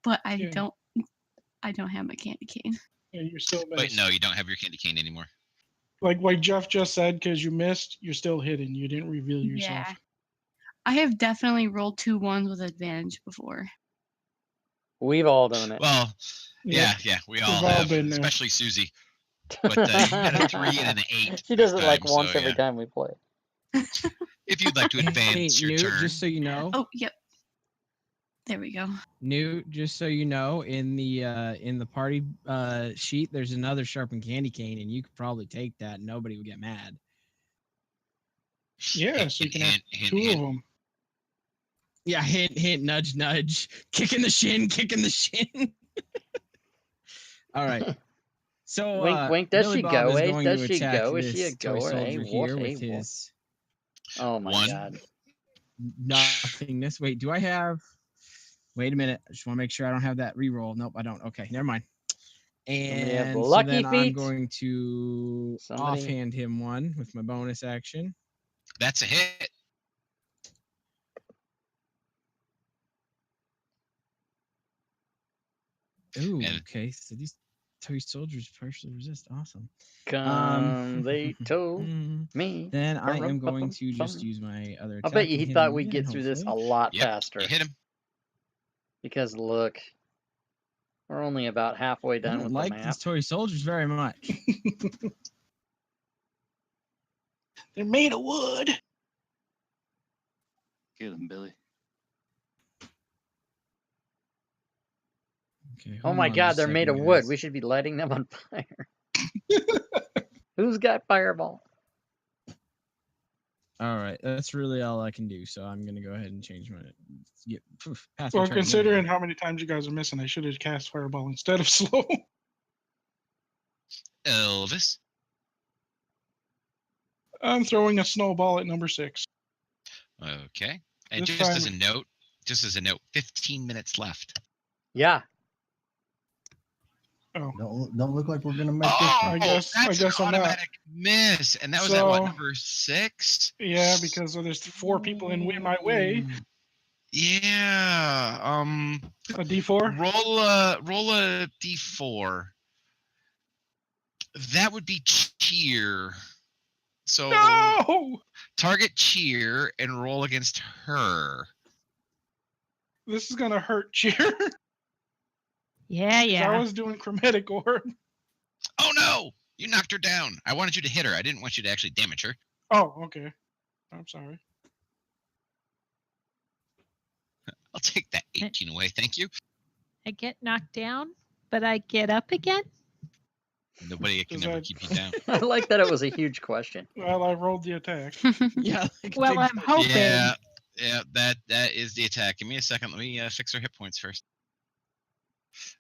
But I Yeah. don't have my candy cane. Yeah, you're still missed. Wait, no, you don't have your candy cane anymore. Like Jeff just said, because you missed, you're still hidden. You didn't reveal yourself. Yeah. I have definitely rolled 2 1s with advantage before. We've all done it. Well, Yeah. yeah, we We've all all have, been there. especially Susie. But you got a 3 and an 8. She does it this like time, once so, every yeah. time we play. If you'd like to Hey, advance your Newt, turn. just so you know, Oh, yep. There we go. Newt, just so you know, in the party sheet, there's another sharpened candy cane, and you could probably take that, and nobody would get mad. Yeah, so you can have Hint, 2 of hint. them. Yeah, hint, hint, nudge, nudge, kicking the shin, kicking the shin. All right. So Wink, wink. Does Billy she Bob go? is Eh? going Does to she attack go? Is she a this toy goer? soldier Eh? here What? with Eh? What? his Oh my One. god. nothingness. Wait, do I have? Wait a minute. I just want to make sure I don't have that reroll. Nope, I don't. Okay, never mind. Somebody have And so lucky then I'm feet? going to Somebody- offhand him one with my bonus action. That's a hit. Ooh, And- okay. So these toy soldiers partially resist. Awesome. Come, they told me. Then I am going to just Bum. use my other attack. I bet you and he hit thought him we'd again, get through this a hopefully. lot Yep, faster. you hit him. Because look, we're only about halfway I done don't with like the map. these toy soldiers very much. They're made of wood. Get him, Billy. Okay, Oh hold my on god, just a they're made of second, wood. guys. We should be lighting them on fire. Who's got fireball? All right, that's really all I can do. So I'm gonna go ahead and change my. Pass my Well, turn. There we considering go. how many times you guys are missing, I should have cast Fireball instead of Slow. Elvis. I'm throwing a snowball at number 6. Okay. And This just as time- a note, 15 minutes left. Yeah. Oh, Don't look like we're gonna make this Oh, one. guess- I that's guess an I'm not. automatic miss. And that was at what, So- number 6? yeah, because there's 4 people in my way. Yeah. A D4. Roll a d4. That would be cheer. So No! target cheer and roll against her. This is gonna hurt Cheer. Yeah, 'cause yeah. I was doing Chromatic Orb. Oh no! You knocked her down. I wanted you to hit her. I didn't want you to actually damage her. Oh, okay. I'm sorry. I'll take that 18 away. Thank you. I get knocked down, but I get up again. Nobody can Does ever that- keep you down. I like that it was a huge question. Well, I rolled the attack. Yeah. Like a Well, big- I'm hoping. Yeah, that is the attack. Give me a second. Let me fix her hit points first.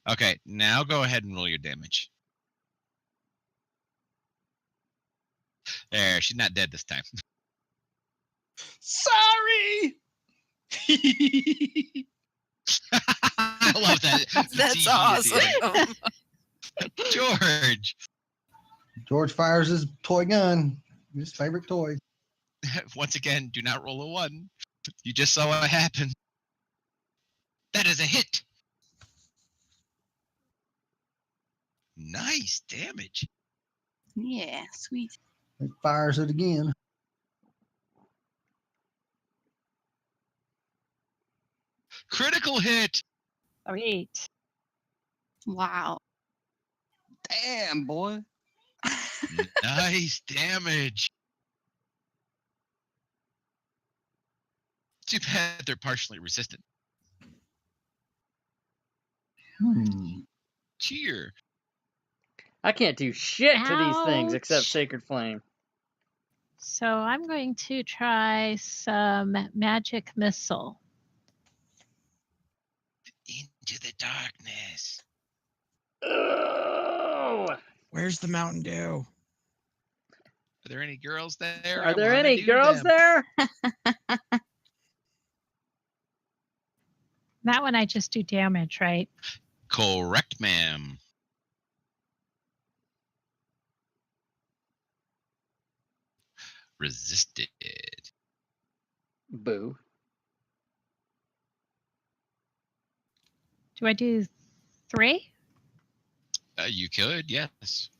Okay, now go ahead and roll your damage. There, she's not dead this time. Sorry! I love that. That's It's easy at the end. awesome. George. George fires his toy gun, his favorite toy. Once again, do not roll a 1. You just saw what happened. That is a hit. Nice damage. Yeah, sweet. It fires it again. Critical hit. 8. Wow. Damn, boy. Nice damage. Too bad they're partially resistant. Cheer. I can't do shit to these things except Ouch. Sacred Flame. So I'm going to try some magic missile. Into the darkness. Oh! Where's the Mountain Dew? Are there any girls there? Are I there wanna any do girls them. there? That one I just do damage, right? Correct, ma'am. Resisted. Boo. Do I do 3? You could, yes.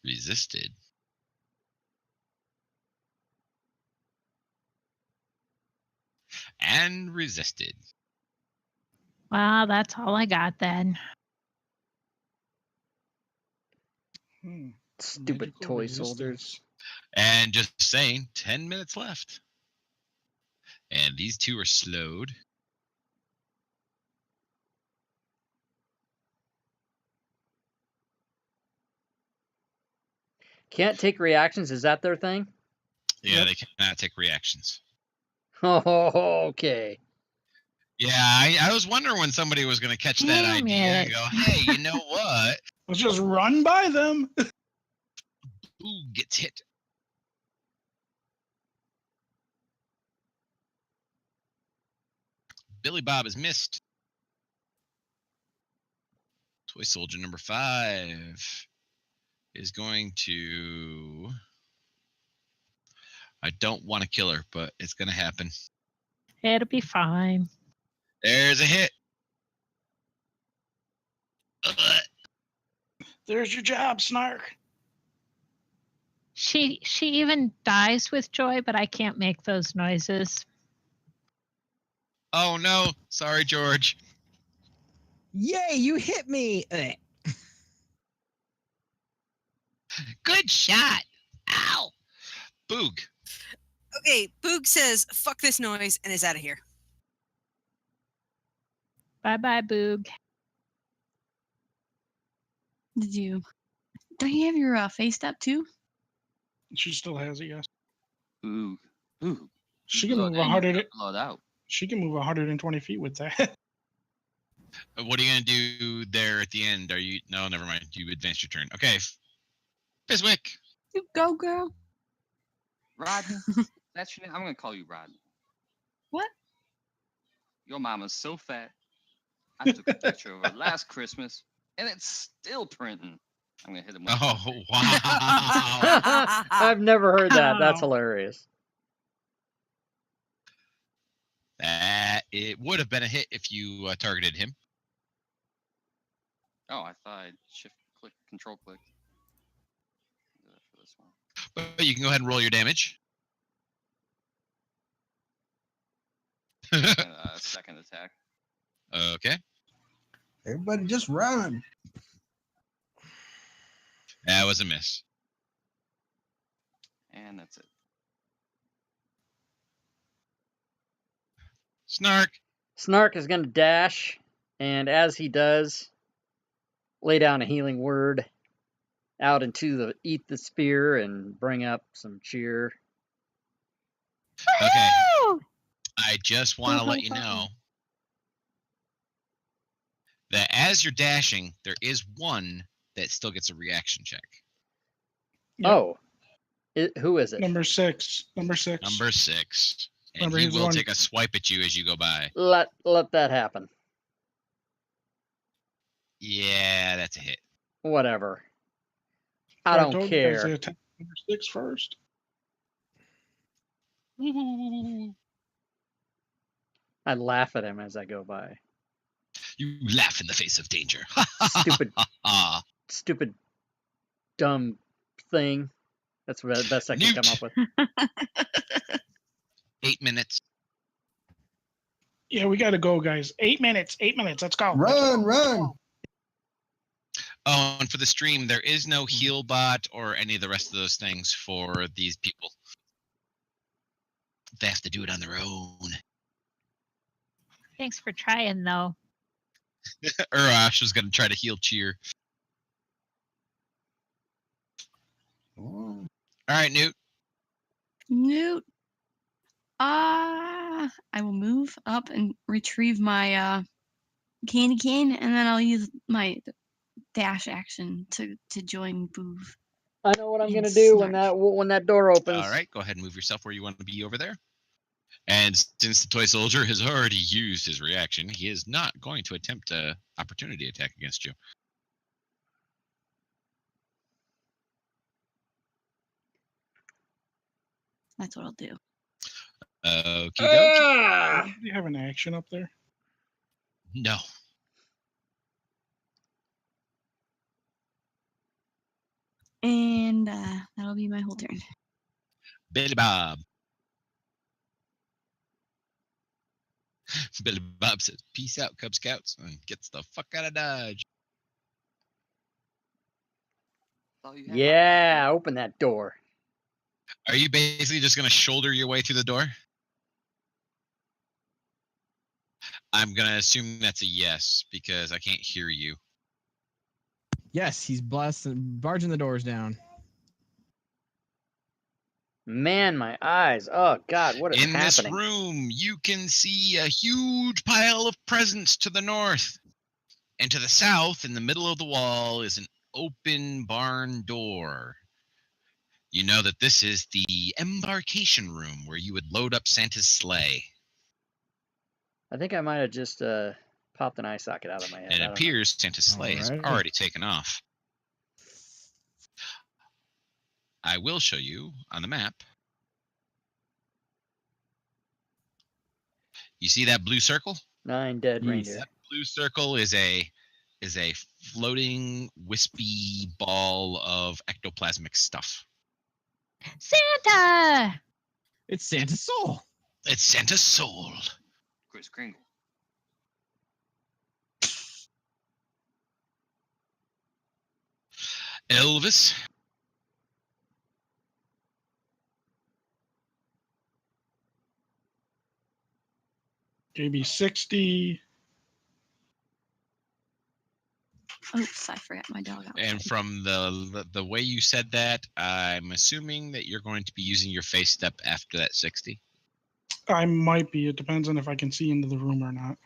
Resisted. And resisted. Well, that's all I got then. Stupid Magical toy resistance. soldiers. And just saying, 10 minutes left. And these two are slowed. Can't take reactions. Is that their thing? Yeah, Yep. they cannot take reactions. Oh, okay. Yeah, I was wondering when somebody was going to catch that Damn idea and it. go, hey, you know what? Let's just run by them. Ooh, gets hit. Billy Bob is missed. Toy soldier number 5 is going to... I don't want to kill her, but it's going to happen. It'll be fine. There's a hit. There's your job, Snark. She even dies with joy, but I can't make those noises. Oh no, sorry, George. Yay, you hit me. Good shot. Ow. Boog. Okay, Boog says, fuck this noise, and is out of here. Bye-bye, Boog. Don't you have your face step too? She still has it, yes. Ooh. Ooh. She You can blood move in, you 100. got blood out. She can move 120 feet with that. What are you gonna do there at the end? Are you? No, never mind. You advanced your turn. Okay. Biswick. You go, girl. Rodney. That's your name. I'm gonna call you Rodney. What? Your mama's so fat. I took a picture of her last Christmas, and it's still printing. I'm gonna hit him with Oh wow. I've never heard that. That's Wow. hilarious. It would have been a hit if you targeted him. Oh, I thought I'd shift click, control click. Do that for this one. But you can go ahead and roll your damage. And, second attack. Okay. Everybody just run. That was a miss. And that's it. Snark. Snark is going to dash, and as he does, lay down a healing word out into the eat the spear and bring up some cheer. Okay. Woo! I just want to let you know that as you're dashing, there is one that still gets a reaction check. Yep. Oh, who is it? Number 6. Number 6. Number 6. And Remember, he he's will one- take a swipe at you as you go by. Let that happen. Yeah, that's a hit. Whatever. I I don't told you guys care. to attack number 6 first. I laugh at him as I go by. You laugh in the face of danger. Stupid, stupid, dumb thing. That's the best I can Newt. come up with. 8 minutes. Yeah, we got to go, guys. 8 minutes. 8 minutes. Let's go. Run, run. Oh, and for the stream, there is no heal bot or any of the rest of those things for these people. They have to do it on their own. Thanks for trying, though. Urash was going to try to heal Cheer. Oh. All right, Newt. Newt. I will move up and retrieve my candy cane, and then I'll use my dash action to join Boov. I know what I'm And gonna do snark. when that door opens. All right, go ahead and move yourself where you want to be over there. And since the toy soldier has already used his reaction, he is not going to attempt a opportunity attack against you. That's what I'll do. Okie dokie. Do you have an action up there? No. And that'll be my whole turn. Billy Bob. Billy Bob says, "Peace out, Cub Scouts," and gets the fuck out of Dodge. Yeah, open that door. Are you basically just going to shoulder your way through the door? I'm going to assume that's a yes, because I can't hear you. Yes, he's barging the doors down. Man, my eyes. Oh, God, what is In happening? this room, you can see a huge pile of presents to the north. And to the south, in the middle of the wall, is an open barn door. You know that this is the embarkation room where you would load up Santa's sleigh. I think I might have just popped an eye socket out of my head. And I it don't know. appears Santa's sleigh has Alrighty. already taken off. I will show you on the map. You see that blue circle? 9 dead Yes. reindeer. That blue circle is a floating, wispy ball of ectoplasmic stuff. Santa! It's Santa's soul. It's Santa's soul. Chris Kringle. Elvis. JB 60. Oops, I forgot my dog outside. And from the way you said that, I'm assuming that you're going to be using your face step after that 60. I might be. It depends on if I can see into the room or not.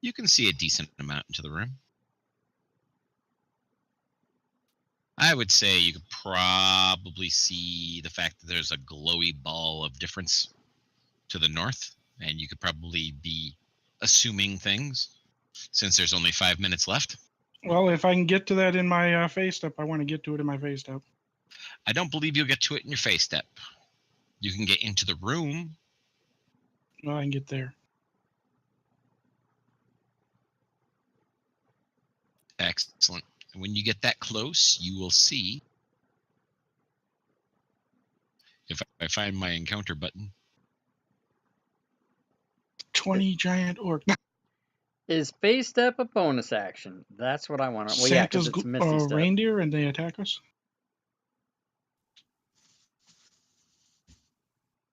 You can see a decent amount into the room. I would say you could probably see the fact that there's a glowy ball of difference to the north, and you could probably be assuming things since there's only 5 minutes left. Well, if I can get to that in my face step, I want to get to it in my face step. I don't believe you'll get to it in your face step. You can get into the room. Well, I can get there. Excellent. And when you get that close, you will see. If I find my encounter button. 20 giant orc. Is face step a bonus action? That's what I want to. Well, yeah, because Santa's it's Misty Step. reindeer and they attack us.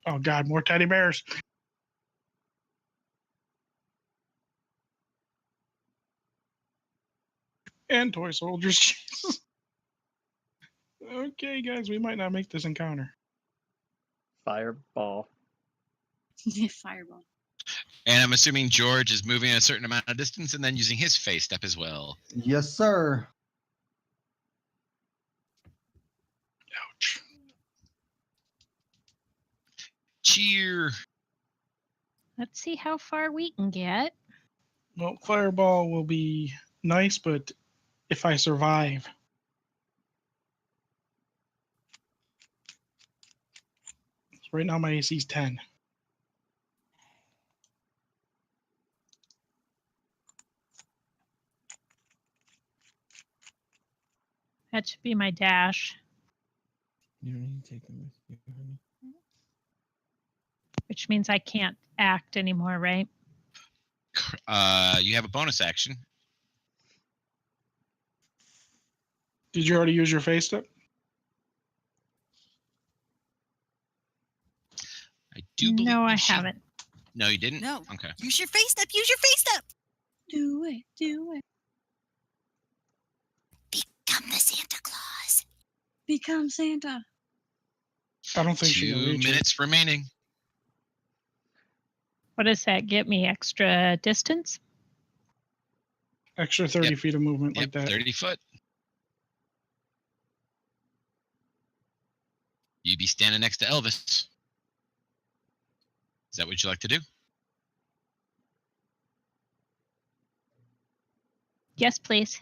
Oh God, more teddy bears. And toy soldiers. Okay, guys, we might not make this encounter. Fireball. Fireball. And I'm assuming George is moving a certain amount of distance and then using his face step as well. Yes, sir. Ouch. Cheer. Let's see how far we can get. Well, fireball will be nice, but if I survive. Right now my AC is 10. That should be my dash, You don't need to take them with you, honey. which means I can't act anymore, right? You have a bonus action. Did you already use your face step? I do believe No, I you should- haven't. No, you didn't? No. Okay. Use your face step. Use your face step. Do it. Do it. Become the Santa Claus. Become Santa. I don't think she can 2 reach it. minutes remaining. What does that get me? Extra distance? Extra 30 feet of movement Yep, like that. 30 foot. You be standing next to Elvis. Is that what you like to do? Yes, please.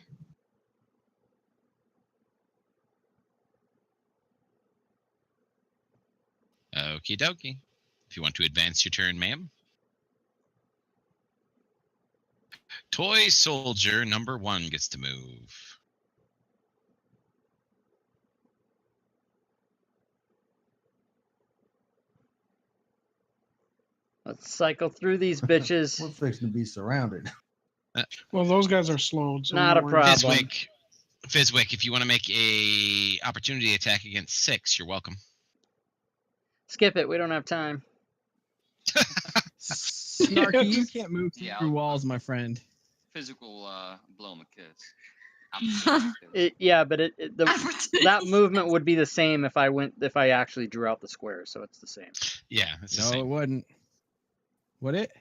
Okie dokie. If you want to advance your turn, ma'am. Toy soldier number 1 gets to move. Let's cycle through these bitches. We're fixing to be surrounded. Well, those guys are slowed. So Not I'm a not worried. problem. Fizwick, if you want to make a opportunity attack against 6, you're welcome. Skip it. We don't have time. Snarky, you can't move Yeah, through walls, my friend. Physical blow him a kiss. Yeah, but that Opportunity. movement would be the same if I actually drew out the square, so it's the same. Yeah, it's the No, it same. wouldn't. Would it?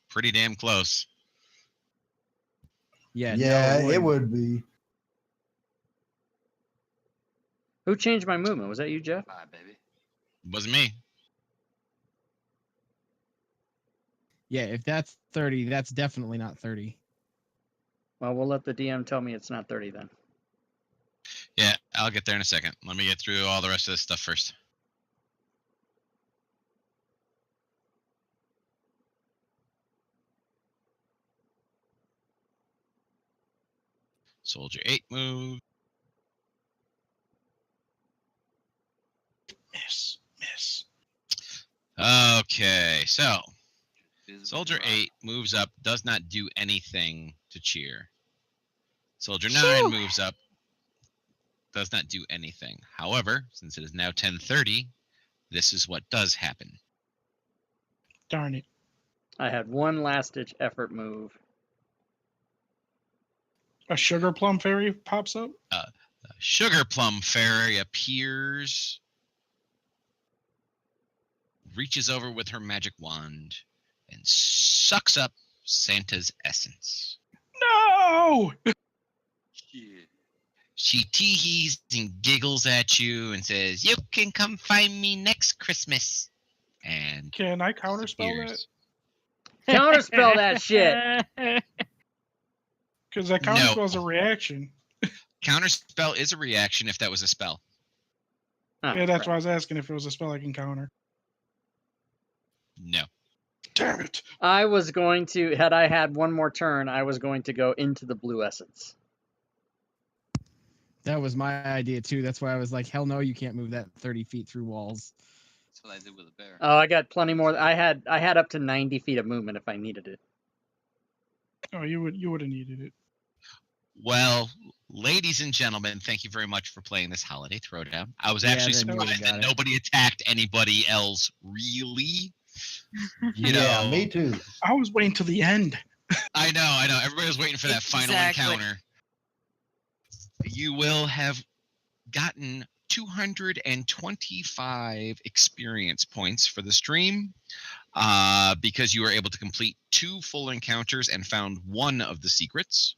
Pretty damn close. Yeah. Yeah, no, it wouldn't. would be. Who changed my movement? Was that you, Jeff? Bye, baby. Wasn't me. Yeah, if that's 30, that's definitely not 30. Well, we'll let the DM tell me it's not 30 then. Yeah, I'll get there in a second. Let me get through all the rest of this stuff first. Soldier 8 move. Miss. Okay, so Physical Soldier rock. 8 moves up, does not do anything to cheer. Soldier 9 Phew. moves up, does not do anything. However, since it is now 10:30, this is what does happen. Darn it. I had one last ditch effort move. A sugar plum fairy pops up. Sugar Plum Fairy appears, reaches over with her magic wand, and sucks up Santa's essence. No! Shit. She tee-hees and giggles at you and says, "You can come find me next Christmas." And Can I counterspell that? disappears. Counterspell that shit. Because that counterspell is a reaction. Counterspell is a reaction if that was a spell. Oh, Yeah, that's crap. why I was asking if it was a spell I can counter. No. Damn it. I was going to, had I had one more turn, I was going to go into the blue essence. That was my idea too. That's why I was like, hell no, you can't move that 30 feet through walls. That's what I did with a bear. Oh, I got plenty more. I had up to 90 feet of movement if I needed it. Oh, you would have needed it. Well, ladies and gentlemen, thank you very much for playing this holiday throwdown. I was Yeah, actually then you would've surprised that got it. nobody attacked anybody else, really. You Yeah, know, me too. I was waiting till the end. I know. Everybody was waiting for that final Exactly. encounter. You will have gotten 225 experience points for the stream because you were able to complete 2 full encounters and found one of the secrets.